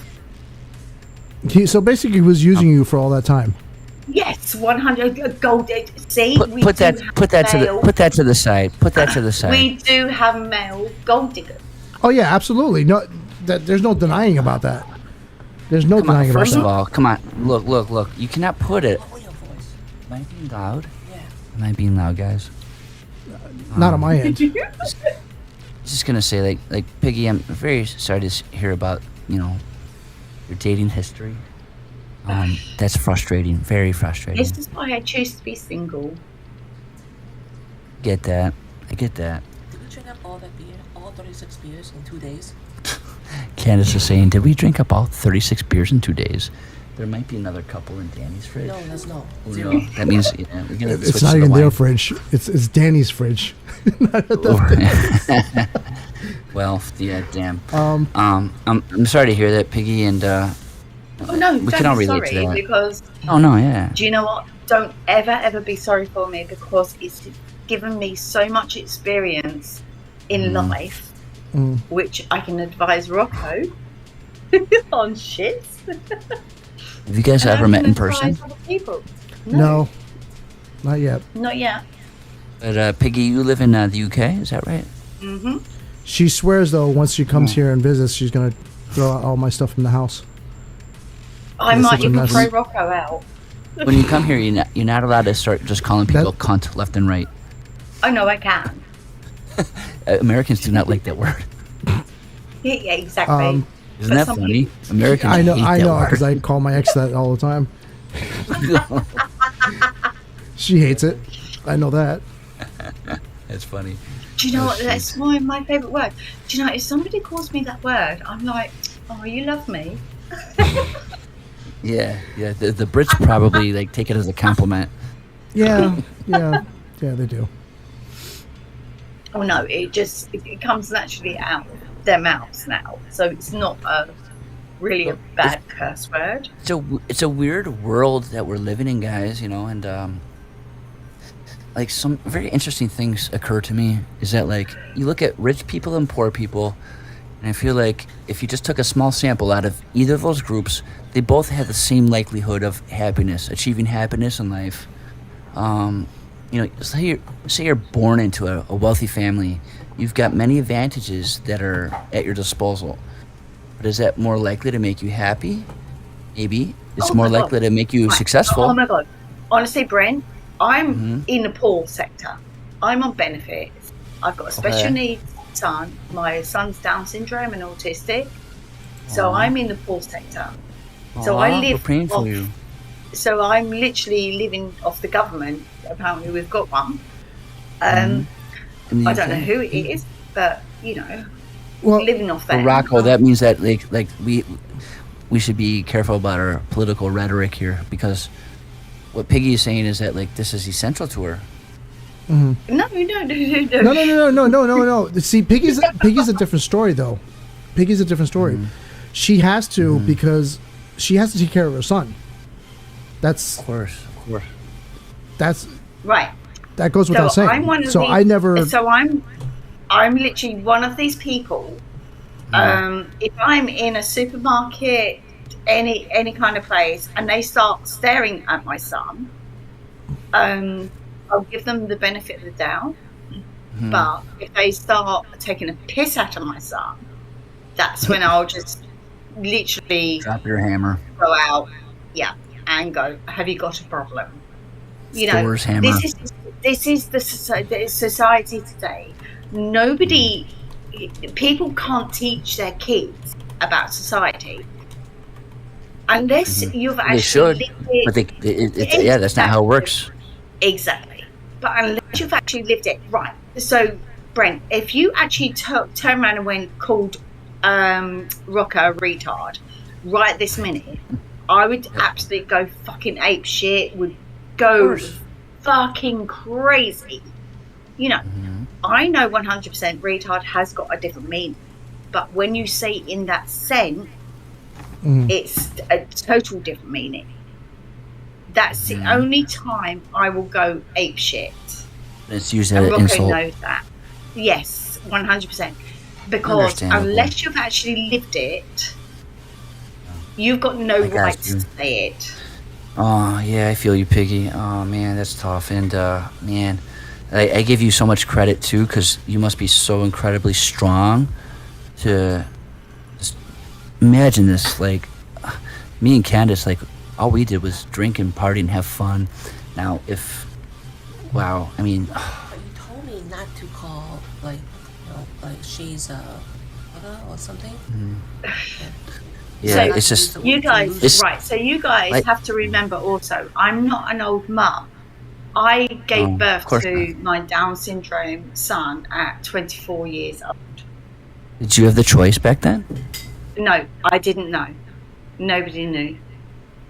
So basically, he was using you for all that time. Yes, 100 gold. See, Put that to the side. Put that to the side. We do have male gold diggers. Oh yeah, absolutely. No, there's no denying about that. There's no Come on, denying about first that. of all, come on. Look. You cannot put it. Am I being loud? Yeah. Am I being loud, guys? Not on my end. Just gonna say, like Piggy, I'm very sorry to hear about your dating history. That's frustrating. Very frustrating. This is why I choose to be single. Get that. I get that. Did we drink up all that beer, all 36 beers in 2 days? Candace is saying, did we drink up all 36 beers in 2 days? There might be another couple in Danny's fridge. No, there's no. Oh, Zero. no. That means we're gonna It's switch not to even the their wine. fridge. It's Danny's fridge. Well, yeah, damn. I'm sorry to hear that, Piggy, and Oh no, we can all don't be relate to sorry that. because. Oh no, yeah. Do you know what? Don't ever be sorry for me because it's given me so much experience in life, which I can advise Rocco on shit. Have you guys ever met in person? People. No, not yet. Not yet. But Piggy, you live in the UK, is that right? Mm-hmm. She swears though, once she comes here and visits, she's gonna throw out all my stuff in the house. I It's might such a even mess. throw Rocco out. When you come here, you're not allowed to start just calling people cunt left and right. Oh no, I can. Americans do not like that word. Yeah, exactly. Isn't that funny? Americans I know, hate I that know, word. because I call my ex that all the time. She hates it. I know that. That's funny. Do you know Oh, what? That's my favourite word. Do you know, if somebody calls me that word, I'm like, oh, you love me? Yeah. The Brits probably like take it as a compliment. Yeah, they do. Oh no, it comes naturally out of their mouths now, so it's not really a bad curse word. It's a weird world that we're living in, guys. You know, and like some very interesting things occur to me. Is that like you look at rich people and poor people, and I feel like if you just took a small sample out of either of those groups, they both have the same likelihood of happiness, achieving happiness in life. You know, say you're born into a wealthy family, you've got many advantages that are at your disposal. But is that more likely to make you happy? Maybe. It's more likely to make you successful. Oh my God. Honestly, Brent, I'm in the poor sector. I'm on benefits. I've got a special needs son. My son's Down syndrome and autistic. So I'm in the poor sector. So I live we're praying for you. So I'm literally living off the government. Apparently we've got one. I don't know who it is, but you know, living off that. Rocco, that means that like we should be careful about our political rhetoric here, because what Piggy is saying is that like this is essential to her. Mm-hmm. No. See, Piggy's a different story though. Piggy's a different story. She has to because she has to take care of her son. That's of course. That's right. That goes without saying. I'm one of so these, I never. So I'm literally one of these people. If I'm in a supermarket, any kind of place, and they start staring at my son, I'll give them the benefit of the doubt. But if they start taking a piss out of my son, that's when I'll just literally drop your hammer, go out, and go, have you got a problem? You know, Thor's hammer. This is the society today. People can't teach their kids about society unless you've actually They should, lived it. but that's not how it works. Exactly. But unless you've actually lived it, right? So, Brent, if you actually turn around and called Rocker a retard right this minute, I would absolutely go fucking ape shit, would go fucking crazy. You know, I know 100% retard has got a different meaning, but when you say in that sense, it's a total different meaning. That's the only time I will go ape shit. Let's use that And as Rocco insult. knows that. Yes, 100%. Because Understandable. unless you've actually lived it, you've got no I got right you. to say it. Oh yeah, I feel you, Piggy. Oh man, that's tough. And man, I give you so much credit too, because you must be so incredibly strong to just imagine this. Like me and Candace, like all we did was drink and party and have fun. Now, I mean, But you told me not to call, like, you know, like she's a mother or something. yeah, So it's just you guys, it's- right? So you guys like- have to remember also, I'm not an old mum. I gave of birth course to my Down syndrome son at 24 years old. Did you have the choice back then? No, I didn't know. Nobody knew.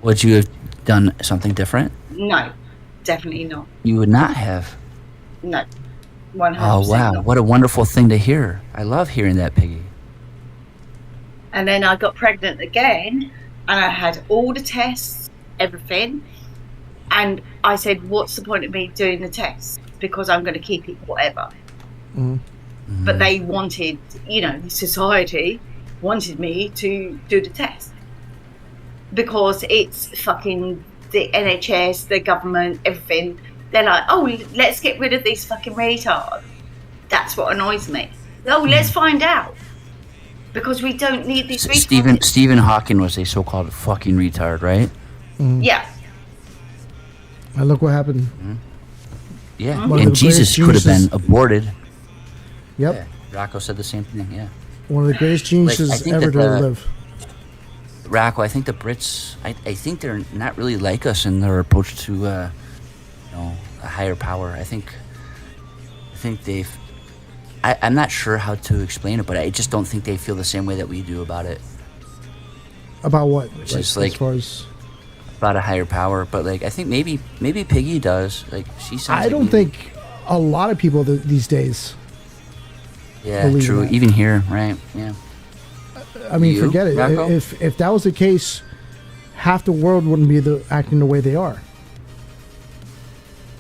Would you have done something different? No, definitely not. You would not have. No, 100%. Oh wow, not. what a wonderful thing to hear. I love hearing that, Piggy. And then I got pregnant again, and I had all the tests, everything. And I said, what's the point of me doing the tests? Because I'm going to keep it whatever. But they wanted, you know, society wanted me to do the test. Because it's fucking the NHS, the government, everything. They're like, oh, let's get rid of these fucking retards. That's what annoys me. Oh, let's find out. Because we don't need these retards. Stephen Hawking was a so-called fucking retard, right? Yeah. And look what happened. Yeah, One of and the Jesus greatest could have been geniuses. aborted. Yep. Yeah, Rocco said the same thing. Yeah. One of the greatest I geniuses think ever that to live. Rocco, I think the Brits, I think they're not really like us in their approach to, a higher power. I think they've. I'm not sure how to explain it, but I just don't think they feel the same way that we do about it. About what? Which is like as far as about a higher power, but like I think maybe Piggy does. Like she sounds. I like don't maybe- think a lot of people these days. Yeah, believe true. that. Even here, right? Yeah. I mean, You, forget it. Rocco? If that was the case, half the world wouldn't be acting the way they are.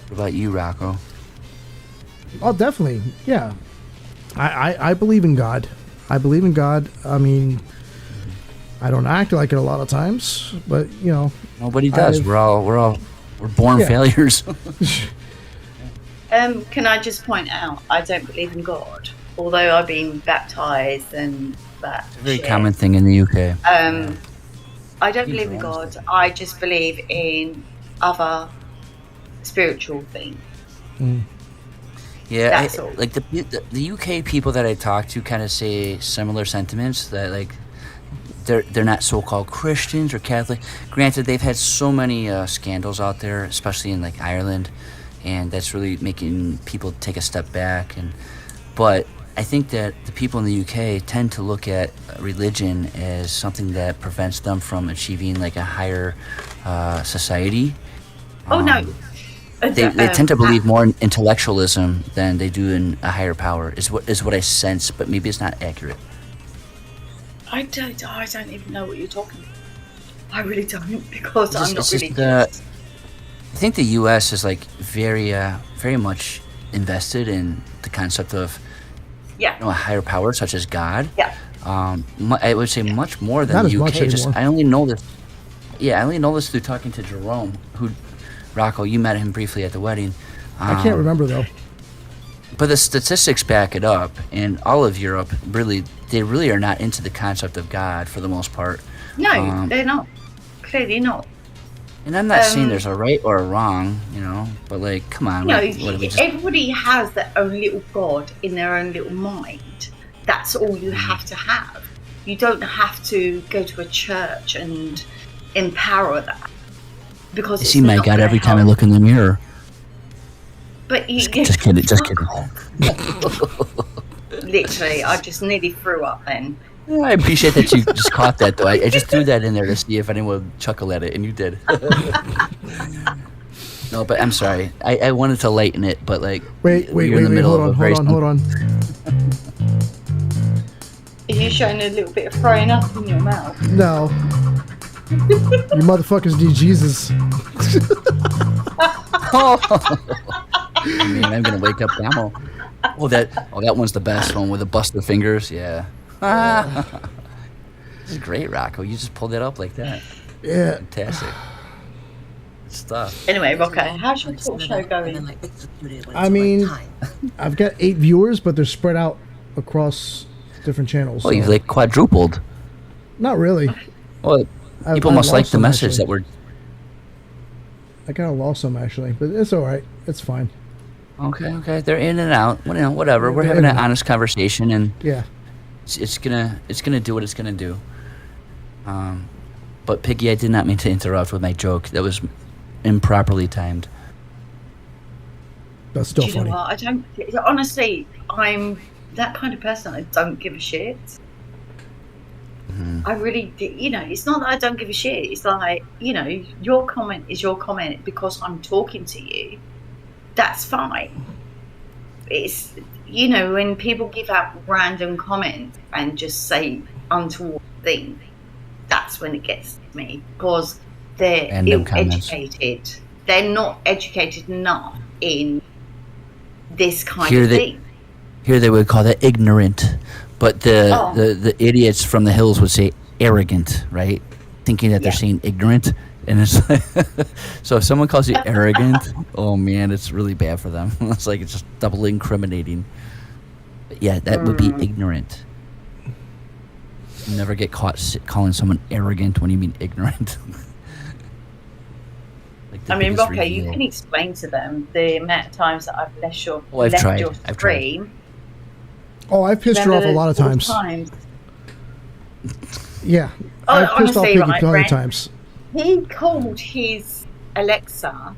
What about you, Rocco? Oh, definitely. Yeah. I believe in God. I believe in God. I mean, I don't act like it a lot of times, but Nobody does. I've- We're born Yeah. failures. Can I just point out, I don't believe in God, although I've been baptized and that. Very shit. common thing in the UK. I don't believe in God. I just believe in other spiritual things. Yeah, That's all. like the UK people that I talk to kind of say similar sentiments that like they're not so-called Christians or Catholic. Granted, they've had so many scandals out there, especially in like Ireland, and that's really making people take a step back. But I think that the people in the UK tend to look at religion as something that prevents them from achieving like a higher society. Oh no. They tend to believe more in intellectualism than they do in a higher power. Is what I sense, but maybe it's not accurate. I don't even know what you're talking about. I really don't, because I'm not It's really. just, I think the U.S. is like very much invested in the concept of Yeah. a higher power such as God. Yeah. I would say much more than Not the as much UK. Just anymore. I only know this. Yeah, I only know this through talking to Jerome, who Rocco, you met him briefly at the wedding. I can't remember though. But the statistics back it up, and all of Europe they really are not into the concept of God for the most part. No, they're not. Clearly not. And I'm not saying there's a right or a wrong, but like, come on. No, what do we just- everybody has their own little god in their own little mind. That's all you have to have. You don't have to go to a church and empower that. Because I it's see my not God gonna every time I help. look in the mirror. But you, Just kidding. literally, I just nearly threw up then. Yeah, I appreciate that you just caught that, though. I just threw that in there to see if anyone would chuckle at it, and you did. No, but I'm sorry. I wanted to lighten it, but like, Wait, you're in the middle of a very hold on. Are you showing a little bit of throwing up in your mouth? No. You motherfuckers need Jesus. I mean, I'm gonna wake up now. That one's the best one with the busted fingers. Yeah. This is great, Rocco. You just pulled it up like that. Yeah. Fantastic. Good stuff. Anyway, Rocco, how's your talk show going? I mean, I've got 8 viewers, but they're spread out across different channels. Oh, you've so- like quadrupled. Not really. Well, I- people I must like lost the some, message actually. that we're. I kind of lost some actually, but it's all right. It's fine. Okay. They're in and out. Whatever. We're having an honest conversation, and Yeah. it's gonna do what it's gonna do. But Piggy, I did not mean to interrupt with my joke. That was improperly timed. That's still Do you know funny. what? I don't. Honestly, I'm that kind of person. I don't give a shit. I really, it's not that I don't give a shit. It's like, your comment is your comment because I'm talking to you. That's fine. It's, when people give out random comments and just say untoward things, that's when it gets me because they're Random comments. ill-educated. They're not educated enough in this kind Here of they- thing. Here they would call that ignorant, but the idiots from the hills would say arrogant, right? Thinking that they're saying ignorant, and it's like, so if someone calls you arrogant, oh man, it's really bad for them. It's like it's just double incriminating. But yeah, that would be ignorant. You never get caught calling someone arrogant when you mean ignorant. Like the I mean, biggest Rocco, you reveal. can explain to them the amount of times that I've left your Oh, I've tried. your I've tried. stream Oh, I've pissed her off a lot of times. Yeah. I've pissed off honestly, Piggy right, plenty of Brent, times. He called his Alexa,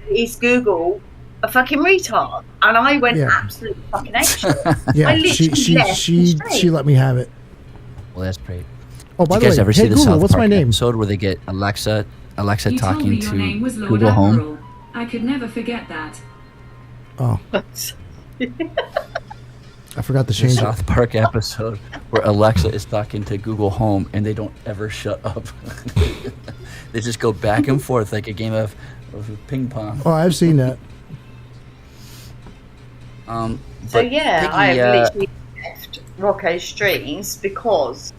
his Google, a fucking retard, and I went absolutely fucking apeshit. Yeah, I literally left she let me have it. Well, that's great. Oh, by Did you guys the way, ever hey see the Google, South what's Park my name? episode where they get Alexa You told talking me your name to was Lord Google Home? Admiral. I could never forget that. Oh. I forgot to The change it. South Park episode where Alexa is talking to Google Home and they don't ever shut up. They just go back and forth like a game of ping pong. Oh, I've seen that. So But yeah, Piggy, I have literally left Rocco's streams because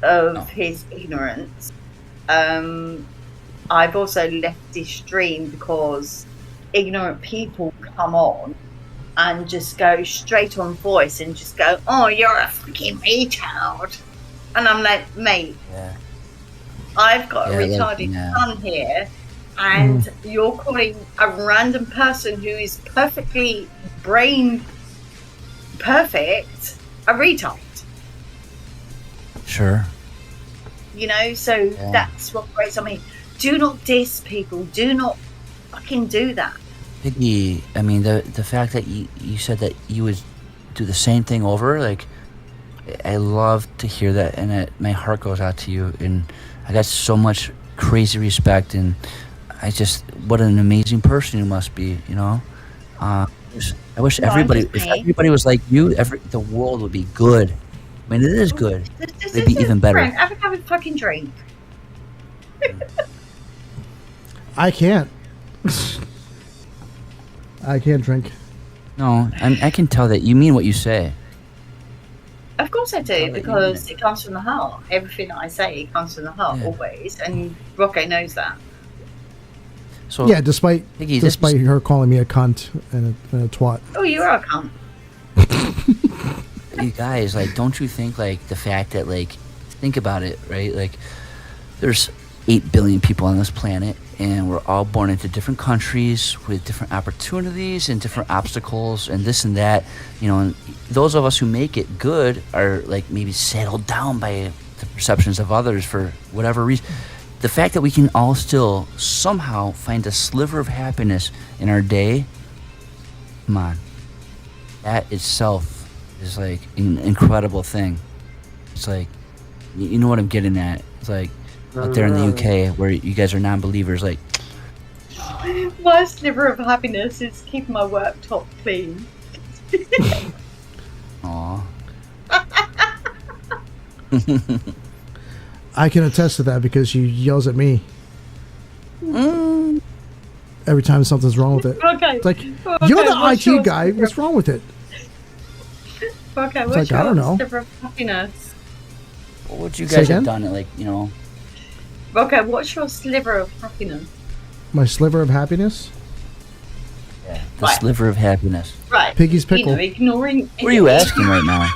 of his ignorance. I've also left this stream because ignorant people come on and just go straight on voice and just go, "Oh, you're a fucking retard," and I'm like, mate, I've got a retarded son here, and you're calling a random person who is perfectly brain perfect a retard. Sure. You know, so that's what grates on me. Do not diss people. Do not fucking do that. Piggy, I mean, the fact that you said that you would do the same thing over, like, I love to hear that, and my heart goes out to you, and I got so much crazy respect, and what an amazing person you must be, you know? I wish everybody, if everybody was like you, the world would be good. I mean, it is good. They'd be even better. Frank, have a fucking drink. I can't. I can't drink. No, I can tell that you mean what you say. Of course I do, because it comes from the heart. Everything that I say comes from the heart, always, and Rocco knows that. So yeah, despite Piggy, her calling me a cunt and a twat. Oh, you are a cunt. You guys, like, don't you think, like, the fact that, like, think about it, right? Like, there's 8 billion people on this planet, and we're all born into different countries with different opportunities and different obstacles and this and that, you know, and those of us who make it good are, like, maybe settled down by the perceptions of others for whatever reason. The fact that we can all still somehow find a sliver of happiness in our day, come on, that itself is like an incredible thing. It's like, you know what I'm getting at. It's like out there in the UK where you guys are non-believers, like, My sliver of happiness is keeping my worktop clean. aw. I can attest to that because she yells at me every time something's wrong with it. Okay. It's like, Okay, you're the what's IT your guy. secret? What's wrong with it? Okay, It's what's like, I your don't know. sliver of happiness? What would you Say guys have again? done it, like, you know? Okay, what's your sliver of happiness? My sliver of happiness? The sliver of happiness. Right. Piggy's pickle. You know, ignoring. What are you asking right now?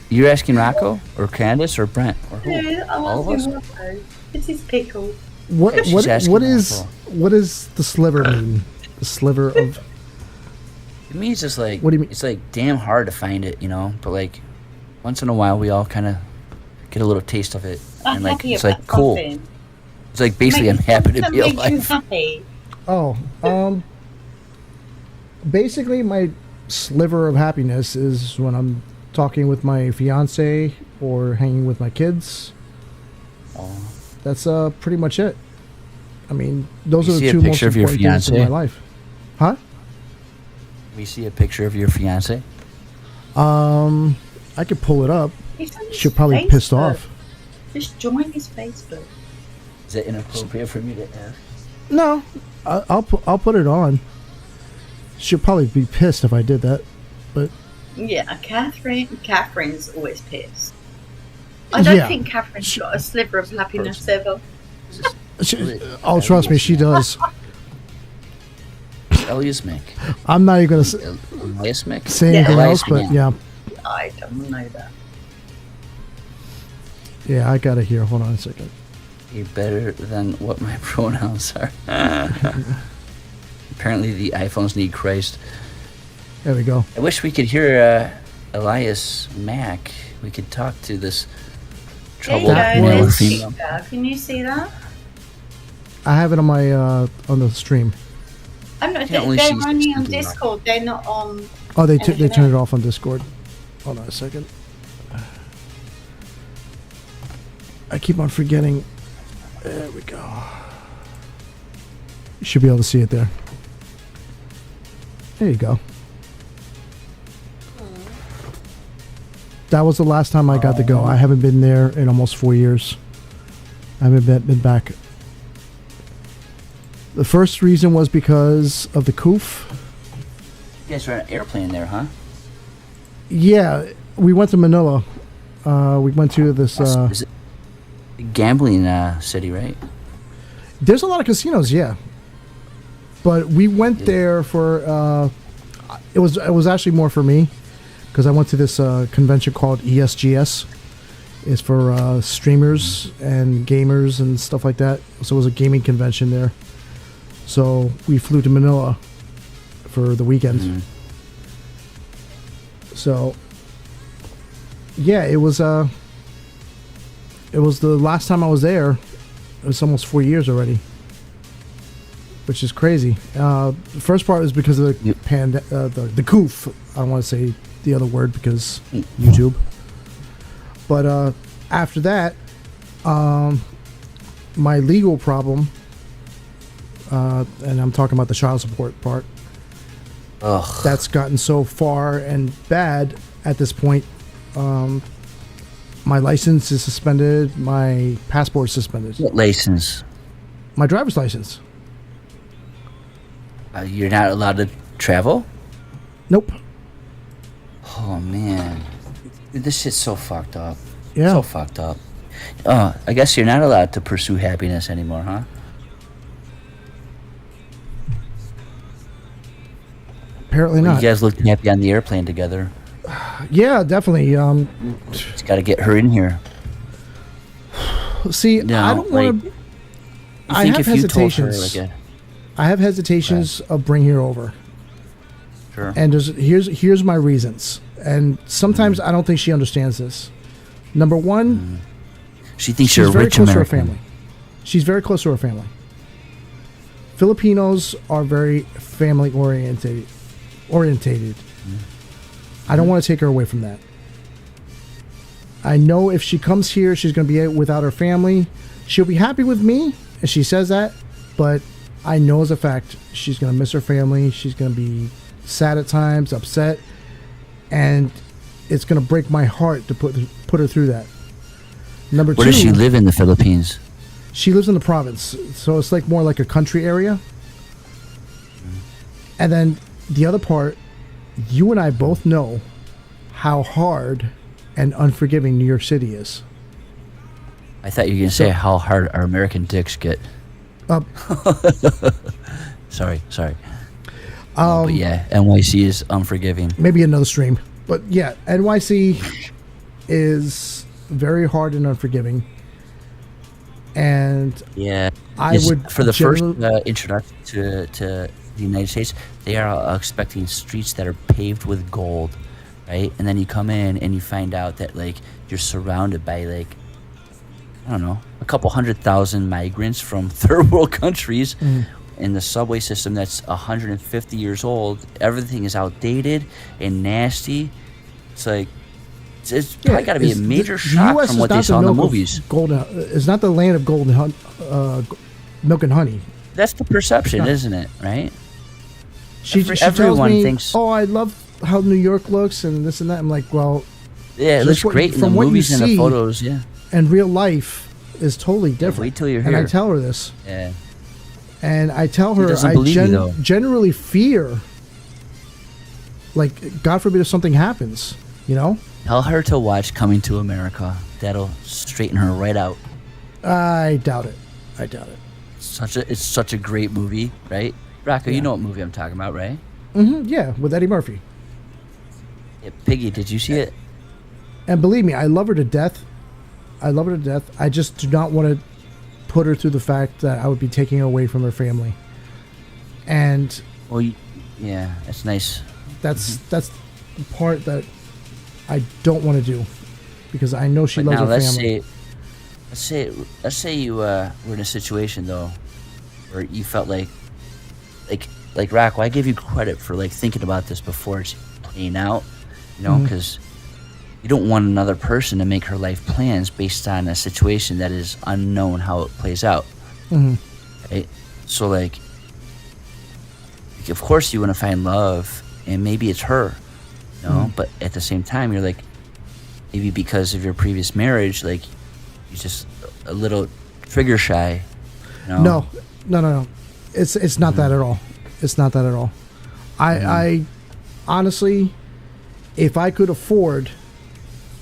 You're asking Rocco or Candace or Brent or who? Yeah, I'm All of asking us? Rocco. This is pickle. What She's asking what is Rocco. what is the sliver mean? The sliver of To me, it's just like, What do you mean? it's like damn hard to find it, you know? But like, once in a while, we all kind of get a little taste of it. I'm And like, happy it's about like, cool. something. It's like, basically, I'm happy to That be makes you alive. happy. Basically my sliver of happiness is when I'm talking with my fiance or hanging with my kids. That's pretty much it. I mean, those You are see the a two most picture of your important things in my fiance? life. Huh? We see a picture of your fiance. I could pull it up. He's on his She'll probably be pissed Facebook. off. Just join his Facebook. Is it inappropriate for me to ask? No, I'll put it on. She'll probably be pissed if I did that, but Yeah, Catherine's always pissed. I don't Yeah. think Catherine's got a sliver of happiness ever. oh, trust me, she does. Elias Mick. I'm not even gonna Elias Mick? say anything Elias else, but Mick. yeah, I don't know that. yeah, I got it here. Hold on a second. You're better than what my pronouns are. Apparently, the iPhones need Christ. There we go. I wish we could hear Elias Mack. We could talk to this There you troubled go. male or There's female. speaker. Can you see that? I have it on my on the stream. I'm not. Yeah, only They're she's only on speaking. Discord. They're not on. Oh, they anything turned it else. off on Discord. Hold on a second. I keep on forgetting. There we go. You should be able to see it there. There you go. That was the last time I got to go. I haven't been there in almost 4 years. I haven't been back. The first reason was because of the COOF. You guys are on an airplane there, huh? Yeah, we went to Manila. We went to this. Is it a gambling city, right? There's a lot of casinos, yeah. But we went there for. It was actually more for me, because I went to this convention called ESGS. It's for streamers and gamers and stuff like that. So it was a gaming convention there. So we flew to Manila for the weekend. Mm-hmm. So yeah, it was the last time I was there. It was almost 4 years already, which is crazy. The first part was because of the the COOF. I don't want to say the other word because YouTube. But after that, my legal problem, and I'm talking about the child support part, Ugh. that's gotten so far and bad at this point. My license is suspended. My passport is suspended. What license? My driver's license. You're not allowed to travel? Nope. Oh, man. This shit's so fucked up. Yeah. So fucked up. I guess you're not allowed to pursue happiness anymore, huh? Apparently Well, not. you guys looked happy on the airplane together. Yeah, definitely. Just gotta get her in here. See, No, I don't want to. you I think have if you told her, hesitations. like I have hesitations of bringing her over, Sure. and here's my reasons. And sometimes I don't think she understands this. Number one, She thinks she's you're a very rich close to her American. family. She's very close to her family. Filipinos are very family oriented. I don't want to take her away from that. I know if she comes here, she's going to be without her family. She'll be happy with me, and she says that, but I know as a fact she's going to miss her family. She's going to be sad at times, upset, and it's going to break my heart to put her through that. Number Where two, does she live in the Philippines? she lives in the province, so it's like more like a country area. And then the other part, you and I both know how hard and unforgiving New York City is. I thought you were going to say how hard our American dicks get. Sorry. But yeah, NYC is unforgiving. Maybe another stream. But yeah, NYC is very hard and unforgiving. And Yeah, I Yes, would for the first generally- introduction to the United States, they are expecting streets that are paved with gold, right? And then you come in and you find out that like you're surrounded by like I don't know a couple 100,000 migrants from third world countries, in the subway system that's 150 years old. Everything is outdated and nasty. It's like it's probably got to be a major shock from what they saw in the movies. It's not the land of gold and milk and honey. That's the perception, isn't it? Right? She tells everyone me, thinks, "Oh, I love how New York looks and this and that." I'm like, "Well, yeah, it just looks what- great in the from what you movies and the see photos. Yeah, and real life is totally different." wait till you're and I here. tell her this, Yeah. and I tell She her doesn't I believe you, though. generally fear, like, God forbid if something happens, you know. Tell her to watch Coming to America. That'll straighten her right out. I doubt it. It's such a great movie, right? Rocco, you know what movie I'm talking about, right? Yeah, with Eddie Murphy. Yeah, Piggy, did you see it? And believe me, I love her to death. I just do not want to put her through the fact that I would be taking her away from her family. And Well, yeah, that's nice. that's the part that I don't want to do, because I know she loves now her family. Let's say you were in a situation though, where you felt like Rocco, I give you credit for like thinking about this before it's playing out, you know, because you don't want another person to make her life plans based on a situation that is unknown how it plays out. Right? So like, of course you want to find love, and maybe it's her, you know, but at the same time you're like, maybe because of your previous marriage, like you're just a little trigger shy, you know? No. It's not that at all. It's not that at all. I honestly, if I could afford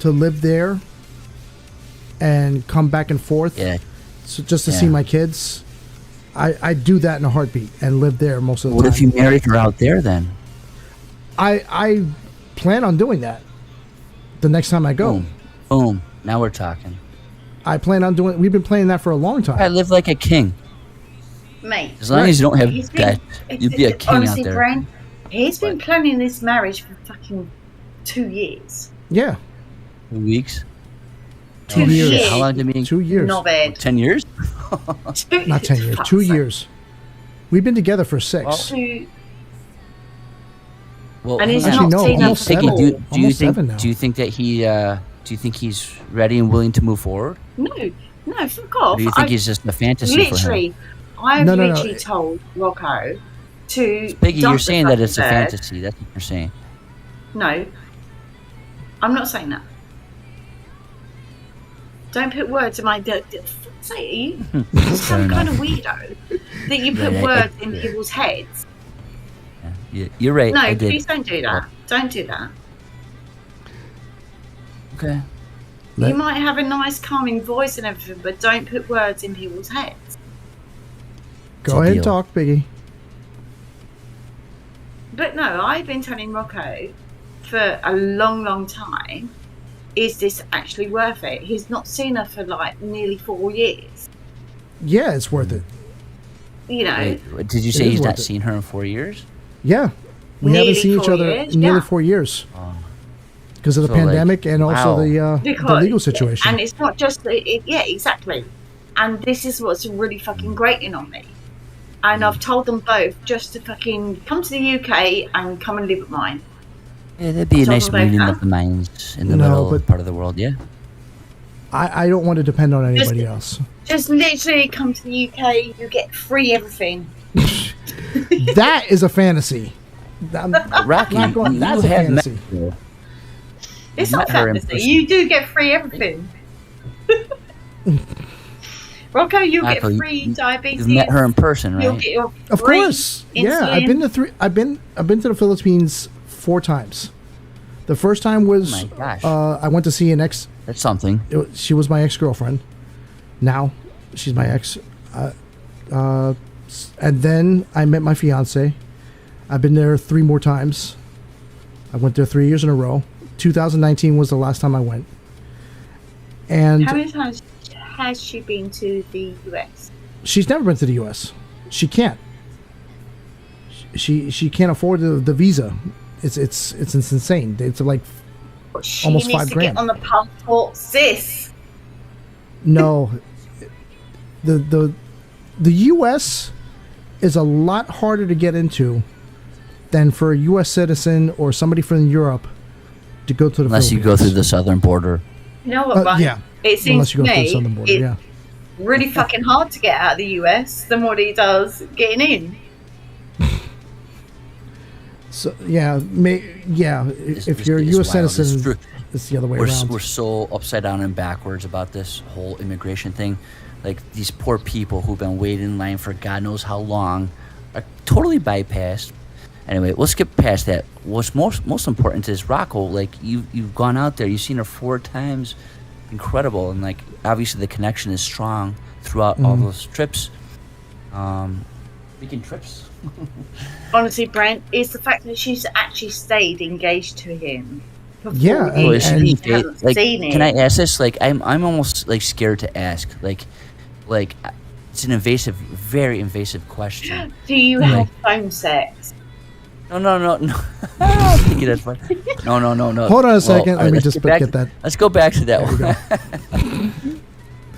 to live there and come back and forth, so just to see my kids, I'd do that in a heartbeat and live there most of the time. What if you married her out there then? I plan on doing that the next time I go. Boom. Now we're talking. I plan on doing. We've been playing that for a long time. I live like a king. Mate. As long as you don't have that, you'd be a king honestly, out there. Brian, he's been planning this marriage for fucking 2 years. Yeah. 2 weeks. 2 years. How long did it mean? 2 years. Not bad. 10 years? Not 10 years. 2 years. We've been together for 6. Well, and he's actually, not no, seen almost us 7. before. Almost 7 now. Do you think that do you think he's ready and willing to move forward? No, fuck off. Or do you think he's just a fantasy literally, for him? I've No. literally told Rocco to Biggie, dump you're the saying that it's a fucking bird. fantasy. That's what you're saying. No, I'm not saying that. Don't put words in my. Say, are you some kind of weirdo that you put Right, words in people's heads? You're right. No, I did. please don't do that. Don't do that. Okay. You might have a nice, calming voice and everything, but don't put words in people's heads. Go ahead and talk, Biggie. But no, I've been telling Rocco for a long, long time, is this actually worth it? He's not seen her for like nearly 4 years. Yeah, it's worth it. You know. Wait, did you say he's not seen her in 4 years? Yeah. We Nearly haven't seen 4 each other years, in nearly yeah. 4 years. Because of the So, like, pandemic and also the legal situation. And it's not just, yeah, exactly. And this is what's really fucking grating on me. And I've told them both just to fucking come to the UK and come and live at mine. Yeah, that'd be a nice Talking about meeting that. of the minds in the No, middle but- part of the world, yeah? I don't want to depend on anybody else. Just literally come to the UK, you get free everything. That is a fantasy. I'm Rocky, not going, you that's a have fantasy. met her. It's You not met her in fantasy. person. You do get free everything. Rocco, you get Michael, free diabetes. You've met her in person, You'll right? get your Of free course. Yeah, I've insulin. been to the Philippines 4 times. The first time was Oh my gosh. I went to see an ex. That's something. She was my ex-girlfriend. Now she's my ex. And then I met my fiance. I've been there 3 more times. I went there 3 years in a row. 2019 was the last time I went. And How many times has she been to the US? she's never been to the U.S. She can't. She can't afford the visa. It's insane. It's like She almost needs $5 to grand. get on the passport, sis. No, the U.S. is a lot harder to get into than for a U.S. citizen or somebody from Europe to go to the Unless you Philippines. go through the southern border. You know what, Ryan? yeah. It seems Unless you go to through me the southern border, it's yeah. really fucking hard to get out of the US than what he does getting in. So yeah, if you're a It's U.S. wild. It's citizen, true. it's the other way We're around. so upside down and backwards about this whole immigration thing. Like, these poor people who've been waiting in line for God knows how long are totally bypassed. Anyway, we'll skip past that. What's most important is Rocco. Like, you've gone out there, you've seen her 4 times, incredible, and like obviously the connection is strong throughout all those trips. Speaking trips. Honestly, Brent, it's the fact that she's actually stayed engaged to him. For 4 Yeah, Well, years is and she- he hasn't like, seen it. can I ask this? Like, I'm almost like scared to ask. Like it's an invasive, very invasive question. Do you Like- have phone sex? No. I think that's fine. No. Hold on a second. Well, Let me let's just get that. Let's go back to that one.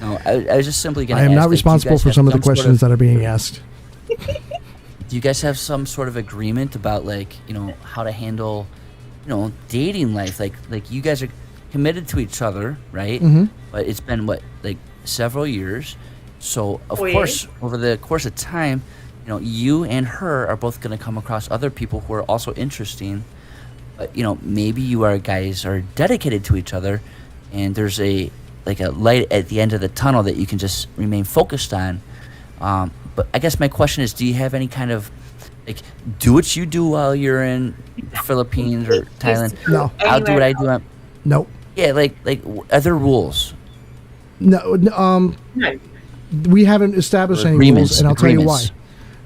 No, I was just simply going to I ask. am not like, do you responsible guys for have some of the sort questions that are being asked. Do you guys have some sort of agreement about, like, you know, how to handle, you know, dating life? Like you guys are committed to each other, right? Mhm. But it's been like several years. So of 4 course, years. over the course of time, you know, you and her are both going to come across other people who are also interesting. But you know, maybe you guys are dedicated to each other, and there's a light at the end of the tunnel that you can just remain focused on. But I guess my question is, do you have any kind of, like, do what you do while you're in the Philippines or Thailand? No. I'll do what I do. Nope. Yeah, like other rules. No. No. We haven't established Or any agreements, rules, and I'll tell you why. agreements.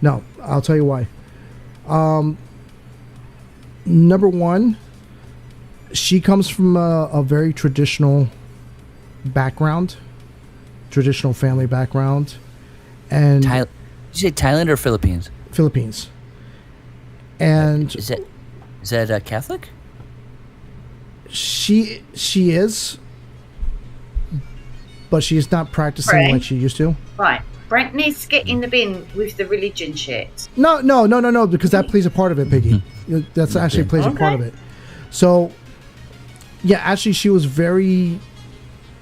No, I'll tell you why. Number one, she comes from a very traditional background, traditional family background, and Did you say Thailand or Philippines? Philippines. And Is that Catholic? she is, but she is not practicing Right. like she used to. Right. Brent needs to get in the bin with the religion shit. No, because that plays a part of it, Piggy. That's actually plays a part of it. So, yeah, actually, she was very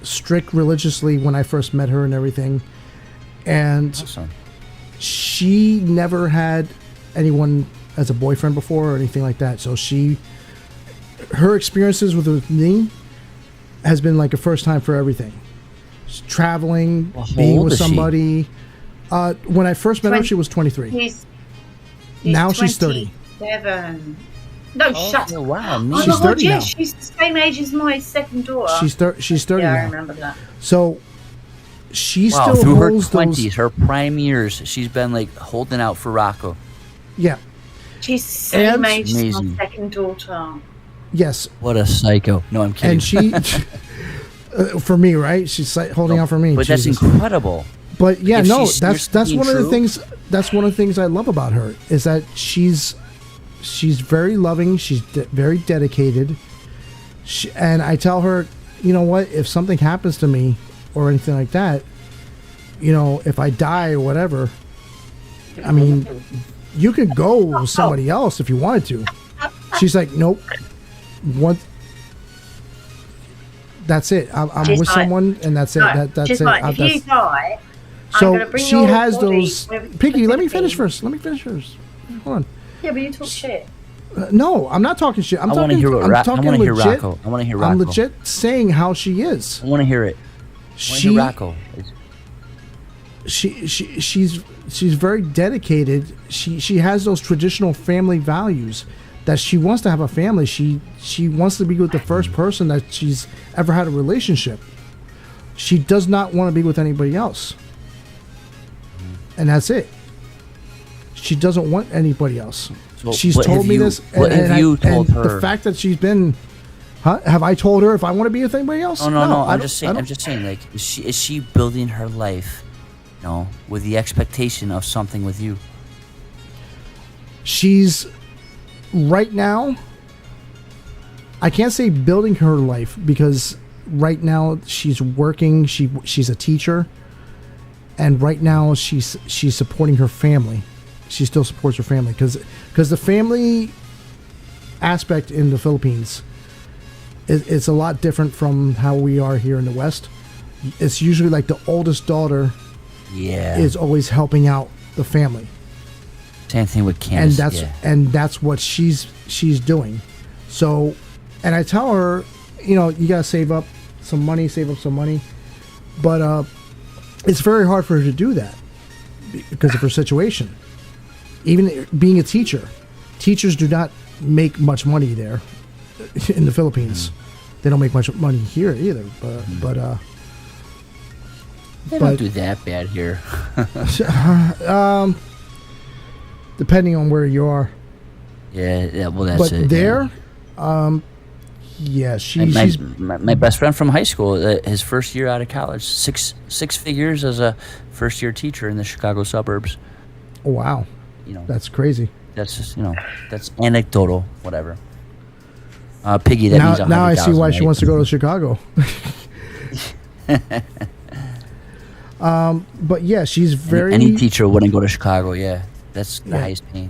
strict religiously when I first met her and everything. And Awesome. she never had anyone as a boyfriend before or anything like that. So her experiences with me has been like a first time for everything. Traveling, Well, how being old with is she? somebody. When I first met her, she was 23. He's Now she's 30. 27. No, shut Oh, wow, up. me. Oh, She's my God, 30 yeah, now. she's the same age as my second daughter. She's 30 yeah, I now. remember that. So she Wow, still through her holds 20s, those. her prime years, she's been like holding out for Rocco. Yeah. She's the same And- age as my Amazing. second daughter. Yes. What a psycho. No, I'm kidding. And she, for me, right? She's like holding out for me. But that's Jesus. incredible. But yeah, If no, she's that's seriously one of the true. things. That's one of the things I love about her is that she's very loving. She's very dedicated. And I tell her, you know what? If something happens to me or anything like that, you know, if I die or whatever, I mean, you could go with somebody else if you wanted to. She's like, nope. That's it. I'm She's with like- someone, and that's it. No, That's she's it. like, if That's- you die, I'm so gonna bring she your has body those. with Piggy, let me finish Philippines. first. Hold on. Yeah, but you talk shit. No, I'm not talking shit. I'm I wanna talking. hear what I'm Ra- I talking wanna hear legit. Rocco. I wanna hear I'm Rocco. legit saying how she is. I want to hear it. She, Rocco. she's very dedicated. She has those traditional family values that she wants to have a family. She wants to be with the first person that she's ever had a relationship. She does not want to be with anybody else. And that's it. She doesn't want anybody else. So She's what told have me you- this. what have you told and her? the fact that she's been, have I told her if I want to be with anybody else? No. I I'm don't- just I saying. don't- I'm just saying. Like, is she building her life, you know, with the expectation of something with you? She's right now. I can't say building her life because right now she's working. She's a teacher, and right now she's supporting her family. She still supports her family because the family aspect in the Philippines it's a lot different from how we are here in the West. It's usually like the oldest daughter is always helping out the family. Same thing with Candace. And that's what she's doing. So, and I tell her, you know, you gotta save up some money, but it's very hard for her to do that because of her situation. Even being a teacher, teachers do not make much money there in the Philippines. They don't make much money here either. But They don't do that bad here. Depending on where you are. Yeah. Well, that's but it. there, yeah, my best friend from high school, his first year out of college, six figures as a first year teacher in the Chicago suburbs. Oh, wow. You know, that's crazy. that's just that's anecdotal, whatever. Piggy, that means 100,000. Now I see why right? she wants to go to Chicago. But yeah, she's very. Any teacher wouldn't go to Chicago. Yeah, that's the highest paying.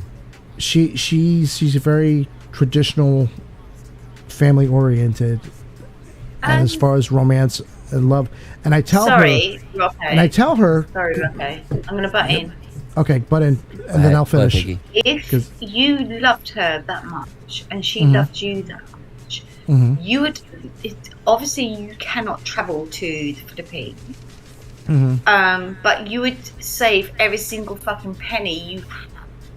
She's very traditional, family oriented, and as far as romance and love, and I tell her, Sorry, Roque. I'm gonna butt in. Okay, but and then I'll finish. If you loved her that much and she Mhm. loved you that much, you would. Obviously, you cannot travel to the Philippines. But you would save every single fucking penny you.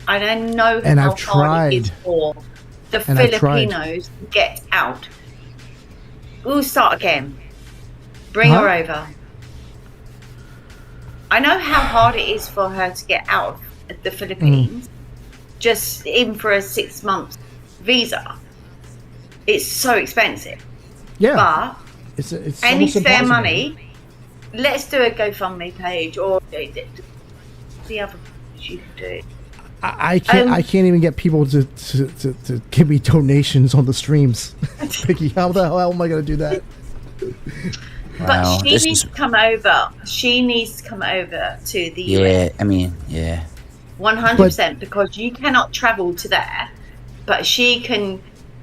I don't know And how I've hard it is tried. for the And I've tried. Filipinos to get out. We'll start again. Bring her over. I know how hard it is for her to get out of the Philippines. Just even for a 6 month visa, it's so expensive. Yeah, but it's any almost spare impossible. money, let's do a GoFundMe page or the other page you can do. I can't even get people to give me donations on the streams. Piggy, how the hell am I going to do that? But she needs to come over. She needs to come over to the Yeah, US. I mean, yeah. 100%, because you cannot travel to there, but she can,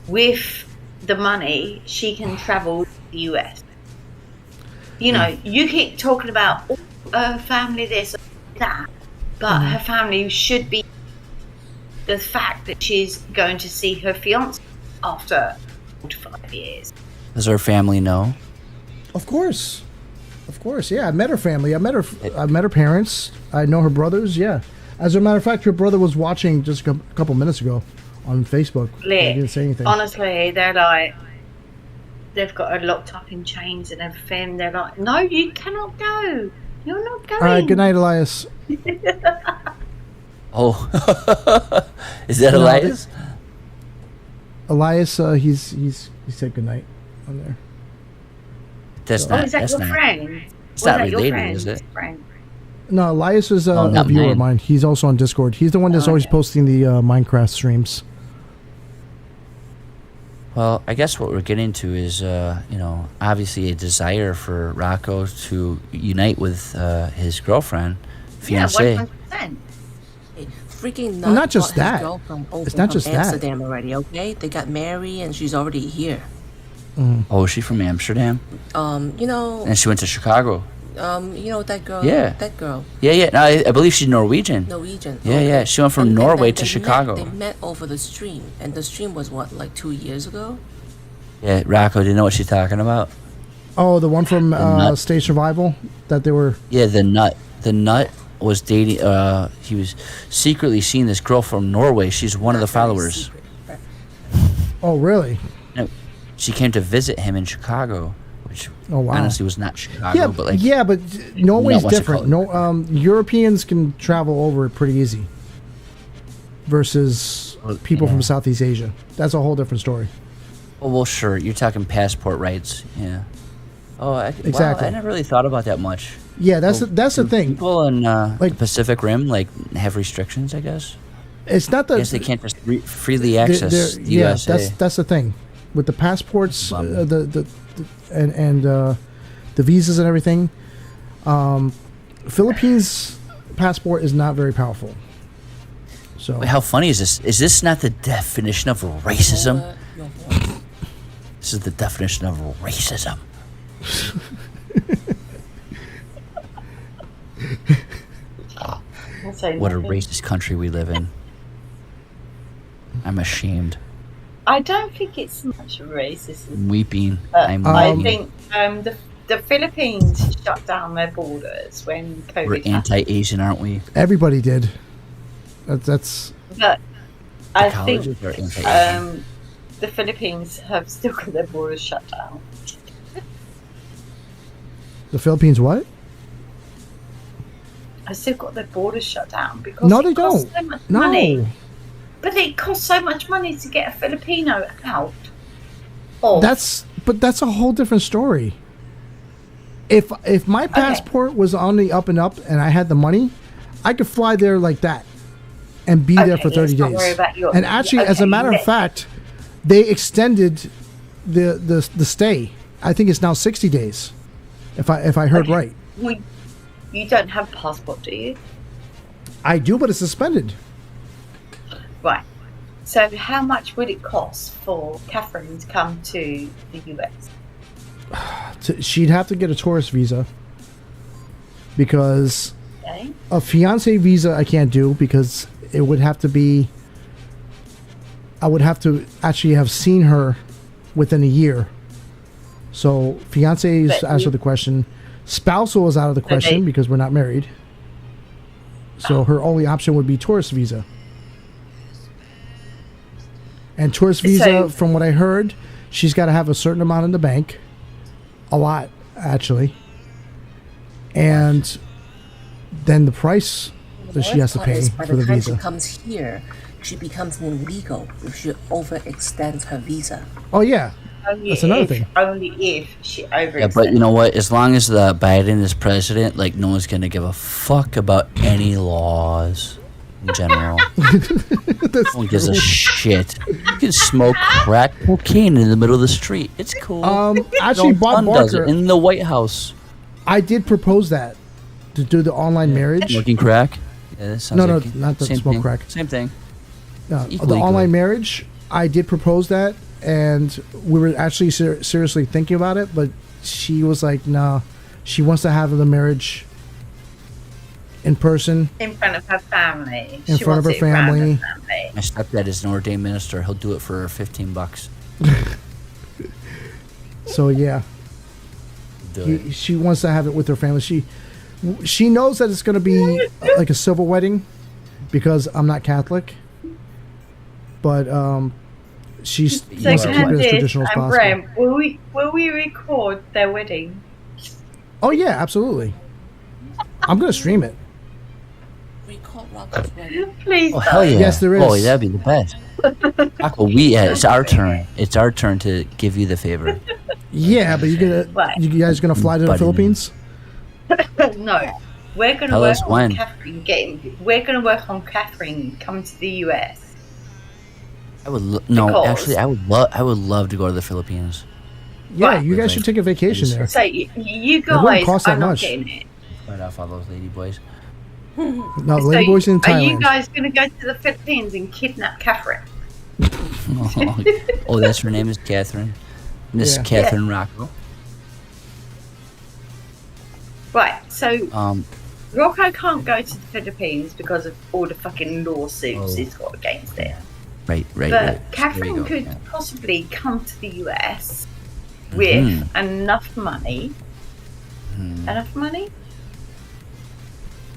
with the money, she can travel to the US. You know, you keep talking about her family this, that, but her family should be the fact that she's going to see her fiance after 45 years. Does her family know? Of course, yeah. I met her family. I met her parents. I know her brothers. Yeah. As a matter of fact, her brother was watching just a couple minutes ago on Facebook. I didn't say anything. Honestly, they're like, they've got her locked up in chains and everything. They're like, no, you cannot go. You're not going. All right. Good night, Elias. Oh, is that No, Elias? Elias, he said good night on there. That's Oh, not. is that That's your not. friend? It's not Was that your related, friend? is it? Friend? No, Elias is a not viewer of mine. mine. He's also on Discord. He's the one that's always posting the Minecraft streams. Well, I guess what we're getting to is, obviously a desire for Rocco to unite with his girlfriend, fiance. Yeah, 100%. Freaking Well, not nuts just brought his that. girlfriend over It's not from just that. Amsterdam already, okay? They got married and she's already here. Oh, is she from Amsterdam? And And she went to Chicago. that girl. Yeah. That girl. Yeah. No, I believe she's Norwegian. Norwegian. Yeah, okay. yeah. She went from And Norway then to they Chicago. They met over the stream, and the stream was what, like 2 years ago? Yeah, Rocco, do you know what she's talking about? Oh, the one from nut. Stage Survival that they were. Yeah, the nut. The nut was dating. He was secretly seeing this girl from Norway. She's one of the followers. Oh, really? She came to visit him in Chicago, which Oh, wow. honestly was not Chicago, but like but Norway's what's it different. called? No, Europeans can travel over it pretty easy. Versus people from Southeast Asia. That's a whole different story. Oh, well, sure. You're talking passport rights, yeah. Oh, Exactly. I never really thought about that much. Yeah, that's So, the thing. People in the Pacific Rim have restrictions, I guess. It's not the. I guess they can't just freely they're- access the yeah, USA. that's the thing with the passports, the visas and everything. Philippines passport is not very powerful. So Wait, how funny is this? Is this not the definition of racism? This is the definition of racism. What a racist country we live in. I'm ashamed. I don't think it's much racism. I'm weeping. But I'm I weeping. think the Philippines shut down their borders when COVID We're happened. anti-Asian, aren't we? everybody did. That's But I colleges think are anti-Asian. the Philippines have still got their borders shut down. the Philippines. What? Have still got their borders shut down because No, it they costs don't. so much No. money. But it costs so much money to get a Filipino out. Oh, That's a whole different story. If my passport was on the up and up and I had the money, I could fly there like that. and be there for Okay, 30 let's not days. worry about your- And actually, as a okay, matter of fact, they extended the stay. I think it's now 60 days, if I heard Okay. right. You don't have a passport, do you? I do, but it's suspended. Right. So how much would it cost for Catherine to come to the US? She'd have to get a tourist visa because Okay. a fiance visa I can't do because it would have to be. I would have to actually have seen her within a year. So fiance is But out you- of the question. Spousal is out of the question because we're not married. So her only option would be tourist visa. And tourist visa, So- from what I heard, she's got to have a certain amount in the bank. A lot, actually. And then the price that she has to pay By for the the time visa. she comes here, she becomes illegal if she overextends her visa. Oh, yeah. That's another thing. Only if she overextends. Yeah, but you know what? As long as the Biden is president, like no one's gonna give a fuck about any laws in general. No one gives a shit. You can smoke crack cocaine in the middle of the street. It's cool. Actually, Joe Bob Biden does it Barker, in the White House. I did propose that to do the online marriage. Smoking crack. Yeah, that sounds No, like not the same smoke thing. crack. Same thing. The Equally online good. marriage, I did propose that, and we were actually seriously thinking about it, but she was like, "No, she wants to have the marriage in person, in front of her family. in She front of wants her it around family." My stepdad is an ordained minister. He'll do it for $15. So yeah, Do it. she wants to have it with her family. She knows that it's going to be like a civil wedding because I'm not Catholic, but she So wants to keep it as Candice traditional as and possible. Brem, will we record their wedding? Oh yeah, absolutely. I'm going to stream it. Please. Oh hell yeah! Yes, there is. Oh, that'd be the best. Rocco, it's our turn. It's our turn to give you the favor. Yeah, but you guys gonna fly to the Buddy. Philippines? No, we're going to Tell work us on when. Catherine getting. We're going to work on Catherine coming to the US. I would no, Because- actually, I would love to go to the Philippines. Yeah, you guys should take a vacation there. So you It wouldn't guys cost are that not much. getting it. Right off all those lady boys. No, So Lady Boys in are you Thailand. guys going to go to the Philippines and kidnap Catherine? Oh, that's her name is Catherine. Miss Yeah. Catherine Rocco. Right. So Um, Rocco can't go to the Philippines because of all the fucking lawsuits he's got against it. right. But There you Catherine go, could yeah. possibly come to the US with Mhm. enough money. Hmm. Enough money?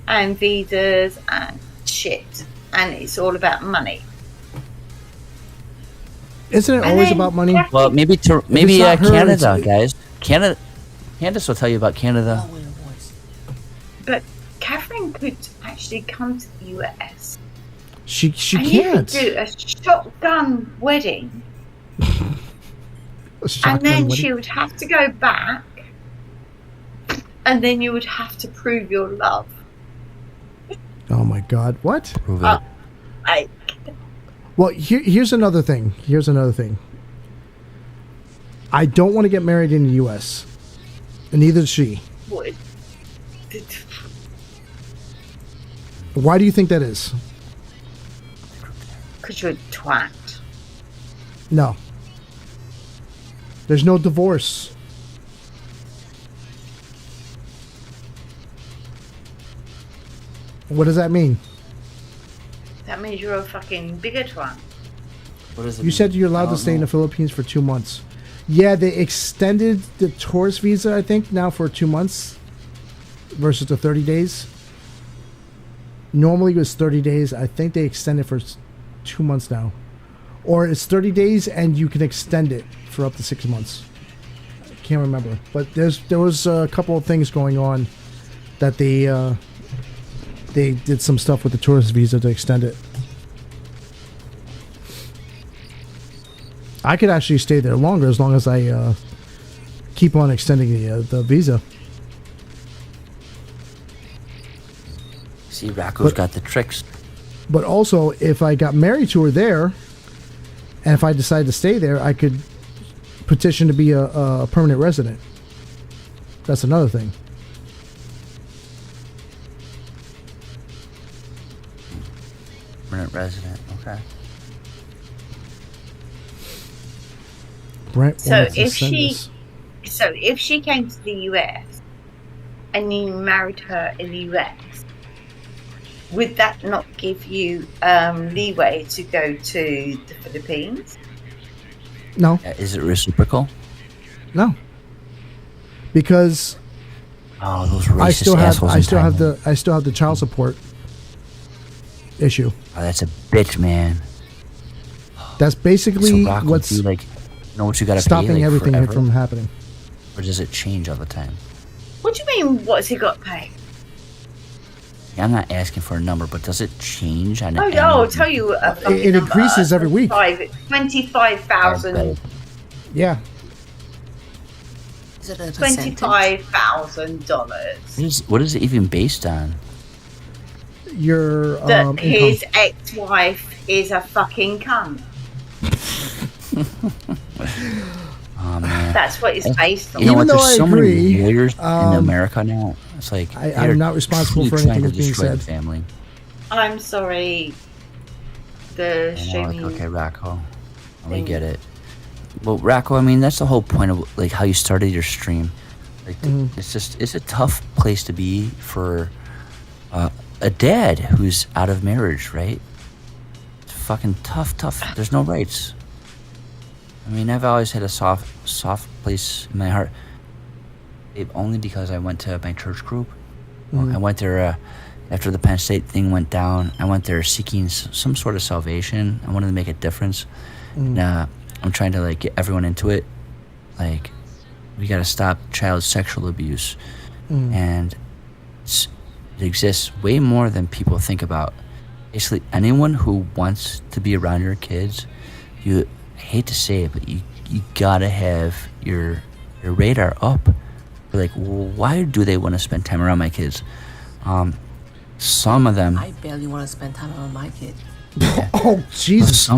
And visas and shit. And it's all about money. Isn't it And always then about money? Well, maybe it's not her, Canada, it's- guys. Candace will tell you about Canada. But Catherine could actually come to the US. She and can't. You could do a shotgun wedding. A And shotgun then wedding. she would have to go back. And then you would have to prove your love. Oh my God! What? Prove it. I, Well, here's another thing. Here's another thing. I don't want to get married in the U.S. And neither does she. would. Why do you think that is? Because you're a twat. No. There's no divorce. What does that mean? That means you're a fucking bigot one. What is it? You said you're allowed I to don't stay in know. the Philippines for 2 months. Yeah, they extended the tourist visa, I think, now for 2 months versus the 30 days. Normally it was 30 days. I think they extended for 2 months now. Or it's 30 days and you can extend it for up to 6 months. I can't remember. But there was a couple of things going on that they did some stuff with the tourist visa to extend it. I could actually stay there longer as long as I keep on extending the visa. See, Rocco's But- got the tricks. But also, if I got married to her there, and if I decided to stay there, I could petition to be a permanent resident. That's another thing. Permanent resident. Okay. Brent So wanted to if send she, us- so if she came to the US and you married her in the US, would that not give you leeway to go to the Philippines? No. Is it reciprocal? No. Because Oh, those racist assholes I in still have Thailand. the child support issue. Oh, that's a bitch, man. That's basically So Rocco, what's do you, like, know what you gotta stopping pay, like, everything forever? from happening. Or does it change all the time? What do you mean? What's he got paid? Yeah, I'm not asking for a number, but does it change on Oh, an yeah, annual I'll tell you. A fucking It number. increases every week. 25,000. Yeah. Is it a percentage? $25,000. What is it even based on? Your That income. his ex-wife is a fucking cunt. Oh man, That's what it's based on. You know what? Even though There's I so agree, many lawyers in um, America now. It's like I'm they're not responsible for truly anything trying to that's being destroy the said. family. I'm sorry. The I know, streaming. like, okay, Rocco, we get it. Well, Rocco, I mean, that's the whole point of like how you started your stream. Like, it's a tough place to be for a dad who's out of marriage, right? It's fucking tough. There's no rights. I mean, I've always had a soft place in my heart. Only because I went to my church group. I went there after the Penn State thing went down. I went there seeking some sort of salvation. I wanted to make a difference. And, I'm trying to like get everyone into it. Like, we got to stop child sexual abuse, and it exists way more than people think about. Basically, anyone who wants to be around your kids, I hate to say it, but you gotta have your radar up. Like, why do they want to spend time around my kids? Some of them. I barely want to spend time around my kid. Oh Jesus!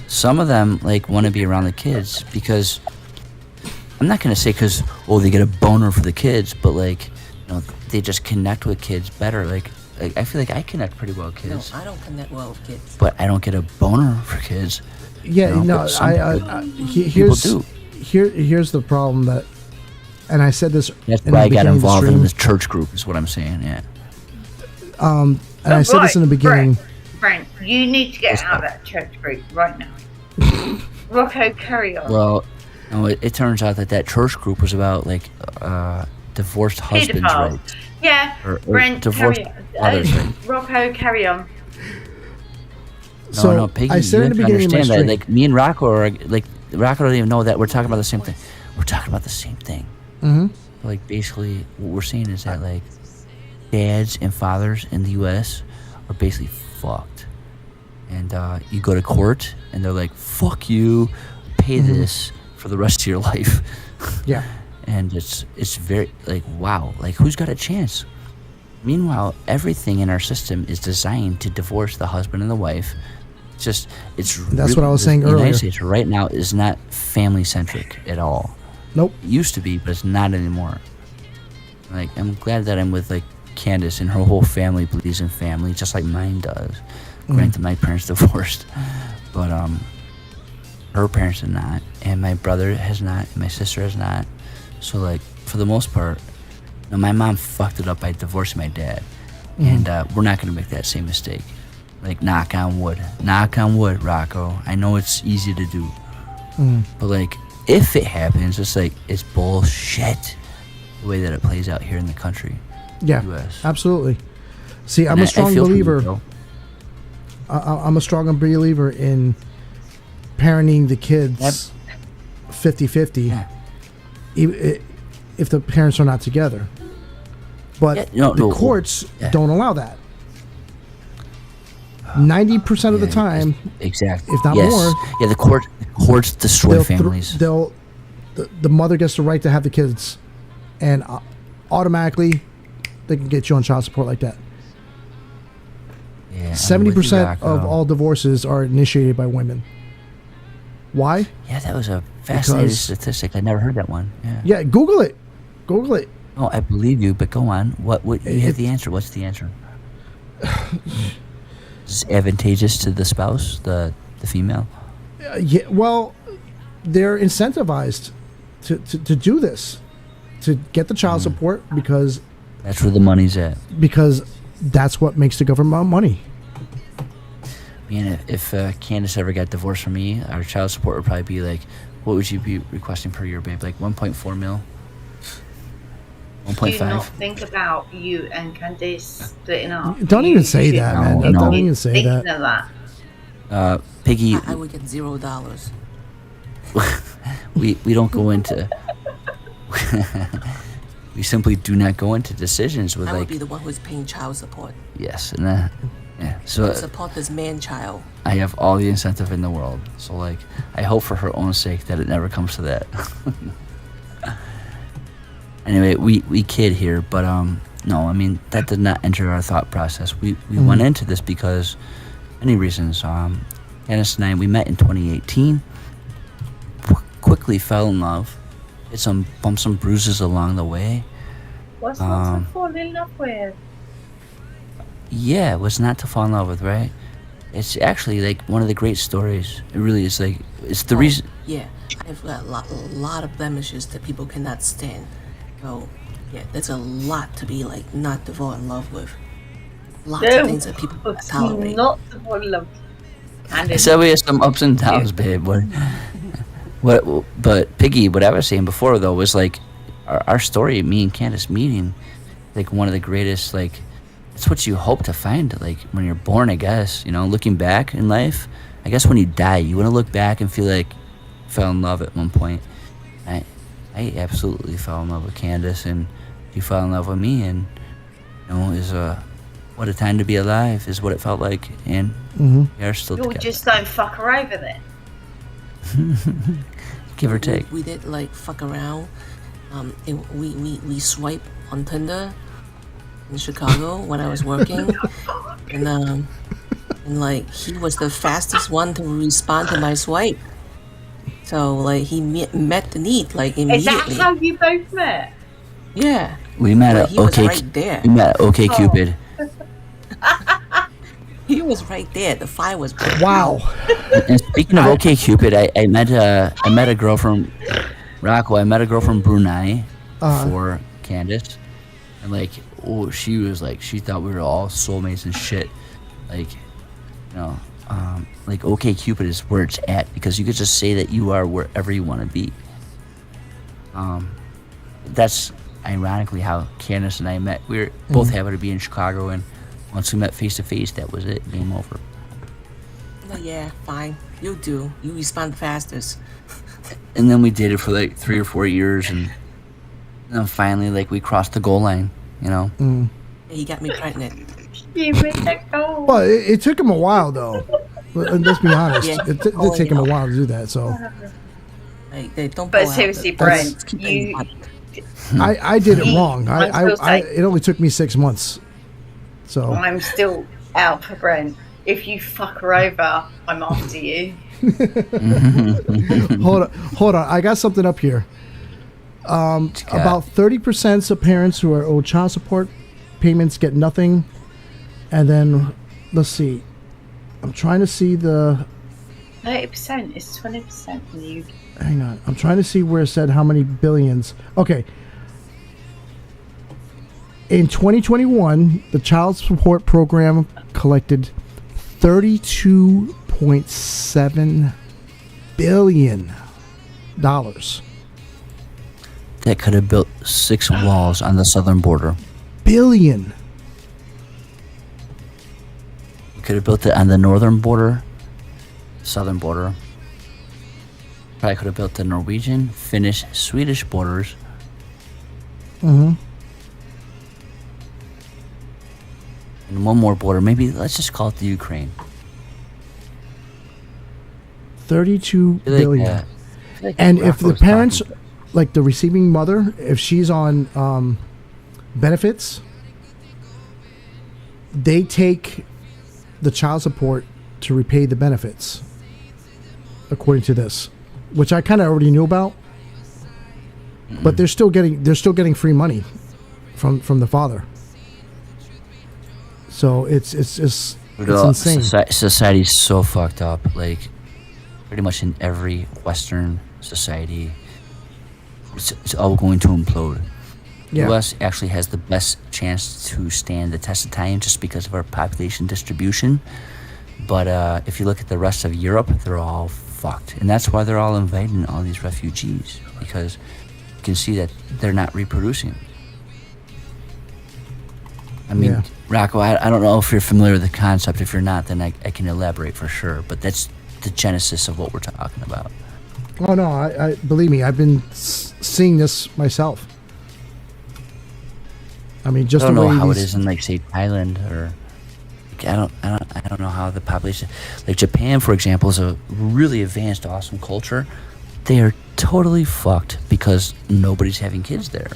Some of them like want to be around the kids because I'm not gonna say because they get a boner for the kids, but like, you know, they just connect with kids better. Like I feel like I connect pretty well with kids. No, I don't connect well with kids. But I don't get a boner for kids. Yeah, you know, no. but some Here's people do. Here's the problem that, and I said this. That's in why the I got beginning of the involved in stream. the church group. Is what I'm saying. Yeah. And I said this in the beginning. Frank, you need to get out of that church group right now. Rocco, carry on. Well, no, it turns out that church group was about like divorced husbands, Pedophiles. right? Yeah, Or Brent, divorced carry on. mothers, right? Rocco, carry on. So, No, Piggy, I said you in the have to beginning of my understand that. stream. Like me and Rocco are like Rocco don't even know that we're talking about the same thing. We're talking about the same thing. Like basically, what we're saying is that like dads and fathers in the U.S. are basically fucked, and you go to court and they're like, "Fuck you, pay this for the rest of your life." Yeah. And it's very like, wow, like who's got a chance? Meanwhile, everything in our system is designed to divorce the husband and the wife. That's what I was saying the earlier. United States right now is not family centric at all. Nope. It used to be, but it's not anymore. Like, I'm glad that I'm with like Candace and her whole family believes in family, just like mine does. Granted, my parents divorced, but her parents did not, and my brother has not, and my sister has not. So like, for the most part, you know, my mom fucked it up by divorcing my dad, and we're not gonna make that same mistake. Like, knock on wood, Rocco. I know it's easy to do, but like, if it happens, it's like it's bullshit. The way that it plays out here in the country. Yeah, US. absolutely. See, I'm And a I strong feel for you, believer. bro. I'm a strong believer in parenting the kids 50-50, if the parents are not together. But the courts don't allow that. 90% of the time, exactly, if not yes. more. Yeah, the courts destroy families. The mother gets the right to have the kids, and automatically they can get you on child support like that. I'm 70% with you, of Rocco. all divorces are initiated by women. Why? Yeah, that was a fascinating Because- statistic. I never heard that one. Yeah. Yeah, Google it. Google it. Oh, I believe you, but go on. What you have the answer. What's the answer? Is it advantageous to the spouse, the female? Yeah, well, they're incentivized to do this, to get the child support because That's where the money's at. that's what makes the government money. Man, if Candace ever got divorced from me, our child support would probably be like, what would you be requesting per year, babe? Like 1.4 mil? Do 1.5? not think about you and Candice splitting up. Don't even say should that, not man. No. Don't even say thinking that. of that. Piggy, I would get $0. we don't go into... we simply do not go into decisions with I would like... be the one who's paying child support. Yes, and yeah. So Support this man-child. I have all the incentive in the world. So like, I hope for her own sake that it never comes to that. Anyway, we kid here, but no, I mean that did not enter our thought process. We went into this because many reasons. Candace and I, we met in 2018. Quickly fell in love. Hit some bumps and bruises along the way. What's not to fall in love with? Yeah, it was not to fall in love with, right? It's actually like one of the great stories. It really is like it's the reason. Yeah, I've got a lot of blemishes that people cannot stand. So, yeah, that's a lot to be like not to fall in love with. Lots of things that people cannot tolerate. Not to fall in love. I said we had some ups and downs, babe. What? But Piggy, what I was saying before though was like our story, me and Candace meeting, like one of the greatest. Like it's what you hope to find. Like when you're born, I guess. You know, looking back in life, I guess when you die, you want to look back and feel like you fell in love at one point. I absolutely fell in love with Candace, and she fell in love with me, and you know, is what a time to be alive is what it felt like, and we are still You together. just don't fuck her over then. Give or take. We did like fuck around. We swipe on Tinder in Chicago when I was working, and like he was the fastest one to respond to my swipe. So like he met the need like immediately. Is that how you both met? Yeah. We met Well, at he was OK. right there. We met at OK Cupid. He was right there. The fire was burning. Wow. And speaking of OK Cupid, I met a girl from Rocco. I met a girl from Brunei for Candace, and like, oh, she was like, she thought we were all soulmates and shit. Like, you know, like OK Cupid is where it's at because you could just say that you are wherever you want to be. That's ironically how Candace and I met. We were both happened to be in Chicago, and once we met face to face, that was it. Game over. Like, yeah, fine. You do. You respond fastest. And then we dated for like 3 or 4 years, and then finally, like, we crossed the goal line. You know. He got me pregnant. Well, it took him a while though. Let's be honest. Yeah, It did take him a while to do that. So Like, they don't. But pull out seriously, the- Brent, keep you. I did it wrong. I'm still saying- It only took me 6 months. So I'm still out for Brent. If you fuck her over, I'm after you. hold on. I got something up here. About 30% of parents who are owed child support payments get nothing, and then let's see. I'm trying to see the. 30% is 20% in the UK. Hang on. I'm trying to see where it said how many billions. Okay. In 2021, the child support program collected $32.7 billion. That could have built 6 walls on the southern border. Billion. We could have built it on the northern border, southern border. Probably could have built the Norwegian, Finnish, Swedish borders. Mm-hmm. And one more border. Maybe let's just call it the Ukraine. 32 I feel like, billion. I feel like And if the Rocco's parents, talking- like the receiving mother, if she's on benefits, they take the child support to repay the benefits, according to this, which I kind of already knew about. But they're still getting free money from the father. So it's insane. Society's so fucked up. Like, pretty much in every Western society, it's all going to implode. Yeah. The U.S. actually has the best chance to stand the test of time just because of our population distribution. But if you look at the rest of Europe, they're all fucked. And that's why they're all inviting all these refugees, because you can see that they're not reproducing. I mean, Yeah. Rocco, I don't know if you're familiar with the concept. If you're not, then I can elaborate for sure. But that's the genesis of what we're talking about. Oh no, I believe me, I've been seeing this myself. I mean, just I don't the know way how it these- is in, like, say, Thailand, or I don't know how the population, like Japan, for example, is a really advanced, awesome culture. They are totally fucked because nobody's having kids there,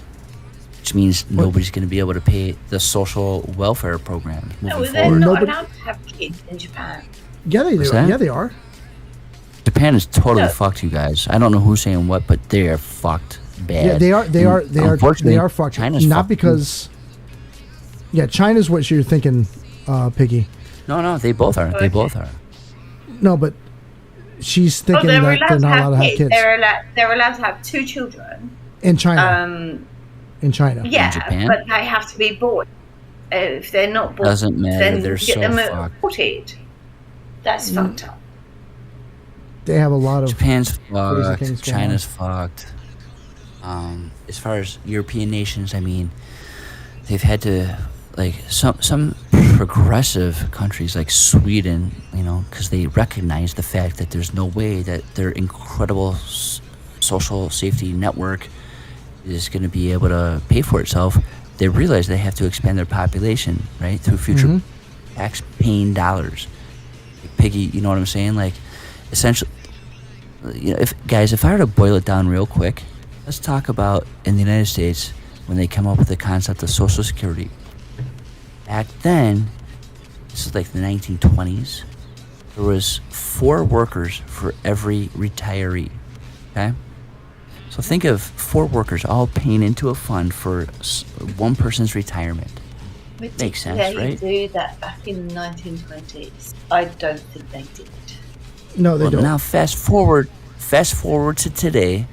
which means nobody's going to be able to pay the social welfare programs No, moving they're forward. not allowed to have kids in Japan. Yeah, they do. What's that? Yeah, they are. Japan is totally No. fucked, you guys. I don't know who's saying what, but they are fucked bad. Yeah, they are. They And are. They are. unfortunately, They are fucked. China's Not fucked too. because. Yeah, China's what you're thinking, Piggy. No, they both are. They both are. No, but she's thinking they're that allowed they're to not have allowed to have kids They're allowed to have 2 children. in China. In China. Yeah, Japan? but they have to be born. If they're not born, Doesn't matter, then they're get so them fucked. aborted. That's fucked up. They have a lot of Japan's crazy fucked. things going China's fucked. As far as European nations, I mean, they've had to, like, some progressive countries like Sweden, because they recognize the fact that there's no way that their incredible social safety network is going to be able to pay for itself. They realize they have to expand their population, right, through future tax-paying dollars. Like, Piggy, you know what I'm saying? Like, essentially, if I were to boil it down real quick, let's talk about in the United States when they come up with the concept of Social Security. Back then, this is like the 1920s, there was 4 workers for every retiree, okay? So think of 4 workers all paying into a fund for one person's retirement. Makes sense, They right? do that back in the 1920s. I don't think they did. No, they Well, don't. now fast forward to today,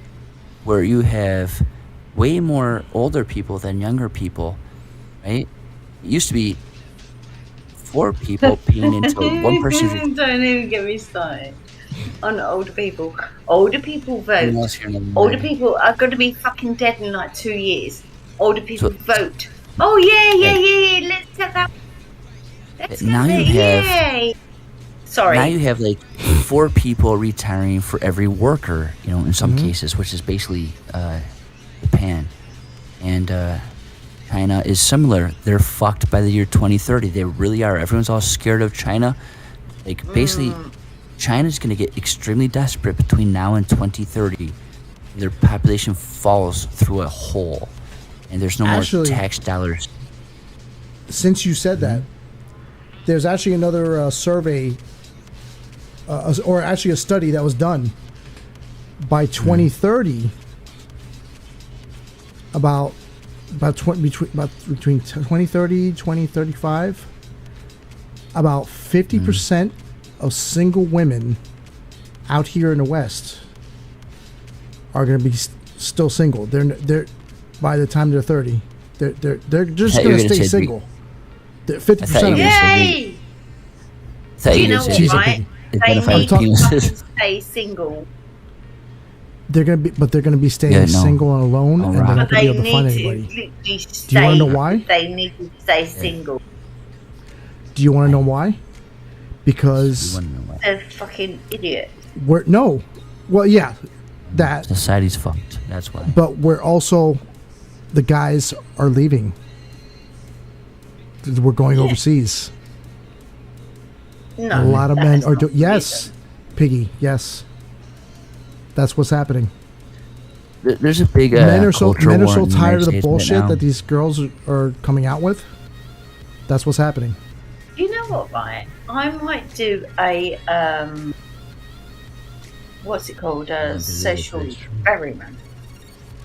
where you have way more older people than younger people, right? It used to be 4 people paying into one person's. Don't even get me started on older people. Older people vote. Unless you're in the Older minority. people are going to be fucking dead in like 2 years. Older people vote. Oh yeah. Let's get that. Let's Now get you that. have- Yay. Sorry. Now you have like 4 people retiring for every worker, in some cases, which is basically Japan. And China is similar. They're fucked by the year 2030. They really are. Everyone's all scared of China. Like, basically, China's going to get extremely desperate between now and 2030. Their population falls through a hole. And there's no Actually- more tax dollars. Since you said that, there's actually another survey, or actually a study that was done by 2030 between 2030 2035, about 50% of single women out here in the West are going to be still single. They're by the time they're 30, they're just thought you going were to gonna stay say single. I 50% thought you of were them. gonna say Yay! Thought Do you you were know gonna say what, She's a right? piggy. They Identify need to penises. fucking stay single. They're going to be staying Yeah, no. single and alone, and they're right. not But going to they be able to find need to anybody. literally stay. Do you wanna know why? They need to stay single. Do you want to know why? Because They're fucking idiots. that. Society's fucked. That's why. But we're also, the guys are leaving. We're going overseas. No, A lot of men that's are not doing. Yes, Piggy. Yes, that's what's happening. There's a big Men are so cultural war in the tired of United the States right bullshit now. that these girls are coming out with. That's what's happening. You know what, right? I might do a what's it called? A social experiment.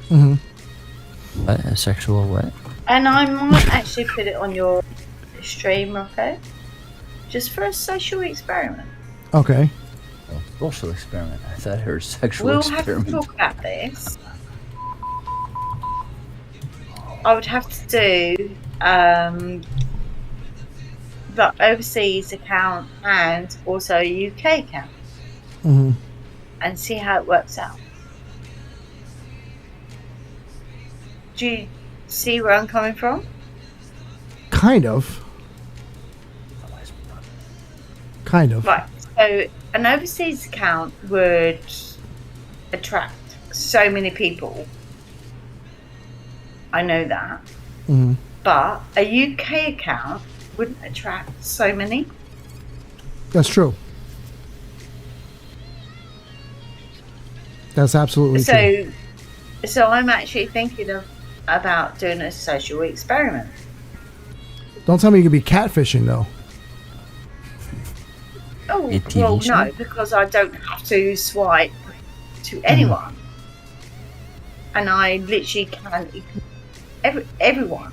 What? A sexual what? And I might actually put it on your stream, okay? Just for a social experiment. Okay. Oh, social experiment. I thought I heard sexual We'll experiment. have to talk about this. I would have to do the overseas account and also a UK account and see how it works out. Do you see where I'm coming from? Kind of. Right. So an overseas account would attract so many people. I know that. But a UK account wouldn't attract so many. That's true. That's absolutely true. So I'm actually thinking about doing a social experiment. Don't tell me you could be catfishing though. Oh, well, no, because I don't have to swipe to anyone. And I literally can everyone.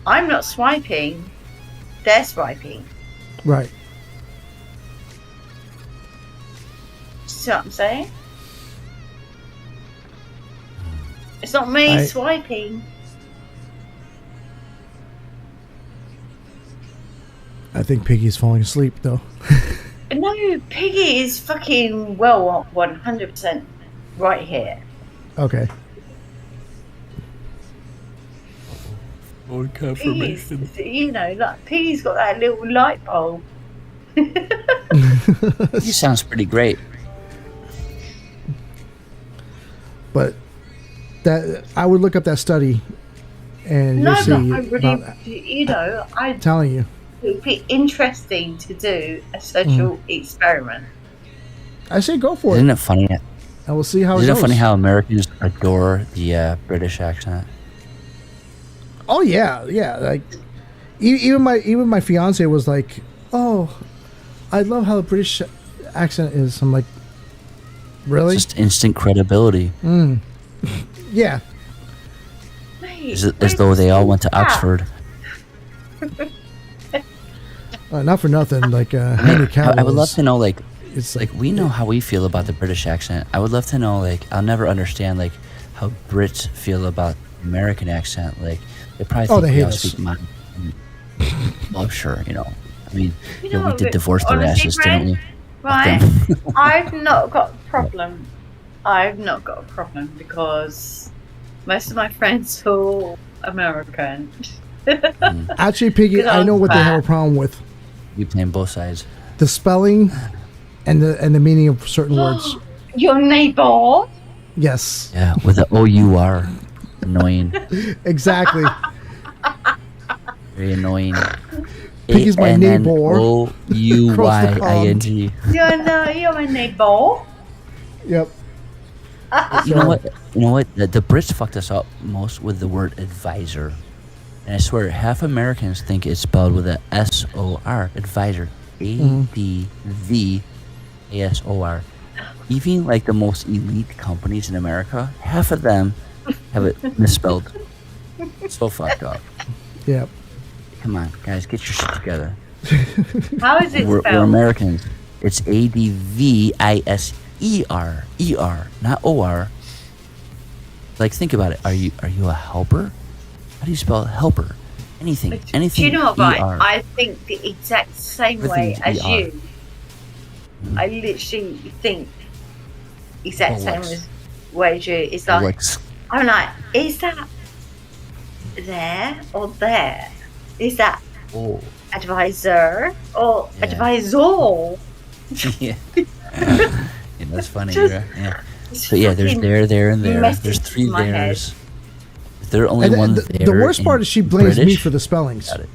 I'm not swiping, they're swiping. Right. See what I'm saying? It's not me swiping. I think Piggy's falling asleep though. No, Piggy is fucking well 100% right here. Okay. More Piggy's, you know, like Piggy's got that little light bulb. He sounds pretty great. But that I would look up that study, and you'll see. I really, you know, I'm telling you, it would be interesting to do a social experiment. I say go for Isn't it. it funny? And we'll see how it Isn't goes. it funny how Americans adore the British accent? Oh yeah, yeah. Like even my fiance was like, "Oh, I love how the British accent is." I'm like, really? Just instant credibility. Yeah. As though they all went to Oxford. Not for nothing. Like Henry Cavill. I would love to know, like, it's like we know how we feel about the British accent. I would love to know, like, I'll never understand, like, how Brits feel about American accent. Like, they probably think they we hate all us. speak mine. Well, sure, you know. I mean, You yeah, know, we did divorce their honestly, asses, didn't we? Right? Fuck them. I've not got a problem. I've not got a problem because most of my friends are all American. Actually, Piggy, I know what they have a problem with: You playing both sides. the spelling and the meaning of certain words. Your neighbor. Yes. Yeah, with the O-U-R. Annoying. Exactly. Very annoying. Piggy's my neighbor. O-U-Y-I-N-G. You're my neighbor. Yep. You know what? You know what? The Brits fucked us up most with the word advisor. And I swear, half Americans think it's spelled with a S-O-R. Advisor. A-D-V-A-S-O-R. Even like the most elite companies in America, half of them have it misspelled. So fucked up. Yep. Come on, guys, get your shit together. How is it We're spelled? Americans. It's A-D-V-I-S-E-R. E-R, not O-R. Like, think about it. Are you a helper? How do you spell helper? Anything. Do you know what, right? E-R. I think the exact same way Everything's as ER. you. I literally think exact same Rolex. way as you. It's like, Rolex. I'm like, is that there or there? Is that Oh. advisor or Yeah. advisor? Yeah. Yeah, that's funny. Just- Yeah. So yeah, there's fucking there, and there. messed There's into 3 my head. there's. Is there only And one the there? worst in part is she blames me British? for the spellings. Got it.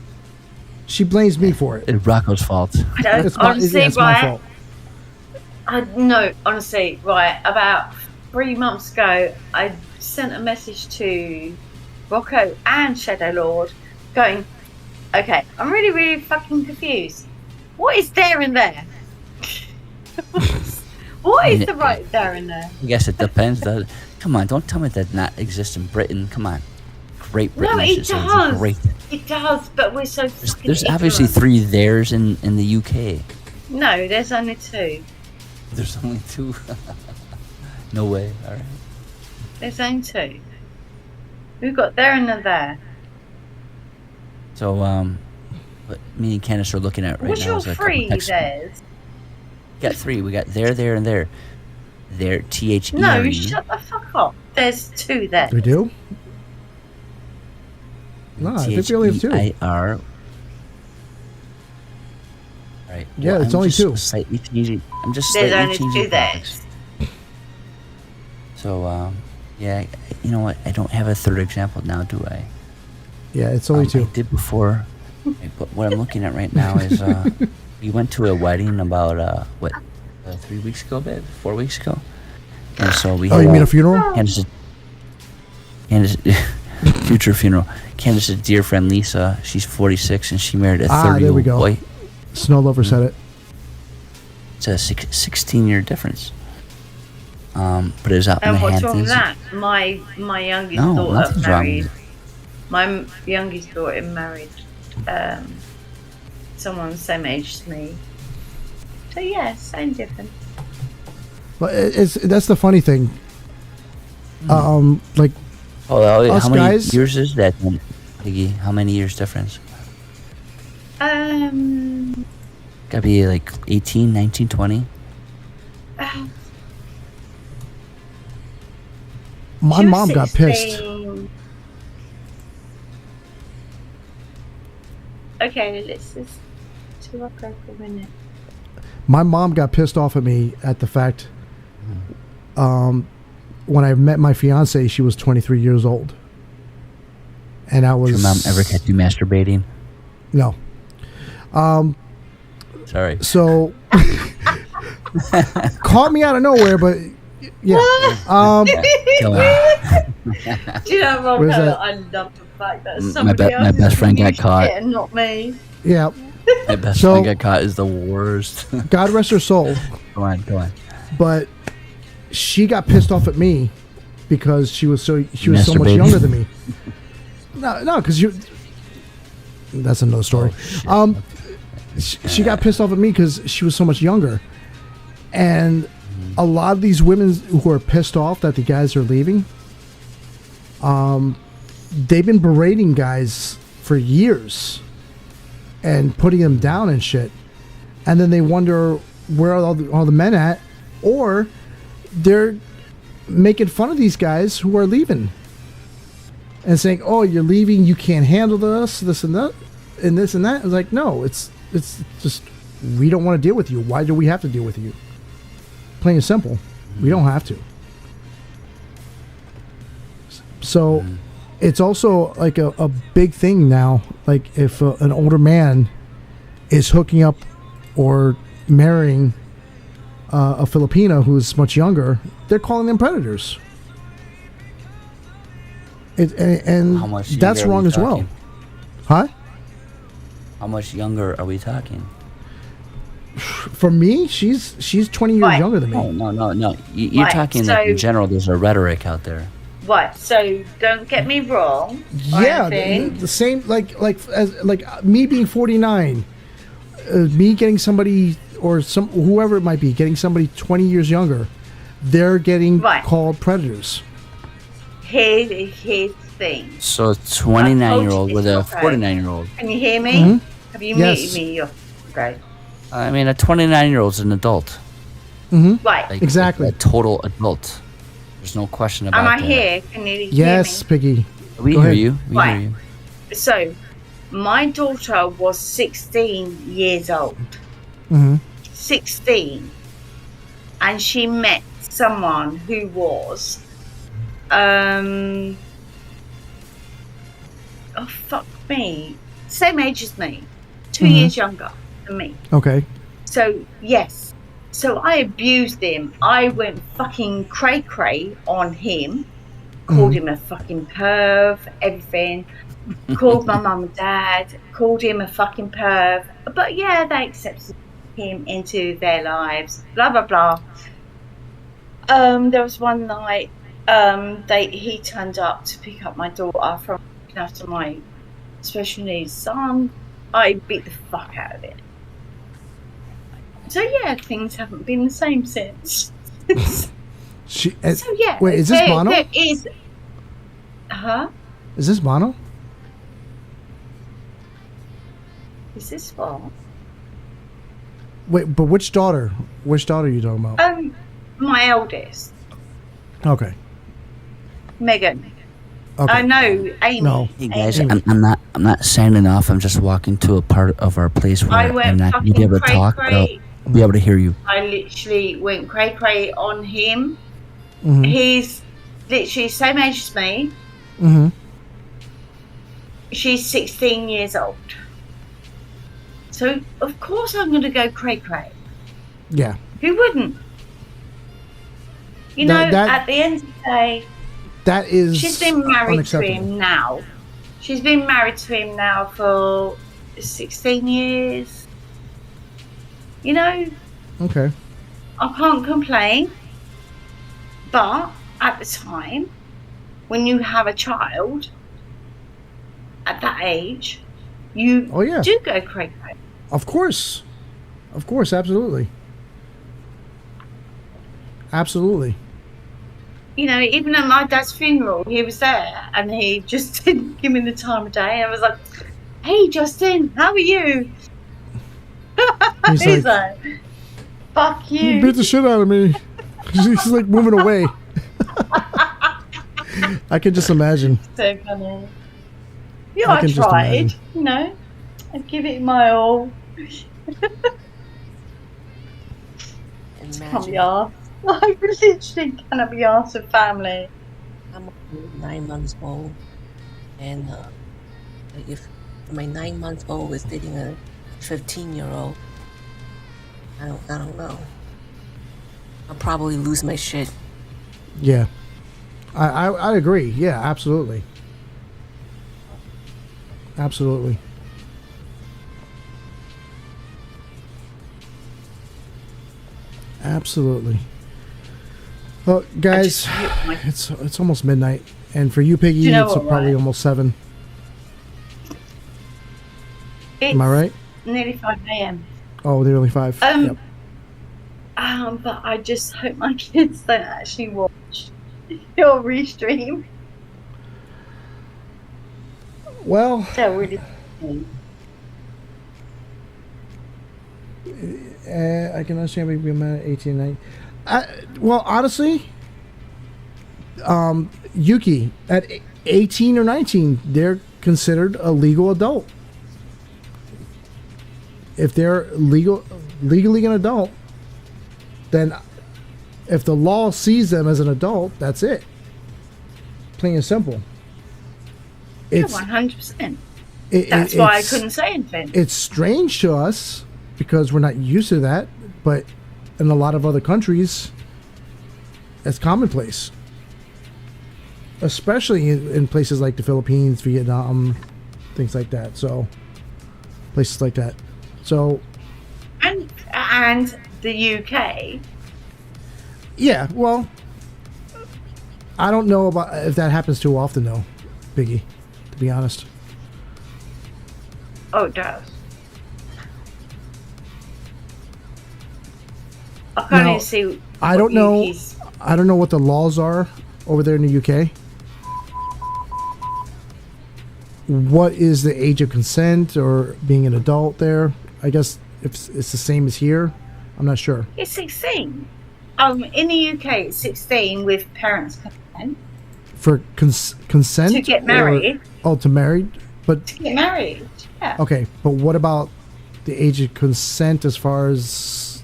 She blames me for it. It's Rocco's fault. I don't It's my, honestly, yeah, it's my right? fault. No, honestly, right. About 3 months ago, I sent a message to Rocco and Shadow Lord going, okay, I'm really, really fucking confused. What is there and there? What is the right there and there? I guess it depends. Come on, don't tell me that not exists in Britain. Come on. Great Britain. No, I it should say. It's does. great. It does, but we're so fucking There's obviously ignorant. 3 theirs in the UK. No, there's only 2. There's only 2. No way. All right. There's only 2. We've got there and a there. So, what me and Candace are looking at right What's now your is a couple 3 texts. there's? We got 3. We got there, and there. There, THE. No, shut the fuck up. There's 2 there. We do? No, I think we only have 2. THEIR. Right. Yeah, well, it's I'm only just 2. Slightly changing. I'm just There's slightly only changing 2 there. topics. So, yeah, you know what? I don't have a third example now, do I? Yeah, it's only 2. I did before. But what I'm looking at right now is we went to a wedding about 3 weeks ago, babe? 4 weeks ago. And so we. Oh, you mean a funeral? Candace's future funeral. Candace's dear friend Lisa. She's 46 and she married a 30-year-old there we go. boy. Snow Lover said it. It's a 16-year difference. But it was out in And the what's wrong with Hamptons. that? My youngest No, daughter nothing's wrong married. with My youngest daughter married someone the same age as me. So yeah, same difference. But that's the funny thing. Like, Oh, us how many guys- years is that, Iggy? How many years difference? Gotta be like 18, 19, 20. my She was mom got pissed. 16. Okay, let's just talk for a minute. My mom got pissed off at me at the fact when I met my fiance, she was 23 years old. And I was... Did your mom ever catch you masturbating? No. Sorry. So... caught me out of nowhere, but... Yeah. Go on. Do you know, Rob, Where's how that? I love the fact that My somebody else my is best friend got using caught. it and not me. Yeah. My best So- friend got caught is the worst. God rest her soul. Go on. But she got pissed off at me because she was so much Masturbating. younger than me. No, because you. That's another story. She got pissed off at me because she was so much younger, and a lot of these women who are pissed off that the guys are leaving, they've been berating guys for years and putting them down and shit, and then they wonder where are all the men at, or they're making fun of these guys who are leaving and saying, "Oh, you're leaving. You can't handle this and that, and this and that." It's like, no, it's just we don't want to deal with you. Why do we have to deal with you? Plain and simple, we don't have to. So it's also like a big thing now. Like if an older man is hooking up or marrying a Filipino who's much younger, they're calling them predators. And How much that's younger are wrong we as well. talking? Huh? How much younger are we talking? For me, she's 20 years younger than me. No. You're Right, talking so- like in general. There's a rhetoric out there. Right, so don't get me wrong. or Yeah, anything. the same like me being 49, me getting somebody or whoever it might be getting somebody 20 years younger, they're getting Right. called predators. Here's the thing. So a 29-year-old with a Okay. 49-year-old. Can you hear me? Mhm. Have you Yes. muted me? Okay. I mean, a 29-year-old's an adult. Mm-hmm. Right. Like, Exactly. A total adult. There's no question about Am I that. here? Can you Yes, hear Piggy. We Go hear ahead. you. We Right. hear you. me? So, my daughter was 16 years old. Mm-hmm. 16. And she met someone who was oh fuck me, same age as me, 2 Mhm. years younger than me. Okay. So yes, so I abused him. I went fucking cray on him, called him a fucking perv, everything. called my mum and dad, called him a fucking perv. But yeah, they accepted him into their lives. Blah blah blah. There was one night he turned up to pick up my daughter from looking after my special needs son. I beat the fuck out of it. So yeah, things haven't been the same since. So yeah. Wait, is this Bono? There is. Huh? Is this Bono? Is this what? Wait, but which daughter? Which daughter are you talking about? My eldest, Okay. Megan. Okay. I know Amy. No. Hey guys, Amy. I'm not signing off. I'm just walking to a part of our place where I went I'm not gonna be able to fucking talk, but cray-cray. I'll be able to hear you. I literally went cray cray on him. Mhm. He's literally same age as me. Mm-hmm. She's 16 years old. So of course I'm going to go cray cray. Yeah. Who wouldn't? You know, That- at the end of the day, That is she's been married to unacceptable. him now. She's been married to him now for 16 years. You know, Okay. I can't complain. But at the time, when you have a child at that age, you Oh, yeah. do go cray cray. Of course. Of course, absolutely. Absolutely. You know, even at my dad's funeral, he was there and he just didn't give me the time of day. I was like, "Hey, Justin, how are you?" He's He's like, like, "Fuck You you." beat the shit out of me. He's like moving away. I can just imagine. So funny. Yeah, I I can just tried. imagine. You know, I give it my all. Can't be arsed. I literally cannot be arsed with family. I'm 9 months old, and if my 9-month-old is dating a 15-year-old, I don't know. I'll probably lose my shit. Yeah. I agree. Yeah, absolutely. Absolutely. Absolutely. Well, guys, it's almost midnight, and for you, Piggy, Do you know it's what, probably right? almost 7. It's Am I right? nearly 5 a.m. Oh, nearly 5. Yep. But I just hope my kids don't actually watch your restream. Well, They're really. I can understand maybe a man at 18, 19. Well, honestly, Yuki, at 18 or 19, they're considered a legal adult. If they're legally an adult, then if the law sees them as an adult, that's it. Plain and simple. Yeah, It's 100%. That's why I it's- couldn't say anything. It's strange to us because we're not used to that, but in a lot of other countries, it's commonplace. Especially in places like the Philippines, Vietnam, things like that. So, places like that. So, And the UK. yeah, well, I don't know about if that happens too often, though, Biggie, to be honest. Oh, it does. I can't Now, even see. I don't know. UK's I don't know what the laws are over there in the UK. What is the age of consent or being an adult there? I guess if it's the same as here, I'm not sure. It's 16. In the UK, it's 16 with parents' consent For consent to get or- married. to married, but To get married, yeah. okay. But what about the age of consent as far as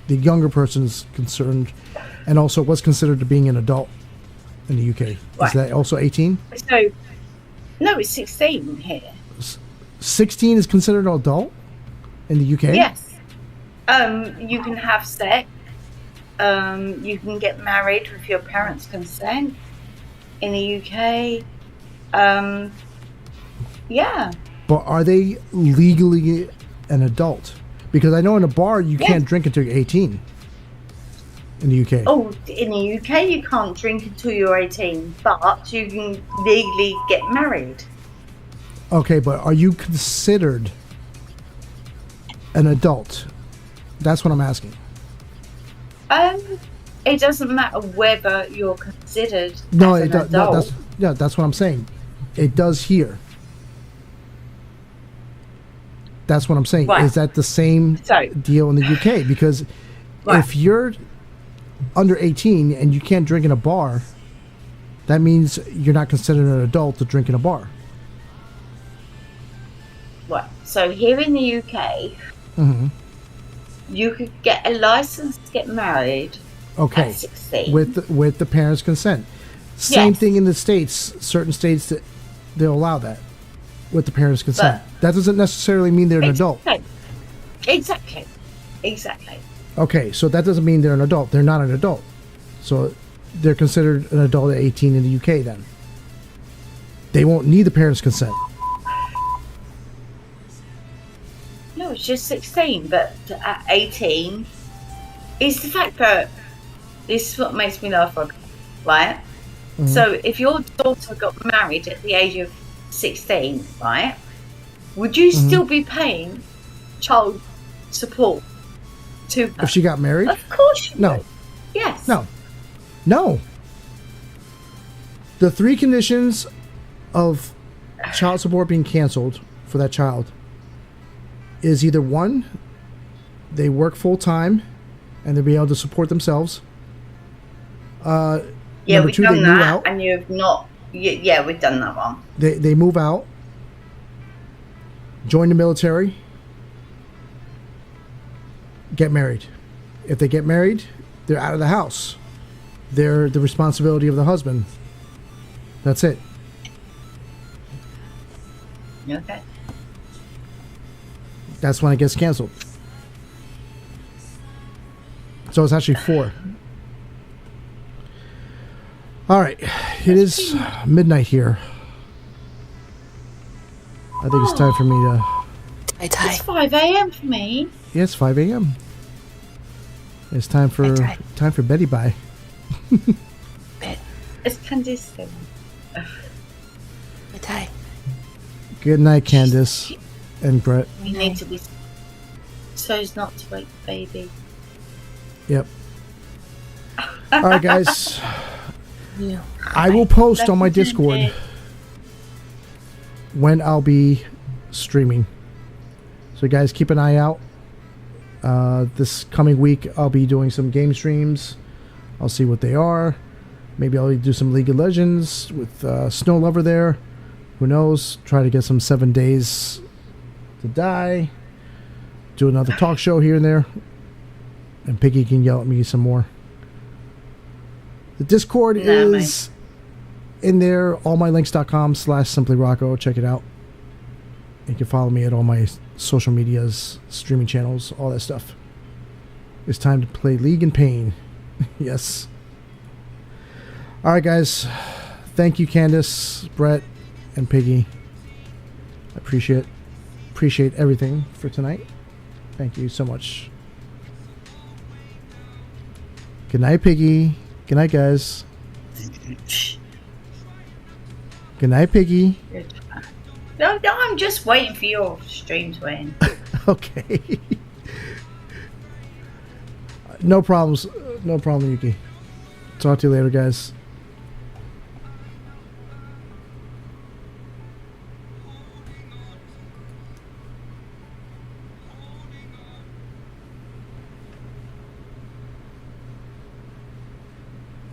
the younger person is concerned, and also what's considered to being an adult in the UK? Right. Is that also 18? So, no, it's 16 here. 16 is considered an adult in the UK? Yes. You can have sex. You can get married with your parents' consent in the UK. Yeah. But are they legally an adult? Because I know in a bar you can't drink until you're 18 in the UK. Oh, in the UK you can't drink until you're 18, but you can legally get married. Okay, but are you considered an adult? That's what I'm asking. It doesn't matter whether you're considered No, as it an does. adult. That's what I'm saying. It does here. That's what I'm saying. Right. Is that the same deal in the UK? Because if you're under 18 and you can't drink in a bar, that means you're not considered an adult to drink in a bar. Right. So here in the UK, Mm-hmm. you could get a license to get married Okay. at 16. With the parents' consent. Same Yes. thing in the states. Certain states that they'll allow that with the parents' consent. That doesn't necessarily mean they're an adult. Exactly. Okay, so that doesn't mean they're an adult. They're not an adult. So they're considered an adult at 18 in the UK then. They won't need the parents' consent. No, it's just 16, but at 18, it's the fact that this is what makes me laugh, right? Mhm. So if your daughter got married at the age of 16, right, would you Mhm. still be paying child support to her? If she got married? Of course you No. would. Yes. No. The 3 conditions of child support being canceled for that child is either 1, they work full time and they'll be able to support themselves. Yeah, Number we've 2, done they move that, out. and you've not. Yeah, we've done that one. They move out, join the military, get married. If they get married, they're out of the house. They're the responsibility of the husband. That's it. Okay. That's when it gets canceled. So it's actually 4. All right. It is midnight here. I think it's time for me to... It's 5 a.m. for me. Yeah, it's 5 a.m. It's time for Betty Bye. It's Candice. Good night, Candace and Brett. We need to be so as not to wake the baby. Yep. All right, guys. Yeah. I will post on my Left it in Discord bed. when I'll be streaming. So, guys, keep an eye out. This coming week, I'll be doing some game streams. I'll see what they are. Maybe I'll do some League of Legends with Snow Lover there. Who knows? Try to get some 7 Days to Die. Do another talk show here and there. And Piggy can yell at me some more. The Discord is in there. allmylinks.com/simplyrocco. Check it out. You can follow me at all my social medias, streaming channels, all that stuff. It's time to play League in Pain. Yes. All right, guys. Thank you, Candace, Brett, and Piggy. I appreciate everything for tonight. Thank you so much. Good night, Piggy. Good night, guys. Good night, Piggy. No, I'm just waiting for your stream to end. Okay. No problems. No problem, Yuki. Talk to you later, guys.